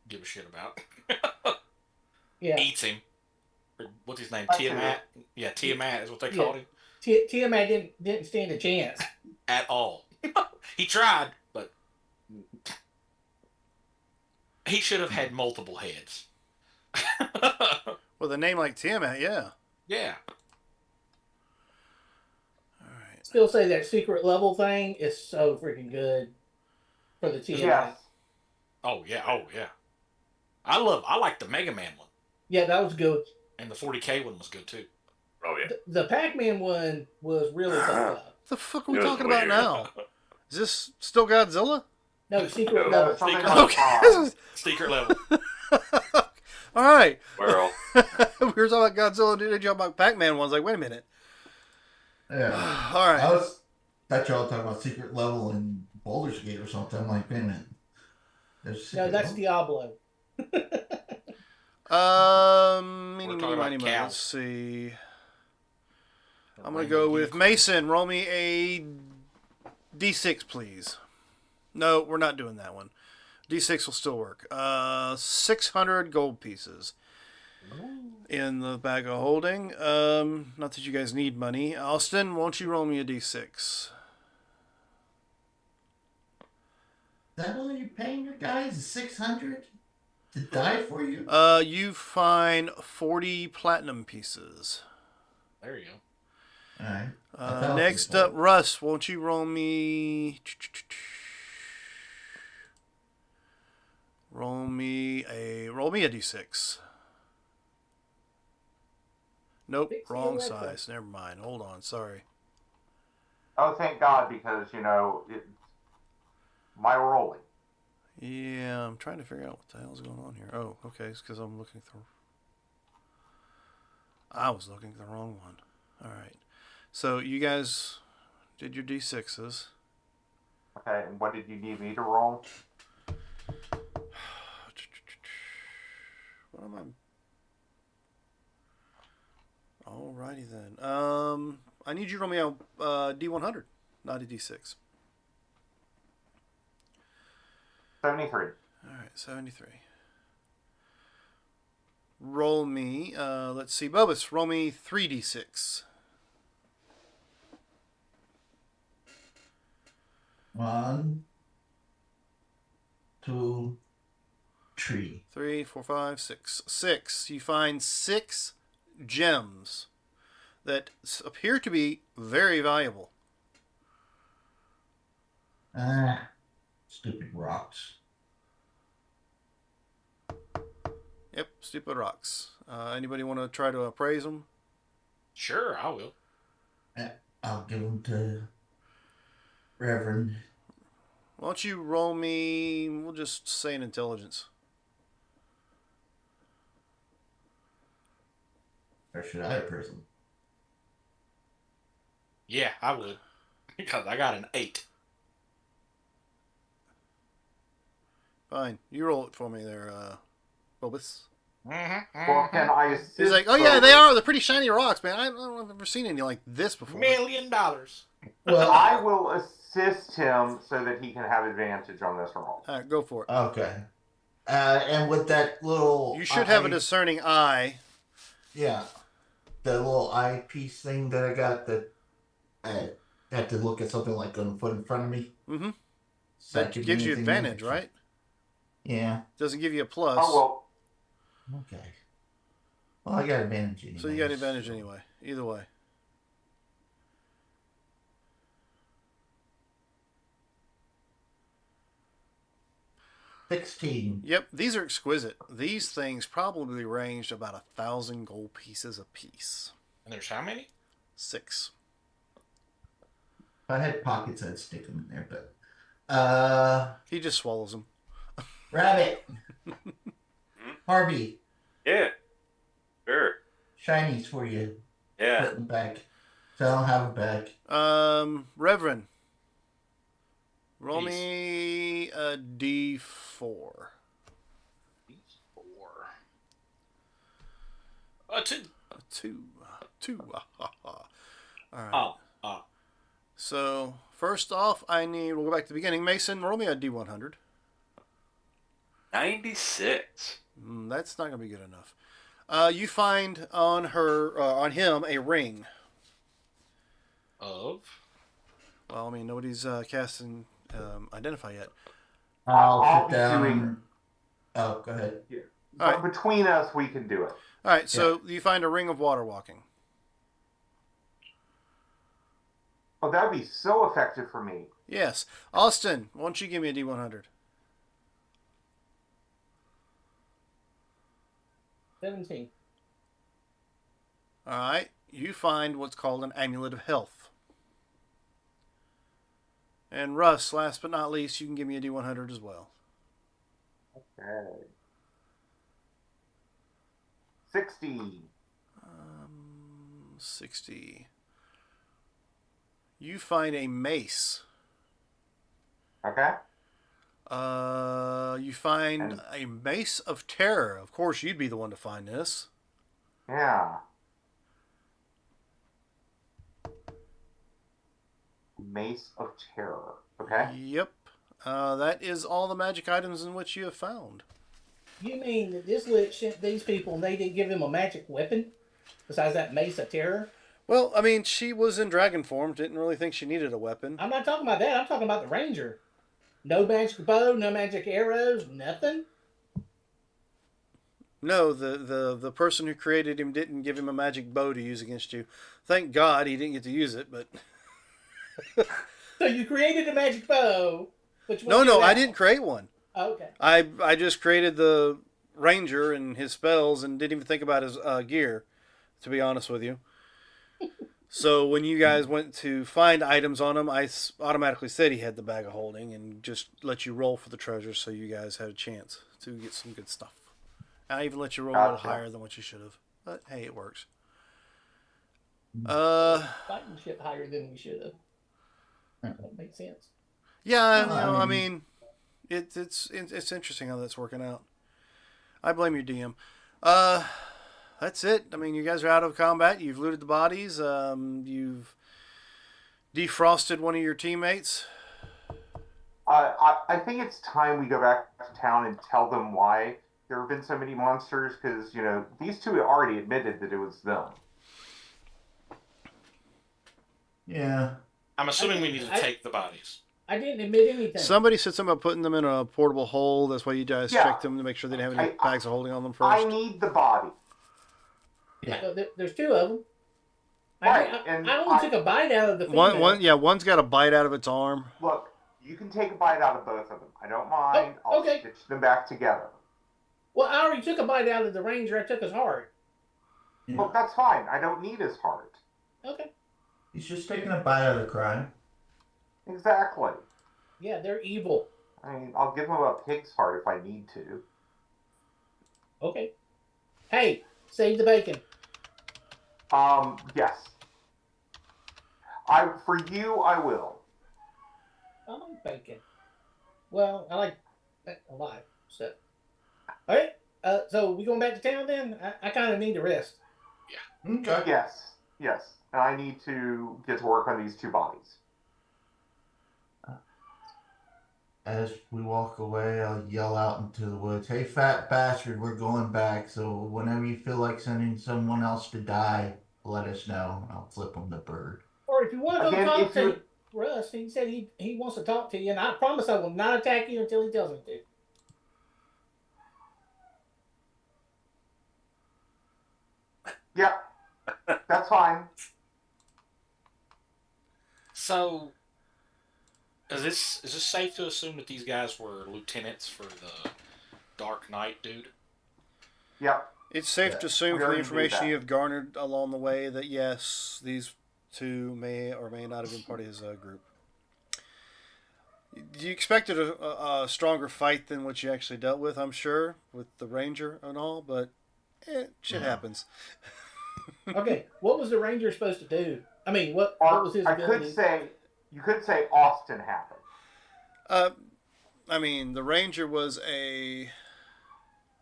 give a shit about. Yeah. Eats him. What's his name? I see. Tiamat. Yeah, Tiamat is what they called him. Tiamat didn't stand a chance. At all. He tried, but he should have had multiple heads. with a name like Tiamat, yeah. Yeah. All right. Still say that secret level thing is so freaking good for the Tiamat. Yes. Oh yeah. Oh yeah. I like the Mega Man one, Yeah, that was good. and the 40K one was good too. Oh yeah. The Pac-Man one was really fucked up. What the fuck are we It was talking about weird. now? Is this still Godzilla? No, secret No, level. something Secret- like Okay. Kong. Secret level. All right. Well, We were talking about Godzilla. Did you talk about Pac-Man ones? Like, wait a minute. yeah. All right. Thought y'all talking about secret level in Baldur's Gate or something. I'm like, wait a minute. There's a No, secret that's level? Diablo. Meeny, We're meeny, talking about miny, mo. cows. Let's see. I'm going to go with Mason. Roll me a D6, please. No, we're not doing that one. D6 will still work. 600 gold pieces in the bag of holding. Not that you guys need money. Austin, won't you roll me a D6? Is that all you're paying your guys? 600 to die for you? You find 40 platinum pieces. There you go. All right. I thought Next you up, Russ, won't you roll me... Roll me a D6. Nope, Fix the wrong electric. size. Never mind. Hold on, sorry. Oh, thank God, because my rolling. Yeah, I'm trying to figure out what the hell's going on here. Oh, okay, it's because I'm looking through. I was looking at the wrong one. All right. So you guys did your D6s. Okay, and what did you need me to roll? What am I? Alrighty then. I need you to roll me a D100, not a D6. 73. All right, 73. Roll me. Let's see, Bobus. Roll me 3d6. 1, 2, 3. 3, 4, 5, 6. 6. You find 6 gems that appear to be very valuable. Ah, stupid rocks. Yep, stupid rocks. Anybody want to try to appraise them? Sure, I will. I'll give them to Reverend. Why don't you roll me? We'll just say an intelligence. Or should I appraise them? Yeah, I would. Because I got an 8. Fine, you roll it for me there, Bobus. Well, can I assist? He's like, oh yeah, they are. They're pretty shiny rocks, man. I don't know if I've ever seen any like this before. $1 million. Well, I will assist him so that he can have advantage on this roll. All right, go for it. okay. And with that little... You should have a discerning eye. Yeah. The little eyepiece thing that I got that I had to look at something like on foot in front of me. Mm-hmm. Does That give me gives you anything advantage, there? right? Yeah. Doesn't give you a plus. Oh, well, Okay. Well, I got advantage anyway. So you got advantage anyway. Either way. $16. Yep, these are exquisite. These things probably ranged about 1,000 gold pieces apiece. And there's how many? 6. If I had pockets, I'd stick them in there, but... He just swallows them. Rabbit! Harvey, Yeah. Sure. shinies for you. Yeah. Put in the bag. So I don't have a bag. Reverend. Roll Please. me a D4. 4. 2. A 2. 2. All right. Oh. So, first off, we'll go back to the beginning. Mason, roll me a D100. 96. That's not going to be good enough. You find on him a ring. Of? Well, I mean, nobody's cast and identify yet. I'll I'll sit be down. doing- Oh, go ahead. All right. between us, we can do it. All right, so you find a ring of water walking. Oh, that would be so effective for me. Yes. Austin, why don't you give me a D100? 17. All right. You find what's called an amulet of health. And Russ, last but not least, you can give me a D100 as well. Okay. 60. 60. You find a mace. Okay. You find a mace of terror. Of course, you'd be the one to find this. Yeah. Mace of Terror. Okay. Yep. That is all the magic items in which you have found. You mean that this lit shit these people and they didn't give him a magic weapon? Besides that mace of terror? Well, I mean, she was in dragon form. Didn't really think she needed a weapon. I'm not talking about that. I'm talking about the ranger. No magic bow, no magic arrows, nothing? No, the person who created him didn't give him a magic bow to use against you. Thank God he didn't get to use it, but... So you created a magic bow. Which No, I didn't create one. Oh, okay. I just created the ranger and his spells and didn't even think about his gear, to be honest with you. So when you guys went to find items on him, I automatically said he had the bag of holding and just let you roll for the treasure so you guys had a chance to get some good stuff. I even let you roll a little Gotcha. higher than what you should have. But hey, it works. Fighting shit higher than we should have. That makes sense. Yeah, Well, I I mean- mean, it's interesting how that's working out. I blame your DM. Uh, that's it. I mean, you guys are out of combat. You've looted the bodies. You've defrosted one of your teammates. I think it's time we go back to town and tell them why there have been so many monsters, because, these two already admitted that it was them. Yeah. I'm assuming we I- need to I- take the bodies. I didn't admit anything. Somebody said something about putting them in a portable hole. That's why you guys Yeah. checked them to make sure they didn't have any bags of holding on them I first. need the body. Yeah. So there's two of them. Right, I and only took a bite out of the female. One's got a bite out of its arm. Look, you can take a bite out of both of them. I don't mind. I'll okay. stitch them back together. Well, I already took a bite out of the ranger. I took his heart. Yeah. Well, that's fine. I don't need his heart. Okay. He's just taking a bite out of the crime. Exactly. Yeah, they're evil. I mean, I'll give him a pig's heart if I need to. Okay. Hey, save the bacon. Yes. For you, I will. I like bacon. Well, I like a lot. So, all right. So we going back to town then? I kind of need to rest. Okay. Yes. And I need to get to work on these two bodies. As we walk away, I'll yell out into the woods, "Hey, fat bastard, we're going back. So whenever you feel like sending someone else to die, let us know. I'll flip him the bird." Or if you want to go Again, talk if to you- Russ, he said he wants to talk to you, and I promise I will not attack you until he tells me to. Yep. That's fine. So, is this safe to assume that these guys were lieutenants for the Dark Knight dude? Yep. It's safe Yeah. to assume We from the already did information that. you have garnered along the way that yes, these two may or may not have been part of his group. You expected a stronger fight than what you actually dealt with, I'm sure, with the ranger and all, but shit happens. Okay, what was the ranger supposed to do? I mean, what was his ability? You could say Austin happened. I mean, the ranger was a.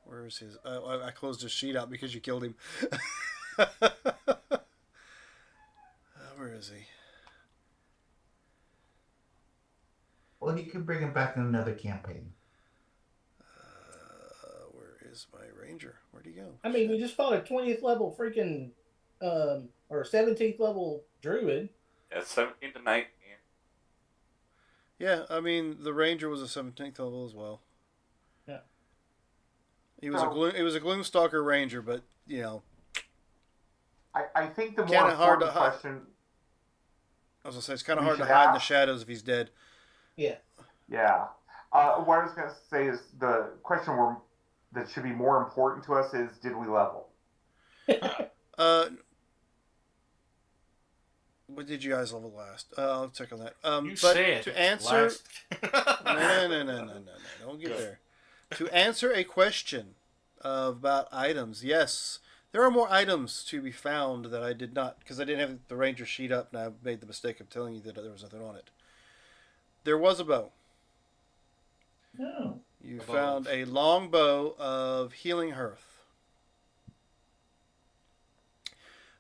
Where is his? I closed his sheet out because you killed him. Where is he? Well, he could bring him back in another campaign. Where is my ranger? Where'd he go? I mean, we just fought a 20th level freaking, or 17th level druid. Yeah, 17 to 19. Yeah, I mean, the ranger was a 17th level as well. Yeah. He was a Gloomstalker ranger, but I think the more Kinda hard important to hide. question. I was gonna say it's kind of We hard to should hide in the ask- shadows if he's dead. Yeah. Yeah. What I was going to say is the question that should be more important to us is, did we level? What did you guys level last? I'll check on that. You But said to answer, last... no, don't get there. To answer a question about items, yes, there are more items to be found that I did not, because I didn't have the ranger sheet up, and I made the mistake of telling you that there was nothing on it. There was a bow. No. You found a long bow of healing hearth.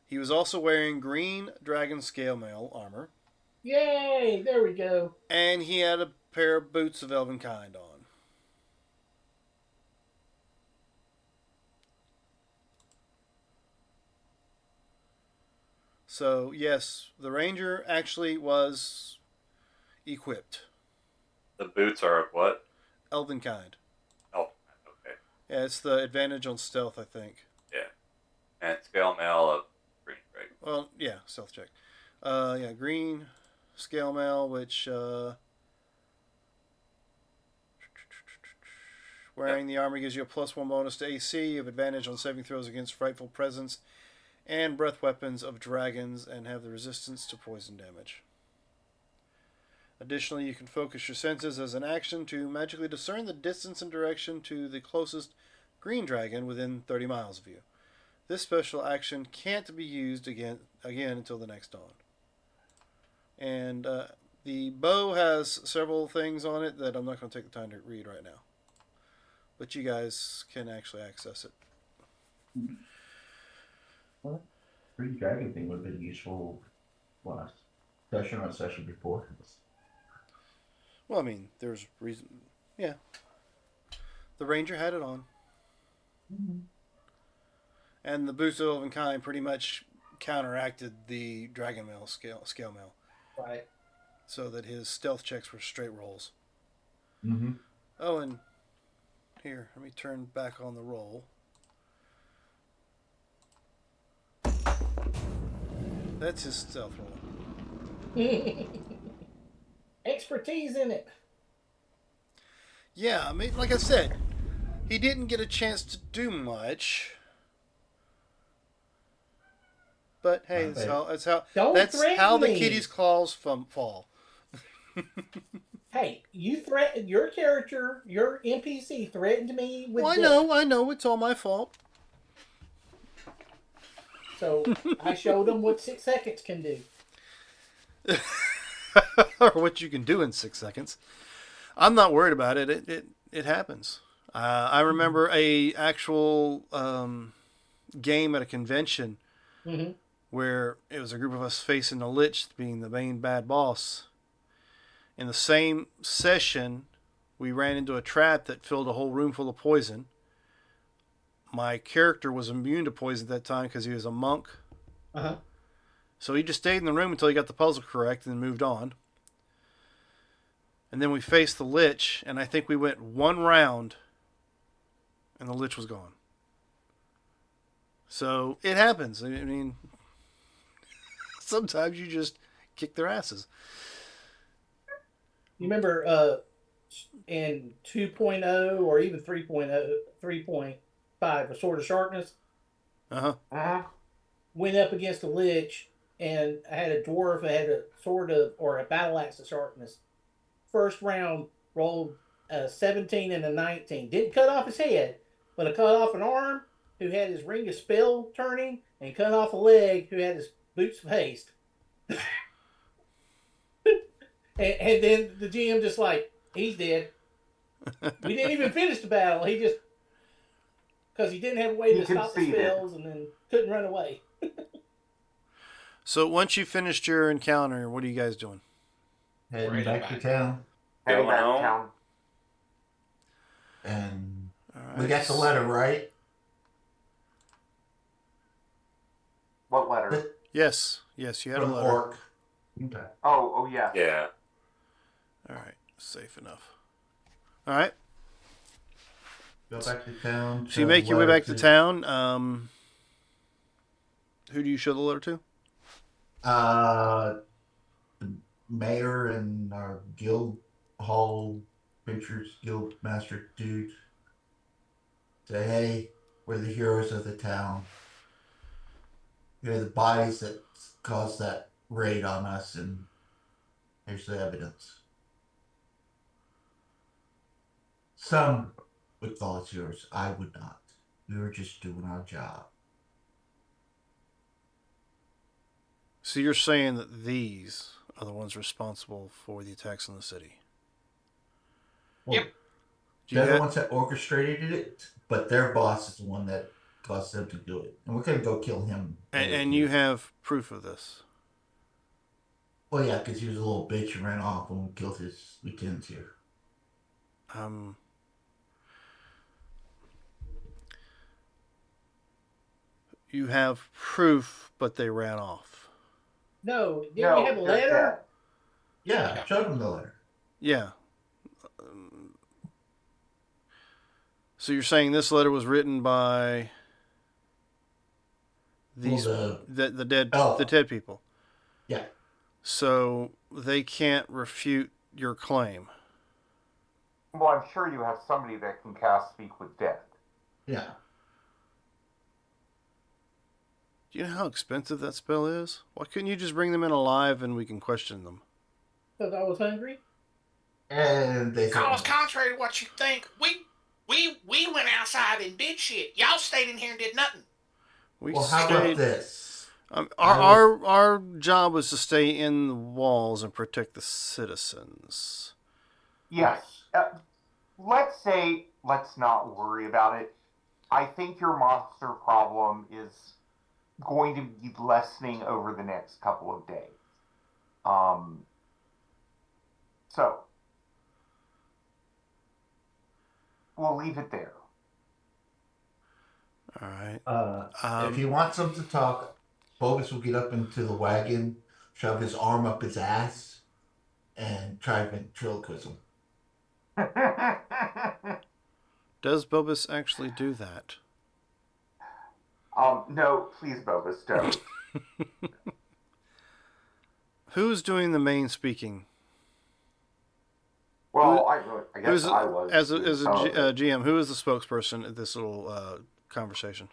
He was also wearing green dragon scale mail armor, Yay! There we go. and he had a pair of boots of elven kind on. So, yes, the ranger actually was equipped. The boots are of what? Elven kind. Oh, okay. Yeah, it's the advantage on stealth, I think. Yeah. And scale mail of green dragon. Well, yeah, stealth check. Yeah, green scale mail, which wearing the armor gives you a +1 bonus to AC. You have advantage on saving throws against frightful presence and breath weapons of dragons, and have the resistance to poison damage. Additionally, you can focus your senses as an action to magically discern the distance and direction to the closest green dragon within 30 miles of you. This special action can't be used again until the next dawn. And the bow has several things on it that I'm not going to take the time to read right now. But you guys can actually access it. Well, free dragon thing would have been useful last session or session before. Well, I mean, there's reason. Yeah, the ranger had it on, and the boost of Elvenkind pretty much counteracted the dragon mail scale mail, Right. so that his stealth checks were straight rolls. Mm-hmm. Oh, and here, let me turn back on the roll. That's his stealth roll. Expertise in it. Yeah, I mean, like I said, he didn't get a chance to do much. But hey, that's how Don't that's threaten how the me. kitty's claws fall. Hey, you threatened your character, your NPC threatened me with death. I know, it's all my fault. So I showed him what 6 seconds can do. Or what you can do in 6 seconds. I'm not worried about it. It happens. I remember a actual game at a convention where it was a group of us facing the Lich being the main bad boss. In the same session, we ran into a trap that filled a whole room full of poison. My character was immune to poison at that time because he was a monk. Uh-huh. So he just stayed in the room until he got the puzzle correct and then moved on. And then we faced the Lich, and I think we went 1 round, and the Lich was gone. So it happens. I mean, sometimes you just kick their asses. You remember in 2.0 or even 3.0, 3.5, a Sword of Sharpness? Went up against a Lich, and I had a dwarf that had a sword of, or a battle axe of sharpness. First round, rolled a 17 and a 19. Didn't cut off his head, but I cut off an arm who had his ring of spell turning, and cut off a leg who had his boots of haste. and then the GM just like, he's dead. We didn't even finish the battle. He just, because he didn't have a way to stop the spells and then couldn't run away. So once you finished your encounter, what are you guys doing? Heading back to town. Heading back to home. town. And All we got the letter, right? What letter? Yes, you had a From letter. Orc. Okay. Oh, yeah. Yeah. All right, safe enough. All right. Go back to town. So you make your way back to town. Who do you show the letter to? The mayor and our guild hall pictures, guild master dude. Say, hey, we're the heroes of the town. You're the bodies that caused that raid on us, and here's the evidence. Some would call it yours. I would not. We were just doing our job. So you're saying that these are the ones responsible for the attacks on the city? Well, Yep. they're the ones that orchestrated it, but their boss is the one that caused them to do it. And we're going to go kill him. And you have proof of this? Well, yeah, because he was a little bitch and ran off and we killed his lieutenants here. You have proof, but they ran off. No, didn't we have a they're letter? dead. Yeah, showed him the letter. Yeah. So you're saying this letter was written by these Well, the dead elf. the dead people? Yeah. So they can't refute your claim. Well, I'm sure you have somebody that can cast Speak with Dead. Yeah. Do you know how expensive that spell is? Why couldn't you just bring them in alive and we can question them? Because I was hungry. And they Because said, contrary to what you think, we went outside and did shit. Y'all stayed in here and did nothing. We well, how about stayed. this? Our job was to stay in the walls and protect the citizens. Yes. Let's say, let's not worry about it. I think your monster problem is going to be lessening over the next couple of days. So we'll leave it there. All right. If he wants him to talk, Bogus will get up into the wagon, shove his arm up his ass, and try ventriloquism. Does Bobus actually do that? No, please, Bobus, don't. Who's doing the main speaking? Well, I guess Who's I was. as a GM. GM? Who is the spokesperson at this little conversation?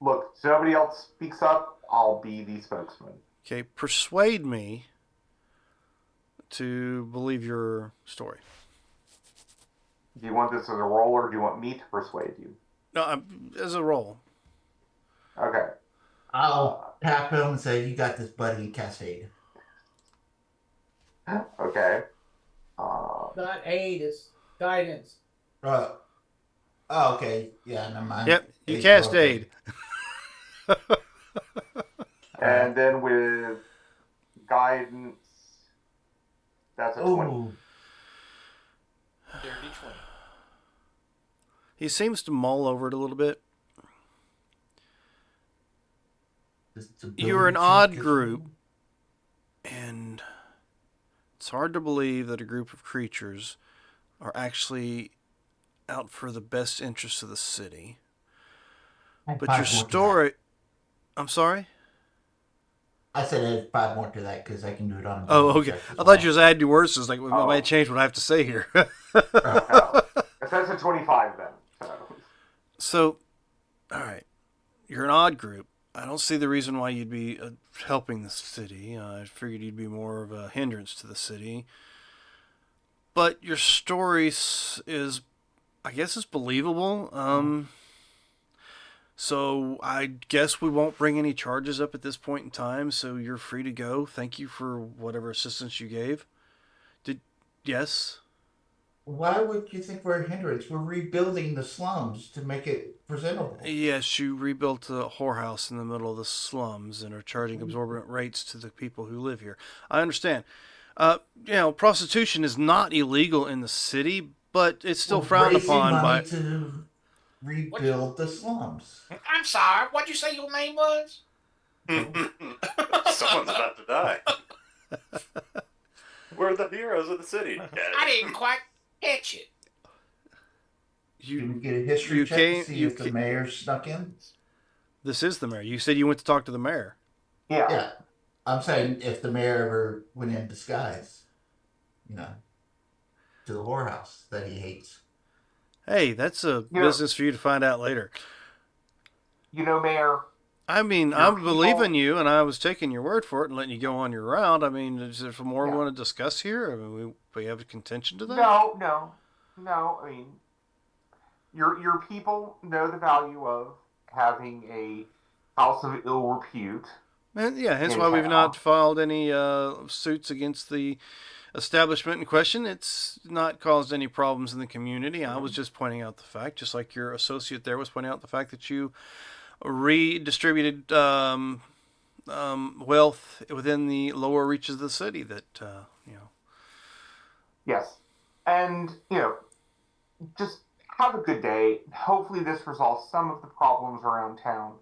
Look, if somebody else speaks up, I'll be the spokesman. Okay, persuade me to believe your story. Do you want this as a roll, or do you want me to persuade you? No, as a role. Okay. I'll tap him and say, "You got this, buddy." Cascade. Okay. Not aid, it's guidance. Oh, okay. Yeah, never mind. Yep, you cast aid. And then with guidance, that's a 20. Oh, Dirty 20. He seems to mull over it a little bit. You're an odd group, and it's hard to believe that a group of creatures are actually out for the best interests of the city. But your story... I'm sorry? I said add 5 more to that because I can do it on. Oh, okay. I thought you was adding new words. It's like, I might change what I have to say here. No. That's a 25 then. So, all right. You're an odd group. I don't see the reason why you'd be helping the city. I figured you'd be more of a hindrance to the city. But your story is, I guess, is believable. So I guess we won't bring any charges up at this point in time. So you're free to go. Thank you for whatever assistance you gave. Yes? Why would you think we're a hindrance? We're rebuilding the slums to make it presentable. Yes, you rebuilt a whorehouse in the middle of the slums and are charging exorbitant rates to the people who live here. I understand. Prostitution is not illegal in the city, but it's still frowned upon by... to rebuild the slums. I'm sorry. What'd you say your name was? Someone's about to die. We're the heroes of the city. I didn't quite catch it. Can we get a history check to see if the mayor snuck in? This is the mayor. You said you went to talk to the mayor. Yeah. Yeah. I'm saying if the mayor ever went in disguise, to the whorehouse that he hates. Hey, that's a business for you to find out later. Mayor. I mean, I'm believing you, and I was taking your word for it and letting you go on your round. I mean, is there more we want to discuss here? I mean, we have a contention to that? No. I mean, your people know the value of having a house of ill repute. And hence why we've not filed any suits against the establishment in question. It's not caused any problems in the community. I was just pointing out the fact, just like your associate there was pointing out the fact that you redistributed wealth within the lower reaches of the city that, Yes. And, just have a good day. Hopefully this resolves some of the problems around town.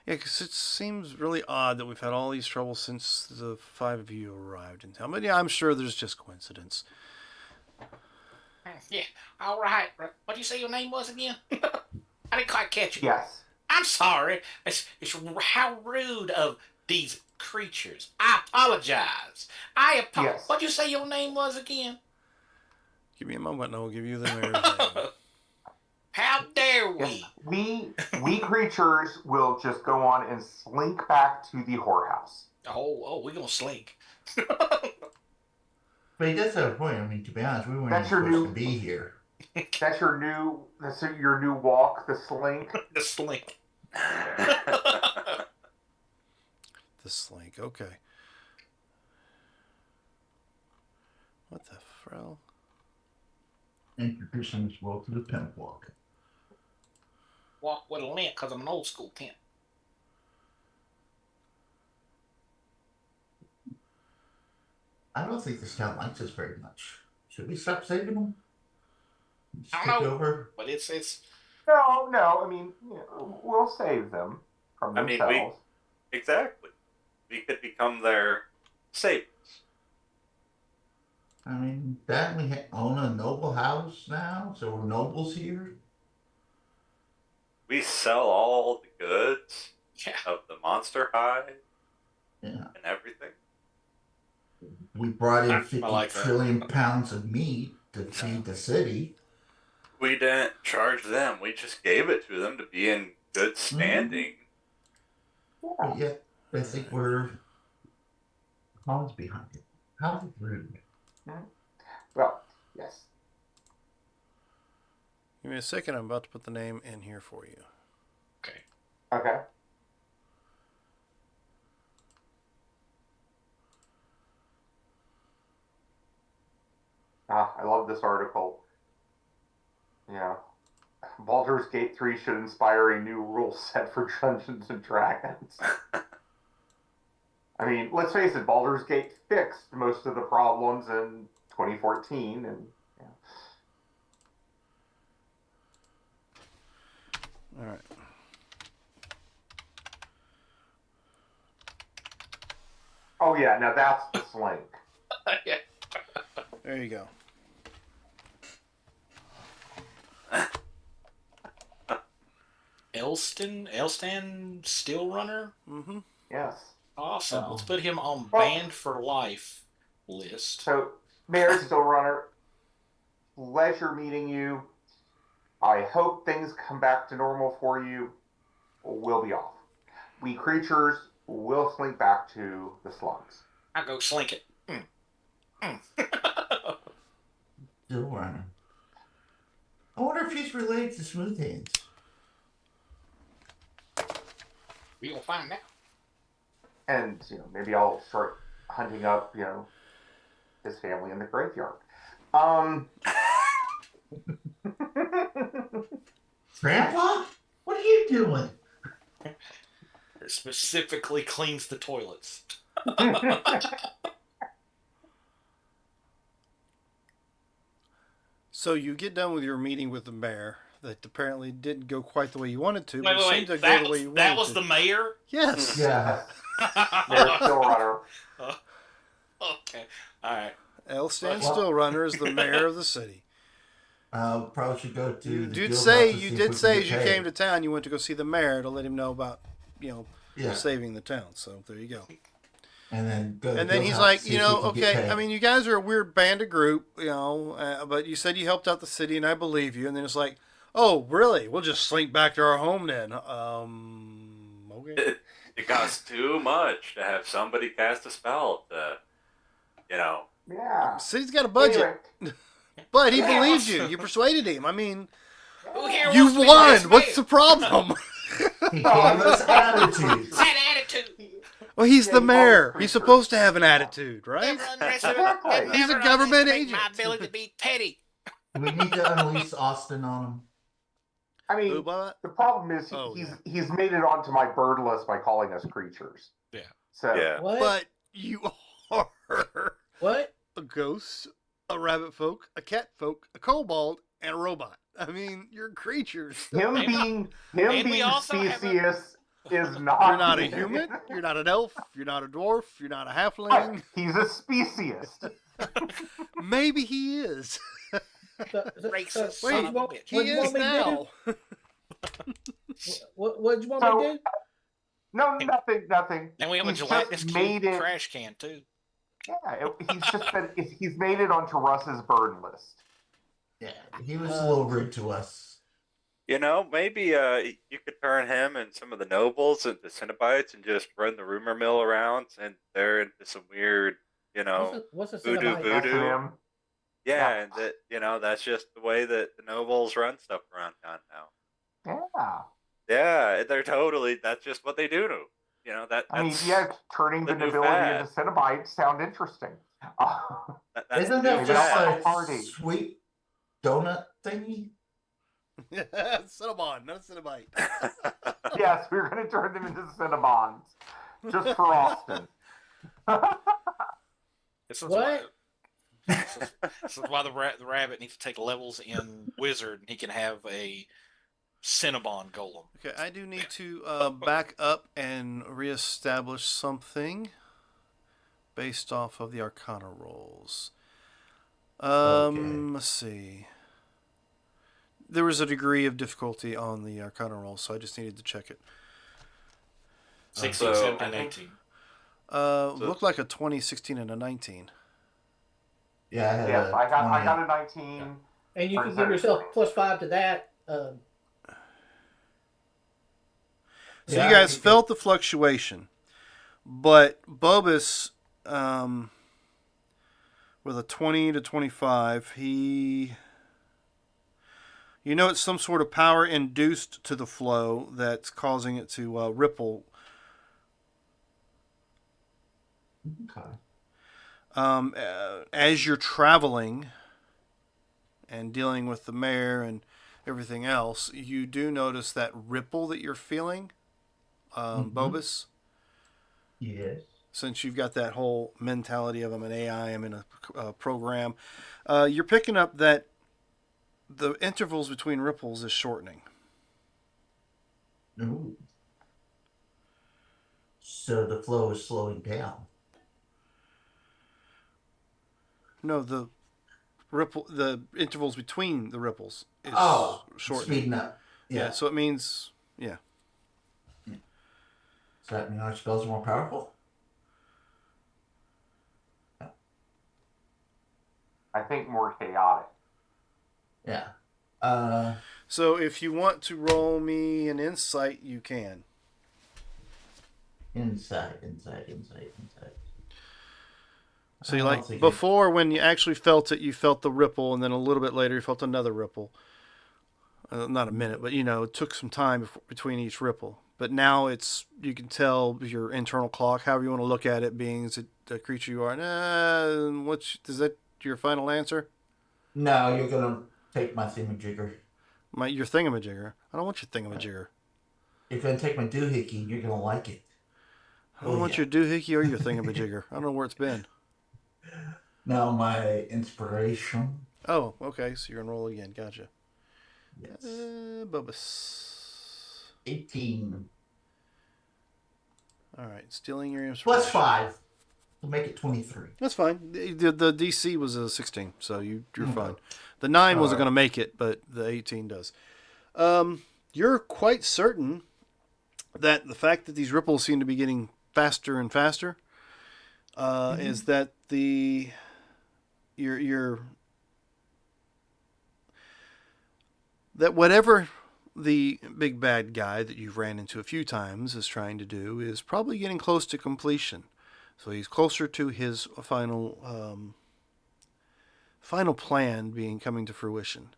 Yeah, because it seems really odd that we've had all these troubles since the 5 of you arrived in town. But I'm sure there's just coincidence. Yeah, all right. What'd you say your name was again? I didn't quite catch it. Yes. I'm sorry. It's how rude of these creatures. I apologize. Yes. What'd you say your name was again? Give me a moment and I'll give you the mayor's name. How dare we? Yes. We creatures will just go on and slink back to the whorehouse. Oh, we're gonna slink. But he does have a point. I mean, to be honest, we weren't even supposed to be here. That's your new walk, the slink. The slink. The slink, okay. What the frell? introducing this world to the pimp walk. Walk with a limp because I'm an old school pimp. I don't think this town likes us very much. Should we stop saving them? Just I take don't know. over? But it's No. I mean, we'll save them from I mean, themselves. exactly. We could become their saviors. I mean, that we own a noble house now, so we're nobles here. We sell all the goods yeah. of the monster high Yeah. and everything. We brought in I 50 like that. trillion pounds of meat to feed the city. We didn't charge them. We just gave it to them to be in good standing. But yet, I think we're cons behind it. How rude. Well, yes. Give me a second. I'm about to put the name in here for you. Okay. Okay. I love this article. Yeah. Baldur's Gate 3 should inspire a new rule set for Dungeons and Dragons. I mean, let's face it, Baldur's Gate fixed most of the problems in 2014, and All right. oh yeah, now that's the slink. yeah. There you go. Elstan Steel Runner. Mm-hmm. Yes. Awesome. Let's put him on Well- banned for life list. So, Mayor Stillrunner, pleasure meeting you. I hope things come back to normal for you. We'll be off. We creatures will slink back to the slums. I'll go slink it. Still running. I wonder if he's related to Smooth Hands. We will find out. And, maybe I'll start hunting up, his family in the graveyard. Grandpa? What are you doing? It specifically cleans the toilets. So you get done with your meeting with the mayor that apparently didn't go quite the way you wanted to, Wait, but seemed to go that the way you that wanted was to. the mayor? Yes. Yeah. Mayor Stillrunner. Okay. All right. Elstan Well- Stillrunner is the mayor of the city. Probably should go to You the did guild say house to you see if did we say can as get you paid. came to town you went to go see the mayor to let him know about Yeah. saving the town. So there you go. And then go to the And then guild he's house like, to see if we can get okay, paid. I mean, you guys are a weird band of group, but you said you helped out the city, and I believe you. And then it's like, oh, really? We'll just slink back to our home then. Okay. It costs too much to have somebody cast a spell to, Yeah. City's got a budget, Anyway, but he believed you. You persuaded him. I mean, Who here you wants to be won. vice What's mayor? the problem? He gave us attitude. That attitude. Well, he's Yeah, the he mayor. follows He's creatures. supposed to have an attitude, right? Never underestimate. Exactly. He's a never government underestimate agent. My ability to be petty. We need to unleash Austin on him. I mean, Who, what? the problem is Oh, he's made it onto my bird list by calling us creatures. Yeah. So yeah. What? But you are What? a ghost, a rabbit folk, a cat folk, a kobold, and a robot. I mean, you're creatures. him And- being and we also have a- specious is not. You're not a human. You're not an elf. You're not a dwarf. You're not a halfling. He's a speciesist. Maybe he is. Racist so Wait, son of a what, bitch. He what you is want me to now. do? What you want me to do? No, nothing. And we have a He's gelatinous just made cube it. trash can too. Yeah, he's just been. He's made it onto Russ's bird list. Yeah, he was a little rude to us. Maybe you could turn him and some of the nobles into Cenobites and just run the rumor mill around, and they're into some weird, What's a voodoo, Cenobite? voodoo. Acronym. yeah, and that that's just the way that the nobles run stuff around town now. Yeah. Yeah, that's just what they do. That's I mean, yeah, turning the the new nobility fad. into Cenobites sound interesting. Isn't the that new just fad. a party. sweet donut thingy? Cinnabon, not a Cinnabite. Yes, we were going to turn them into Cinnabons. Just for Austin. This is What? this is why the rabbit needs to take levels in Wizard, and he can have a Cinnabon golem. Okay, I do need to back up and reestablish something based off of the Arcana rolls. Okay. Let's see. There was a degree of difficulty on the Arcana roll, so I just needed to check it. 16, So, 17, I think- 18. Looked like a 20, 16, and a 19. Yeah, I had Yes, a I 20. got a 19. And you Or can is give that a yourself 20? +5 to that. So Yeah, you guys I- felt the fluctuation, but Bobus, with a 20 to 25, you know it's some sort of power induced to the flow that's causing it to ripple. Okay. As you're traveling and dealing with the mayor and everything else, you do notice that ripple that you're feeling, Bobus. Yes. Since you've got that whole mentality of I'm an AI, I'm in a program, you're picking up that the intervals between ripples is shortening. Ooh. So the flow is slowing down. No, the intervals between the ripples is shortening. Speeding up. Yeah, so it means, yeah. Does that mean our spells are more powerful? I think more chaotic. Yeah. So if you want to roll me an insight, you can. Inside. So you I don't like think before when you actually felt it, you felt the ripple, and then a little bit later you felt another ripple. Not a minute, but it took some time between each ripple. But now you can tell your internal clock, however you want to look at it, being is it the creature you are. Is that your final answer? No, you're gonna take my thingamajigger. Your thingamajigger. I don't want your thingamajigger. You're gonna take my doohickey and you're gonna like it. I don't want your doohickey or your thingamajigger. I don't know where it's been. Now my inspiration. Oh, okay. So you're gonna roll again. Gotcha. Yes. Bubus. 18. All right, stealing your inspiration. +5. We'll make it 23. That's fine. The DC was a 16, so you're fine. The 9 wasn't going to make it, but the 18 does. You're quite certain that the fact that these ripples seem to be getting faster and faster is that that whatever the big bad guy that you've ran into a few times is trying to do is probably getting close to completion. So he's closer to his final plan coming to fruition.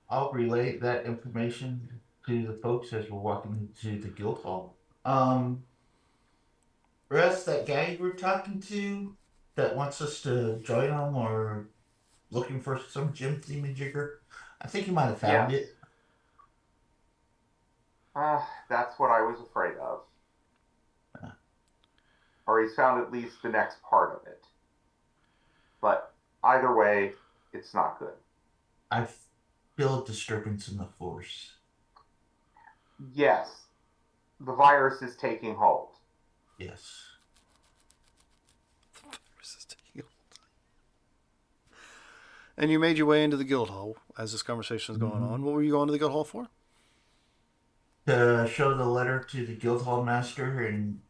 I'll relay that information to the folks as we're walking into the guild hall. Russ, that guy you were talking to that wants us to join him or looking for some gym thingamajigger, I think you might have found it. That's what I was afraid of. Or he's found at least the next part of it. But either way, it's not good. I feel a disturbance in the force. Yes, the virus is taking hold. Yes. And you made your way into the guild hall as this conversation is going on. What were you going to the guild hall for? To show the letter to the guild hall master and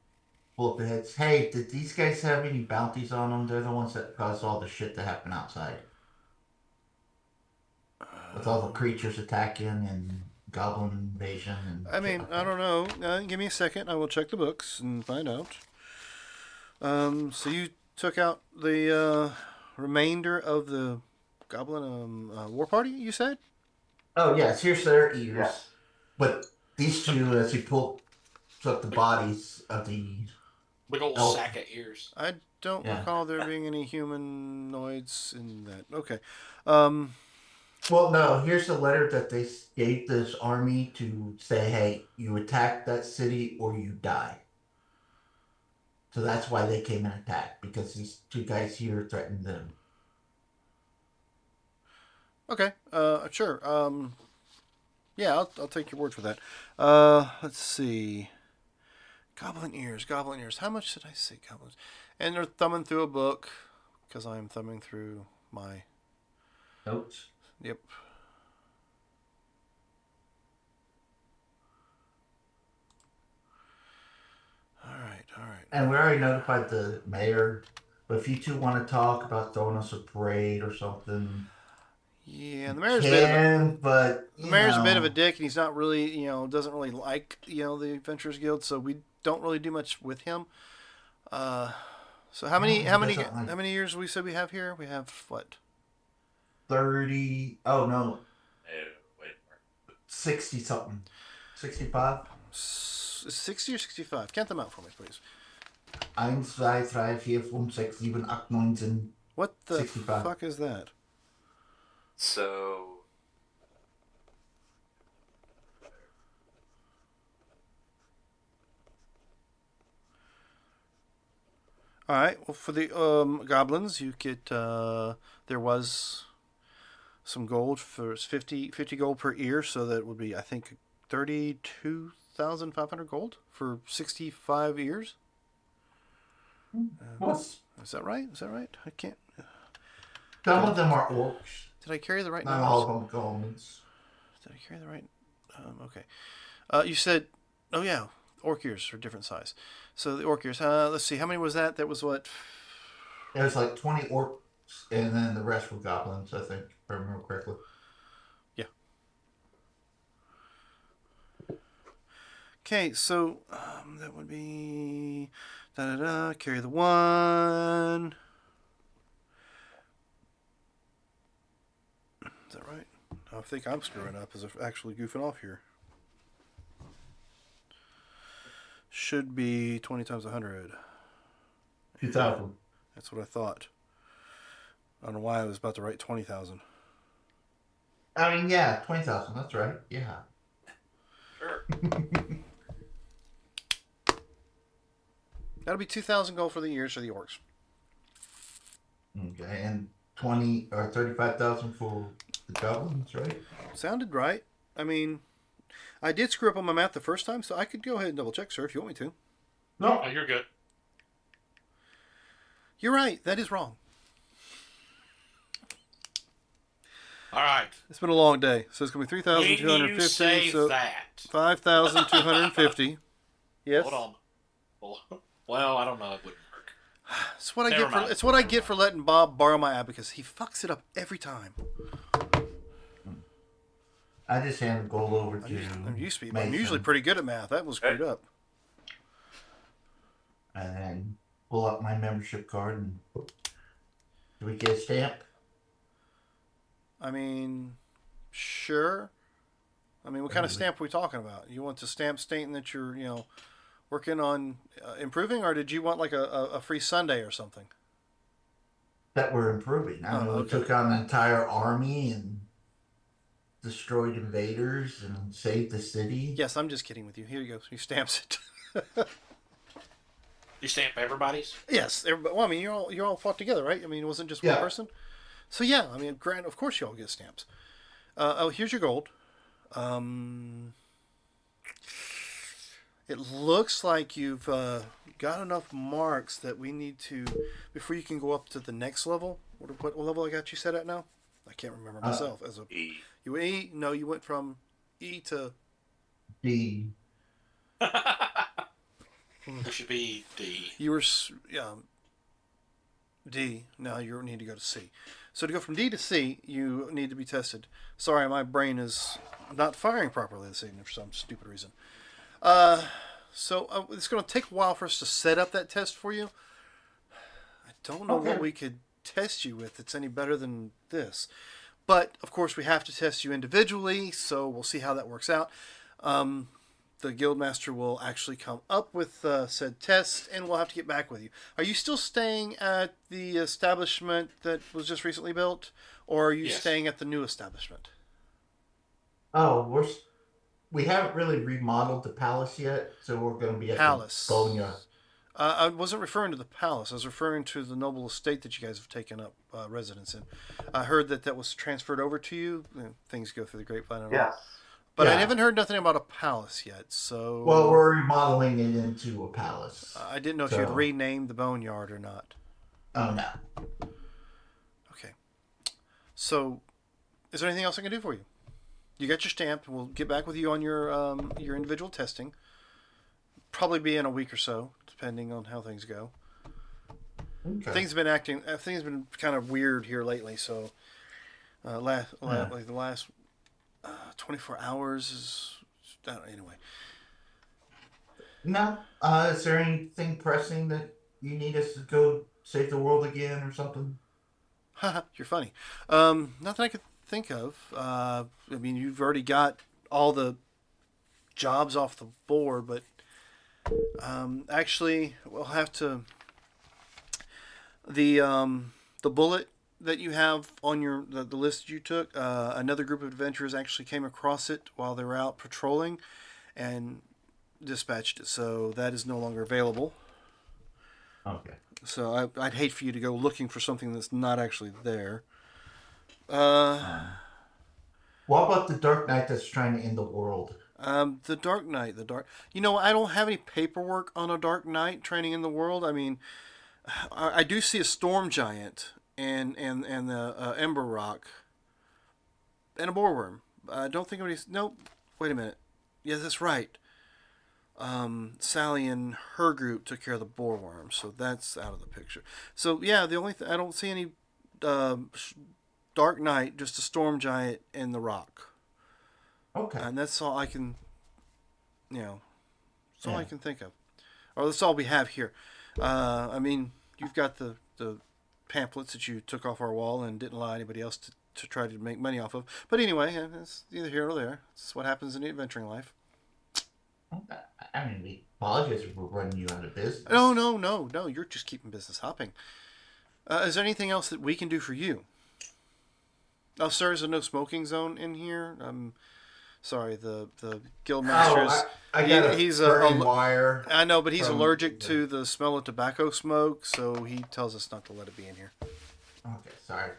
pull up the heads. Hey, did these guys have any bounties on them? They're the ones that caused all the shit to happen outside. With all the creatures attacking and goblin invasion and I don't know. Give me a second. I will check the books and find out. So you took out the remainder of the goblin war party, you said? Oh, yes. Here's their ears. Yes. But these two, as he pulls up the bodies of the Big old Oh. sack of ears. I don't Yeah. recall there being any humanoids in that. Okay. Well, no, here's the letter that they gave this army to say, hey, you attack that city or you die. So that's why they came and attacked, because these two guys here threatened them. Okay. Sure. Yeah, I'll take your word for that. Let's see. Goblin ears, goblin ears. How much did I say goblins? And they're thumbing through a book because I'm thumbing through my. Notes. Yep. All right. And we already notified the mayor. But if you two want to talk about throwing us a parade or something, Yeah, the you mayor's can, but the mayor's a bit of a know. dick, and he's not really, doesn't really like, the Adventurers Guild, so we don't really do much with him. So how many years we said we have here? We have what? 30. Oh, no. Wait. 60 something. 65? 60 or 65? Count them out for me, please. 1, 2, 3, 4, 5, 6, 7, 8, 9, 10. What the 65. fuck is that? So All right. Well, for the goblins, you get there was some gold for 50 gold per ear, so that would be, I think, 32,500 gold for 65 ears. What's Is that right? I can't. some of them are orcs. Did I carry the right Not numbers? all of them goblins. Did I carry the right? Okay. You said, oh yeah, orc ears are different size. So the orc ears. Let's see, how many was that? That was what? It was like 20 orcs, and then the rest were goblins, I think, if I remember correctly. Yeah. Okay, so that would be carry the 1. Is that right? I think I'm screwing up as if actually goofing off here. Should be 20 times 100. 2,000. That's what I thought. I don't know why I was about to write 20,000. I mean, yeah, 20,000. That's right. Yeah. sure. That'll be 2,000 gold for the ears for the orcs. Okay, and 20 or 35,000 for the goblins, right? Sounded right. I mean, I did screw up on my math the first time, so I could go ahead and double check, sir, if you want me to. No. Oh, you're good. You're right. That is wrong. All right. It's been a long day, so it's going to be When you 3,250. say So that, 5,250. Yes. hold on. Well, I don't know. It wouldn't work. It's what I Never get for mind. it's what I get for letting Bob borrow my abacus. He fucks it up every time. I just handed gold over to I'm usually Mason, pretty good at math. That was screwed up. and then pull up my membership card and do we get a stamp? I mean, sure. I mean, what kind of stamp are we talking about? You want the stamp stating that you're, working on improving, or did you want like a free Sunday or something? That we're improving. I mean, we okay. took on an entire army and destroyed invaders and saved the city. Yes, I'm just kidding with you. Here you go. He stamps it. You stamp everybody's? Yes. Well, I mean, you're all fought together, right? I mean, it wasn't just one Yeah. person. So yeah, I mean, of course you all get stamps. Here's your gold. It looks like you've got enough marks that we need to, before you can go up to the next level. What level I got you set at now? I can't remember myself. E. You went E? No, you went from E to D. It should be D. you were D. Now you need to go to C. So to go from D to C, you need to be tested. Sorry, my brain is not firing properly this evening for some stupid reason. So it's going to take a while for us to set up that test for you. I don't know what we could test you with that's any better than this. But, of course, we have to test you individually, so we'll see how that works out. the guildmaster will actually come up with said test, and we'll have to get back with you. Are you still staying at the establishment that was just recently built, or are you Yes. staying at the new establishment? Oh, we haven't really remodeled the palace yet, so we're going to be at Palace. the Bologna. I wasn't referring to the palace. I was referring to the noble estate that you guys have taken up residence in. I heard that was transferred over to you. Things go through the grapevine and all. Yes. But I Yeah. haven't heard nothing about a palace yet, so... Well, we're remodeling it into a palace. I didn't know if you had renamed the boneyard or not. Oh, no. Okay. So, is there anything else I can do for you? You got your stamp. We'll get back with you on your individual testing. Probably be in a week or so, depending on how things go. Okay. Things have been kind of weird here lately. So, like the last 24 hours is anyway. No. Is there anything pressing that you need us to go save the world again or something? Haha, you're funny. Nothing I could think of. I mean, you've already got all the jobs off the board, but actually, we'll have to. The bullet that you have on the list you took, another group of adventurers actually came across it while they were out patrolling, and dispatched it. So that is no longer available. Okay. So I'd hate for you to go looking for something that's not actually there. What about the Dark Knight that's trying to end the world? The Dark Knight, You know, I don't have any paperwork on a Dark Knight training in the world. I mean, I do see a Storm Giant and the Ember Rock and a Boreworm. I don't think anybody's... Nope. Wait a minute. Yeah, that's right. Sally and her group took care of the Boreworm, so that's out of the picture. So, yeah, the only I don't see any Dark Knight, just a Storm Giant and the Rock. Okay. And that's all I can, that's all I can think of. Or that's all we have here. I mean, you've got the pamphlets that you took off our wall and didn't allow anybody else to try to make money off of. But anyway, it's either here or there. It's what happens in the adventuring life. I mean, we apologize if we're running you out of business. No. You're just keeping business hopping. Is there anything else that we can do for you? Oh, sir, is there no smoking zone in here? Sorry, the guildmaster is... I got he's a wire. I know, but he's allergic to the smell of tobacco smoke, so he tells us not to let it be in here. Okay, sorry.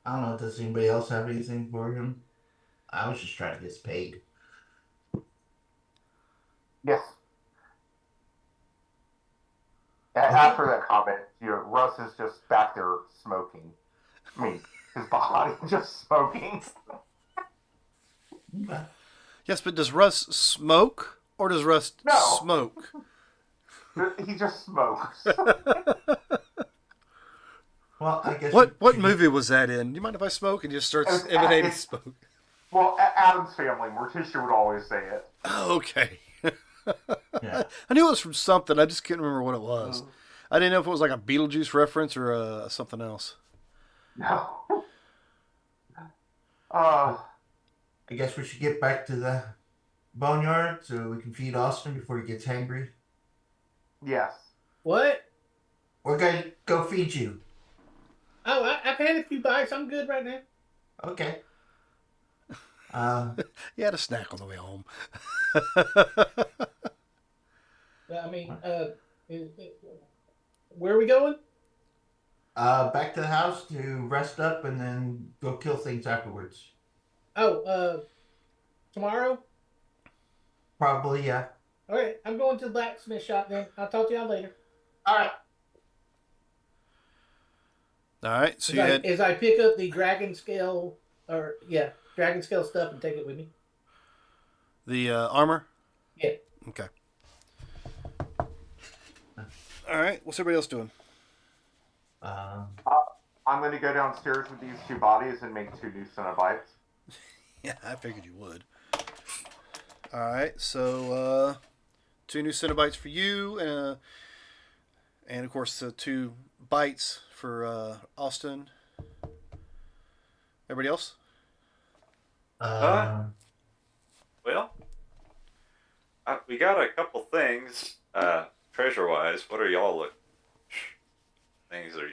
I don't know. Does anybody else have anything for him? I was just trying to get paid. Yes. After that comment, Russ is just back there smoking. I mean, his body just smoking. Okay. Yes, but does Russ smoke, or does Russ smoke? He just smokes. Well, I guess. What movie was that in? Do you mind if I smoke? And he just starts emanating smoke. Well, Adam's Family. Morticia would always say it. Oh, okay. Yeah. I knew it was from something. I just couldn't remember what it was. I didn't know if it was like a Beetlejuice reference or something else. No. I guess we should get back to the boneyard so we can feed Austin before he gets hangry. Yes. What? We're going to go feed you. Oh, I've had a few bites. I'm good right now. Okay. You had a snack on the way home. I mean, where are we going? Back to the house to rest up and then go kill things afterwards. Oh, tomorrow? Probably, yeah. All right, I'm going to the blacksmith shop then. I'll talk to y'all later. All right. All right, so As I pick up the dragon scale, dragon scale stuff and take it with me. The armor? Yeah. Okay. All right, what's everybody else doing? I'm going to go downstairs with these two bodies and make 2 new Cenobites. Yeah, I figured you would. All right, so 2 new Cenobites for you, and of course 2 bites for Austin. Everybody else? Well, We got a couple things, treasure-wise. What are y'all looking? Things that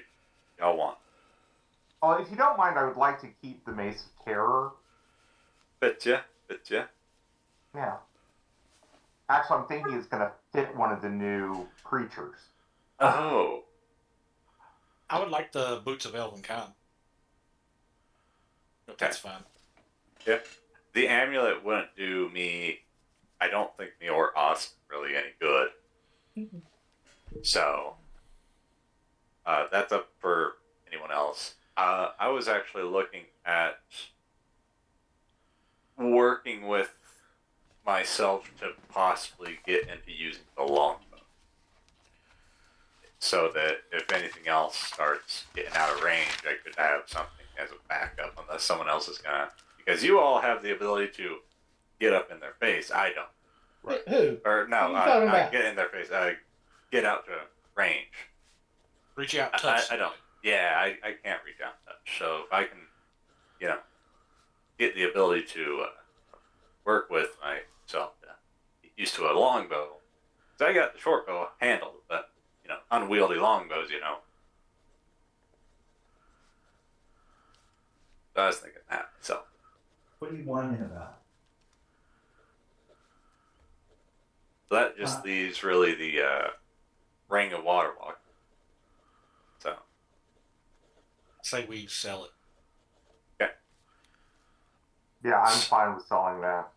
y'all want? Well, if you don't mind, I would like to keep the Mace of Terror. Betcha. Yeah. Actually, I'm thinking it's going to fit one of the new creatures. Oh, I would like the Boots of Elvenkind. But that's fine. yeah. The amulet wouldn't do me. I don't think me or Austin really any good. So that's up for anyone else. I was actually looking at working with myself to possibly get into using the longbow, so that if anything else starts getting out of range, I could have something as a backup, unless someone else is gonna. Because you all have the ability to get up in their face. I don't. Right. Who? Or no, What are you talking about? get in their face. Get out to range. Reach out, touch. I don't. Yeah, I can't reach out and touch. So if I can, get the ability to work with myself to get used to a longbow. So I got the short bow handled, but unwieldy longbows. So I was thinking that. So What are you whining about? that just leaves really the ring of water walk. So I say we sell it. okay. Yeah, I'm fine with selling that.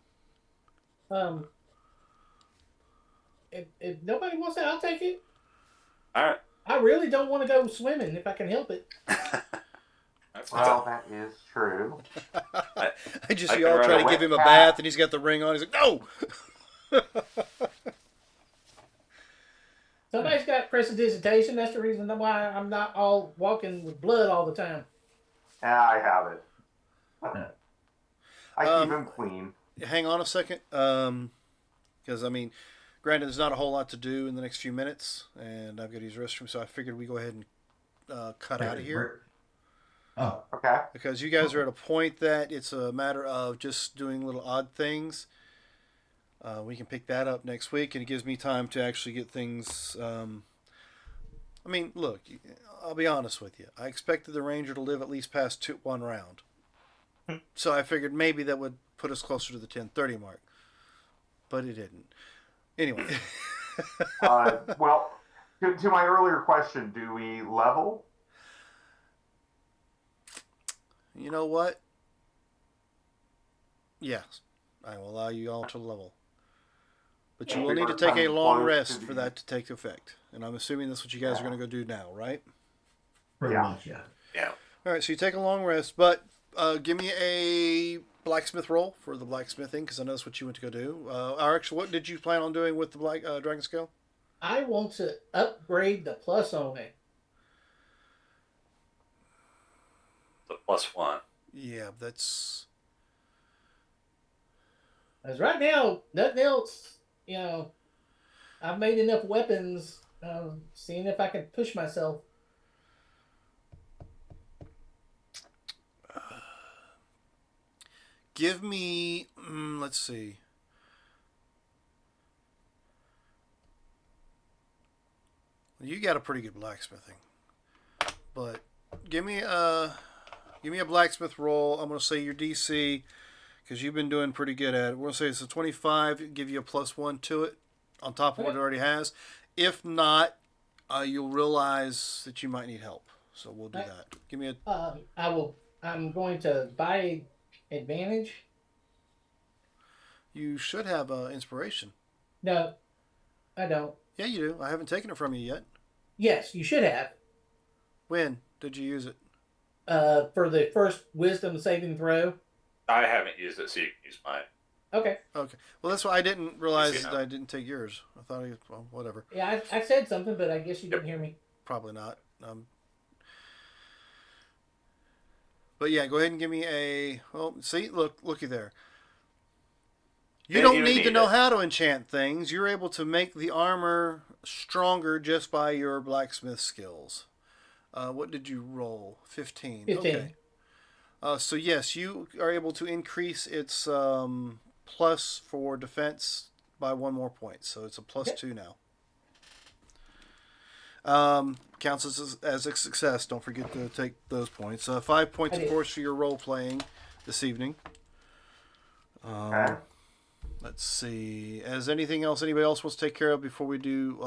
If nobody wants it, I'll take it. All right. I really don't want to go swimming if I can help it. Well, that is true. I just I see can y'all run try a to give wet him a cat. bath, and he's got the ring on. He's like, no. Somebody's got prestidigitation. That's the reason why I'm not all walking with blood all the time. Yeah, I have it. I keep him clean. Hang on a second, because I mean, granted, there's not a whole lot to do in the next few minutes, and I've got to use the restroom, so I figured we go ahead and cut out of here. Oh, Okay. Because you guys are at a point that it's a matter of just doing little odd things. We can pick that up next week, and it gives me time to actually get things. I mean, look, I'll be honest with you. I expected the Ranger to live at least past one round. So I figured maybe that would put us closer to the 10:30 mark. But it didn't. Anyway. Well, to my earlier question, do we level? You know what? Yes. I will allow you all to level. But you will need to take a long rest for that to take effect. And I'm assuming that's what you guys are going to go do now, right? pretty much, yeah. Yeah. All right, so you take a long rest, but give me a blacksmith roll for the blacksmithing, because I know that's what you went to go do. Actually, what did you plan on doing with the dragon scale? I want to upgrade the plus on it. The +1. Yeah, that's... Because right now, nothing else, I've made enough weapons, seeing if I can push myself. Give me... let's see. You got a pretty good blacksmithing. But give me a blacksmith roll. I'm going to say your DC, because you've been doing pretty good at it. We're going to say it's a 25, give you a +1 to it on top of what it already has. If not, you'll realize that you might need help. So we'll do that. Give me a... I'm going to buy advantage. You should have inspiration. No, I don't. Yeah, you do. I haven't taken it from you yet. Yes, you should have. When did you use it? For the first wisdom saving throw. I haven't used it, so you can use mine. Okay. Okay. Well, that's why I didn't realize You see that I didn't take yours. I thought, well, whatever. Yeah, I said something, but I guess you didn't hear me. Probably not. But yeah, go ahead and give me a... Well, see, looky there. You Didn't don't even need to need know it. how to enchant things. You're able to make the armor stronger just by your blacksmith skills. What did you roll? 15. 15. Okay. So yes, you are able to increase its plus for defense by 1 more point, so it's a plus Okay. 2 now. Counts as a success. Don't forget to take those points. 5 points, I of did. course, for your role playing this evening. Okay. Let's see. As anything else anybody else wants to take care of before we do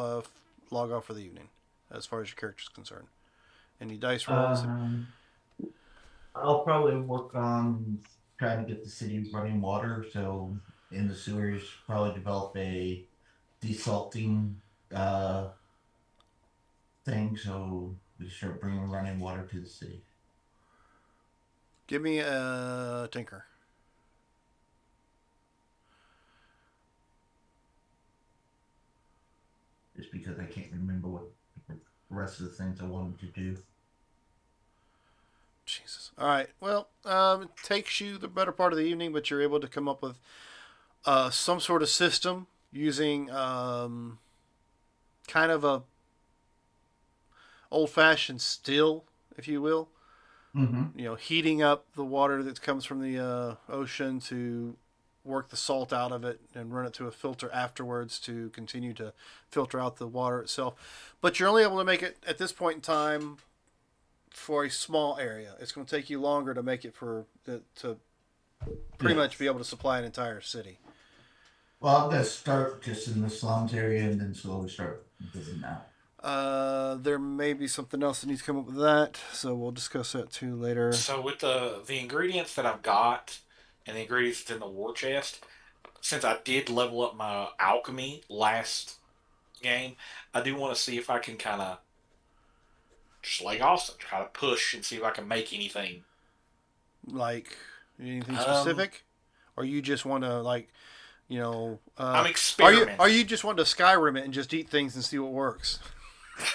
log off for the evening, as far as your character's concerned? Any dice rolls? I'll probably work on trying to get the city running water. So in the sewers, probably develop a desalting uh, thing, so we start bringing running water to the city. Give me a tinker. Just because I can't remember what the rest of the things I wanted to do. Jesus. All right. Well, it takes you the better part of the evening, but you're able to come up with some sort of system using kind of a old-fashioned still, if you will. Mm-hmm. You know, heating up the water that comes from the ocean to work the salt out of it and run it through a filter afterwards to continue to filter out the water itself. But you're only able to make it at this point in time for a small area. It's going to take you longer to make it to pretty much be able to supply an entire city. Well, I'm gonna start just in the slums area and then slowly start building out. There may be something else that needs to come up with that, so we'll discuss that too later. So with the ingredients that I've got and the ingredients that's in the war chest, since I did level up my alchemy last game, I do want to see if I can kind of just like Austin, try to push and see if I can make anything. Like anything Um, specific, or you just want to like, you know, I'm are experimenting. you just want to Skyrim it and just eat things and see what works?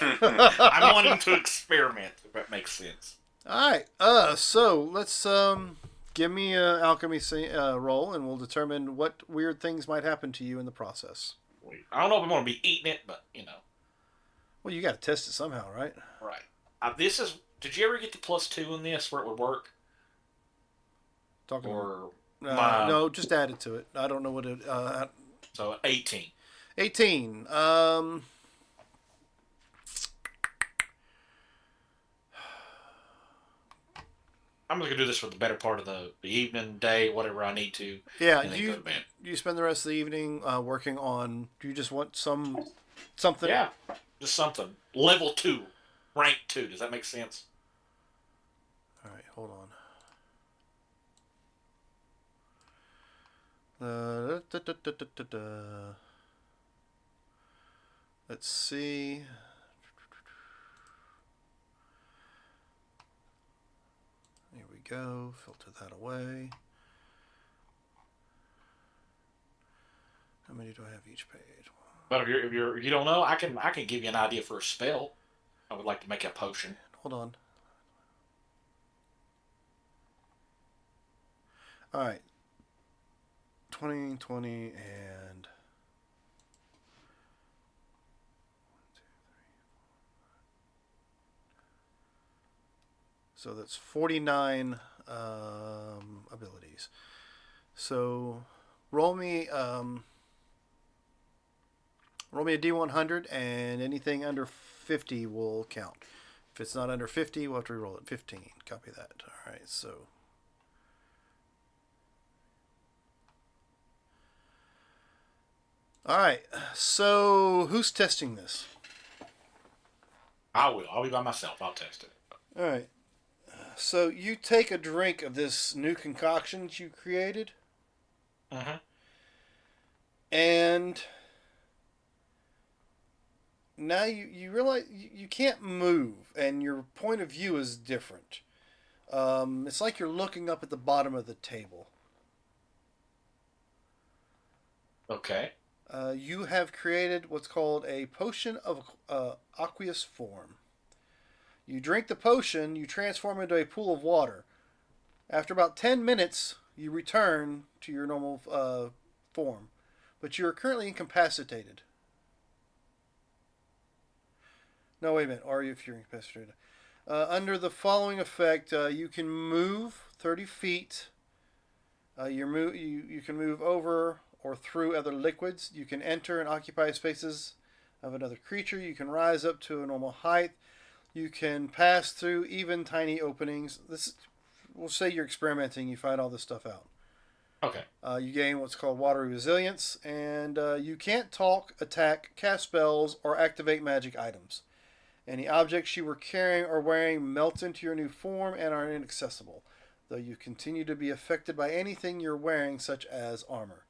I'm wanting to experiment, if that makes sense. All right. So let's give me a alchemy roll, and we'll determine what weird things might happen to you in the process. I don't know if I'm going to be eating it, but you know. Well, you got to test it somehow, right? Right. This is. Did you ever get the +2 in this where it would work? Talking Or no, just add it to it. I don't know what it. So 18. 18. I'm just gonna do this for the better part of the evening, day, whatever I need to. Yeah, and then go to bed. you spend the rest of the evening working on. Do you just want something? Yeah, just something. Level 2, rank 2. Does that make sense? All right, hold on. Let's see. Here we go. Filter that away. How many do I have each page? But if you don't know, I can give you an idea for a spell. I would like to make a potion. Hold on. All right. 20, 20, and... So that's 49 abilities. So roll me a D100, and anything under 50 will count. If it's not under 50, we'll have to reroll it. 15. Copy that. All right, so... All right, so who's testing this? I will. I'll be by myself. I'll test it. All right. So you take a drink of this new concoction that you created, and now you realize you can't move, and your point of view is different. It's like you're looking up at the bottom of the table. Okay. You have created what's called a potion of aqueous form. You drink the potion, you transform into a pool of water. After about 10 minutes, you return to your normal form. But you are currently incapacitated. No, wait a minute. Or if you're incapacitated. Under the following effect, you can move 30 feet. You can move over or through other liquids. You can enter and occupy spaces of another creature. You can rise up to a normal height. You can pass through even tiny openings. This, we'll say you're experimenting. You find all this stuff out. Okay. You gain what's called water resilience, and you can't talk, attack, cast spells, or activate magic items. Any objects you were carrying or wearing melt into your new form and are inaccessible, though you continue to be affected by anything you're wearing, such as armor.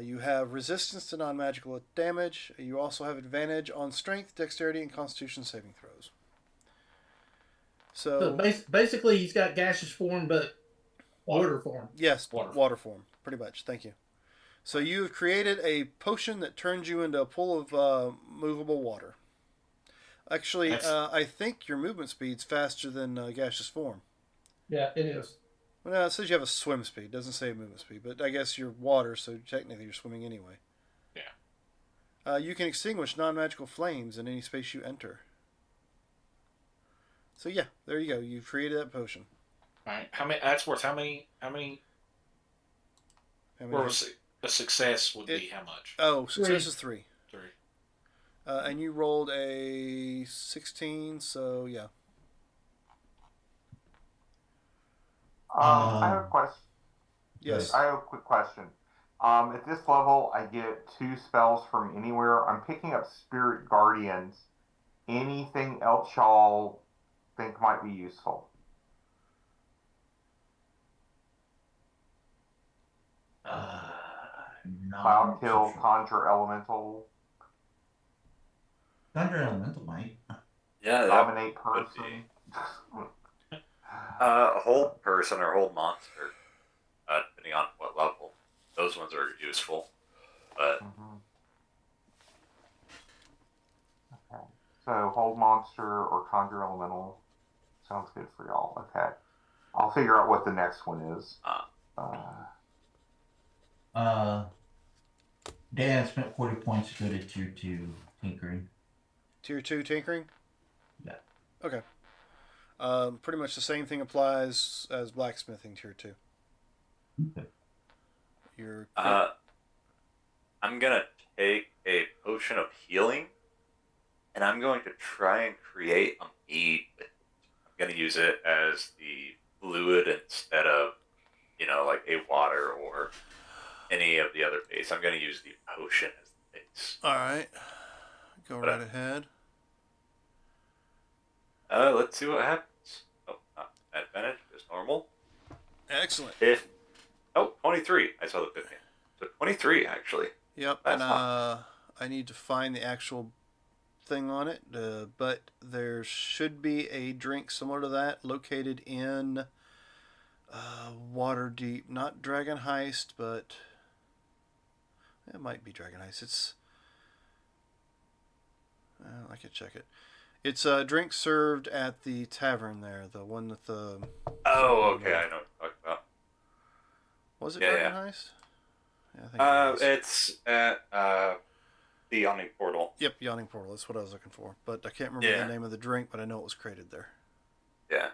You have resistance to non-magical damage. You also have advantage on strength, dexterity, and constitution saving throws. So So, basically, he's got gaseous form, but water form. yes, Water. water form, pretty much. Thank you. So you have created a potion that turns you into a pool of movable water. Actually, I think your movement speed's faster than gaseous form. Yeah, it is. Well, no, it says you have a swim speed. It doesn't say movement speed, but I guess you're water, so technically you're swimming anyway. Yeah. You can extinguish non-magical flames in any space you enter. So yeah, there you go. You've created that potion. All right. How many? That's worth how many? How many- Where was a success would be how much? Oh, success Three. is 3. 3. And you rolled a 16, so yeah. I have a question. Yes. I have a quick question. At this level, I get 2 spells from anywhere. I'm picking up Spirit Guardians. Anything else y'all think might be useful? Cloud Kill, Conjure Elemental, Thunder Elemental might. Yeah, that Dominate would Person. be. Hold person or hold monster, depending on what level. Those ones are useful. But Okay. So hold monster or conjure elemental sounds good for y'all. Okay. I'll figure out what the next one is. Dan spent 40 points to go to tier 2 tinkering. Tier 2 tinkering? Yeah. Okay. Pretty much the same thing applies as blacksmithing tier 2. Okay. You're I'm gonna take a potion of healing, and I'm going to try and create a mead. I'm gonna use it as the fluid instead of, like a water or any of the other base. I'm gonna use the potion as the base. all right. Go right ahead. Let's see what happens. Oh, not advantage, just normal. Excellent. 23. I saw the 15. So 23 actually. Yep, That's and not... I need to find the actual thing on it, but there should be a drink similar to that located in Waterdeep. Not Dragon Heist, but it might be Dragon Heist. It's I can check it. It's a drink served at the tavern there, the one with the... Oh, okay, I know what you're talking about. Was it Yeah, Dragon yeah. Heist? Yeah, I think it was. It's at the Yawning Portal. Yep, Yawning Portal. That's what I was looking for. But I can't remember the name of the drink, but I know it was created there. Yeah.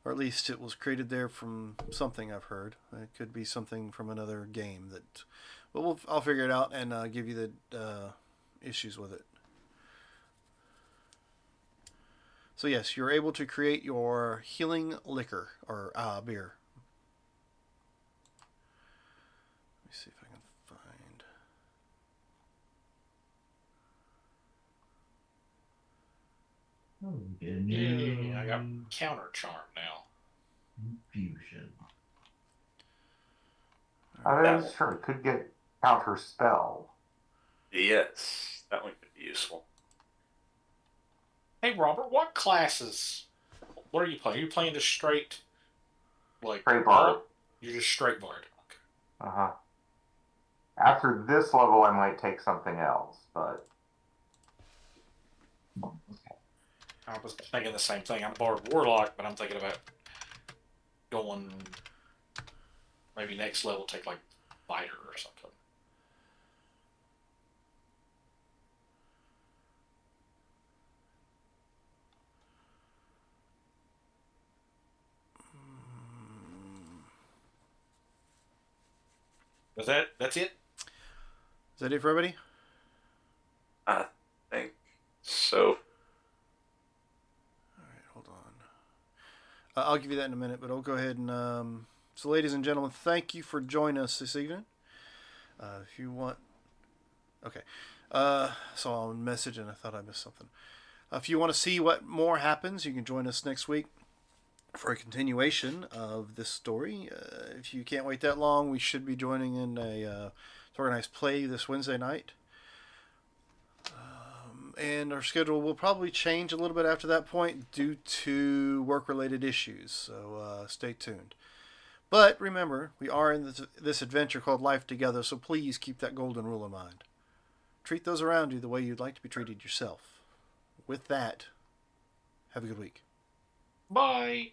Or at least it was created there from something I've heard. It could be something from another game that... Well, I'll figure it out and give you the issues with it. So yes, you're able to create your healing liquor, or beer. Let me see if I can find... Oh, we get a new I got counter charm now. fusion. Sure, it could get counter spell. Yes, that one could be useful. Hey, Robert, what classes? What are you playing? Are you playing just straight, like Straight bard. You're just straight bard. Okay. After this level, I might take something else, but I was thinking the same thing. I'm bard warlock, but I'm thinking about going maybe next level, take like fighter or something. That's it. Is that it for everybody? I think so. All right, hold on. I'll give you that in a minute, but I'll go ahead and. So, ladies and gentlemen, thank you for joining us this evening. If you want. Okay. Saw a message and I thought I missed something. If you want to see what more happens, you can join us next week for a continuation of this story. If you can't wait that long, we should be joining in a organized play this Wednesday night. And our schedule will probably change a little bit after that point due to work-related issues. So stay tuned. But remember, we are in this adventure called Life Together, so please keep that golden rule in mind. Treat those around you the way you'd like to be treated yourself. With that, have a good week. Bye.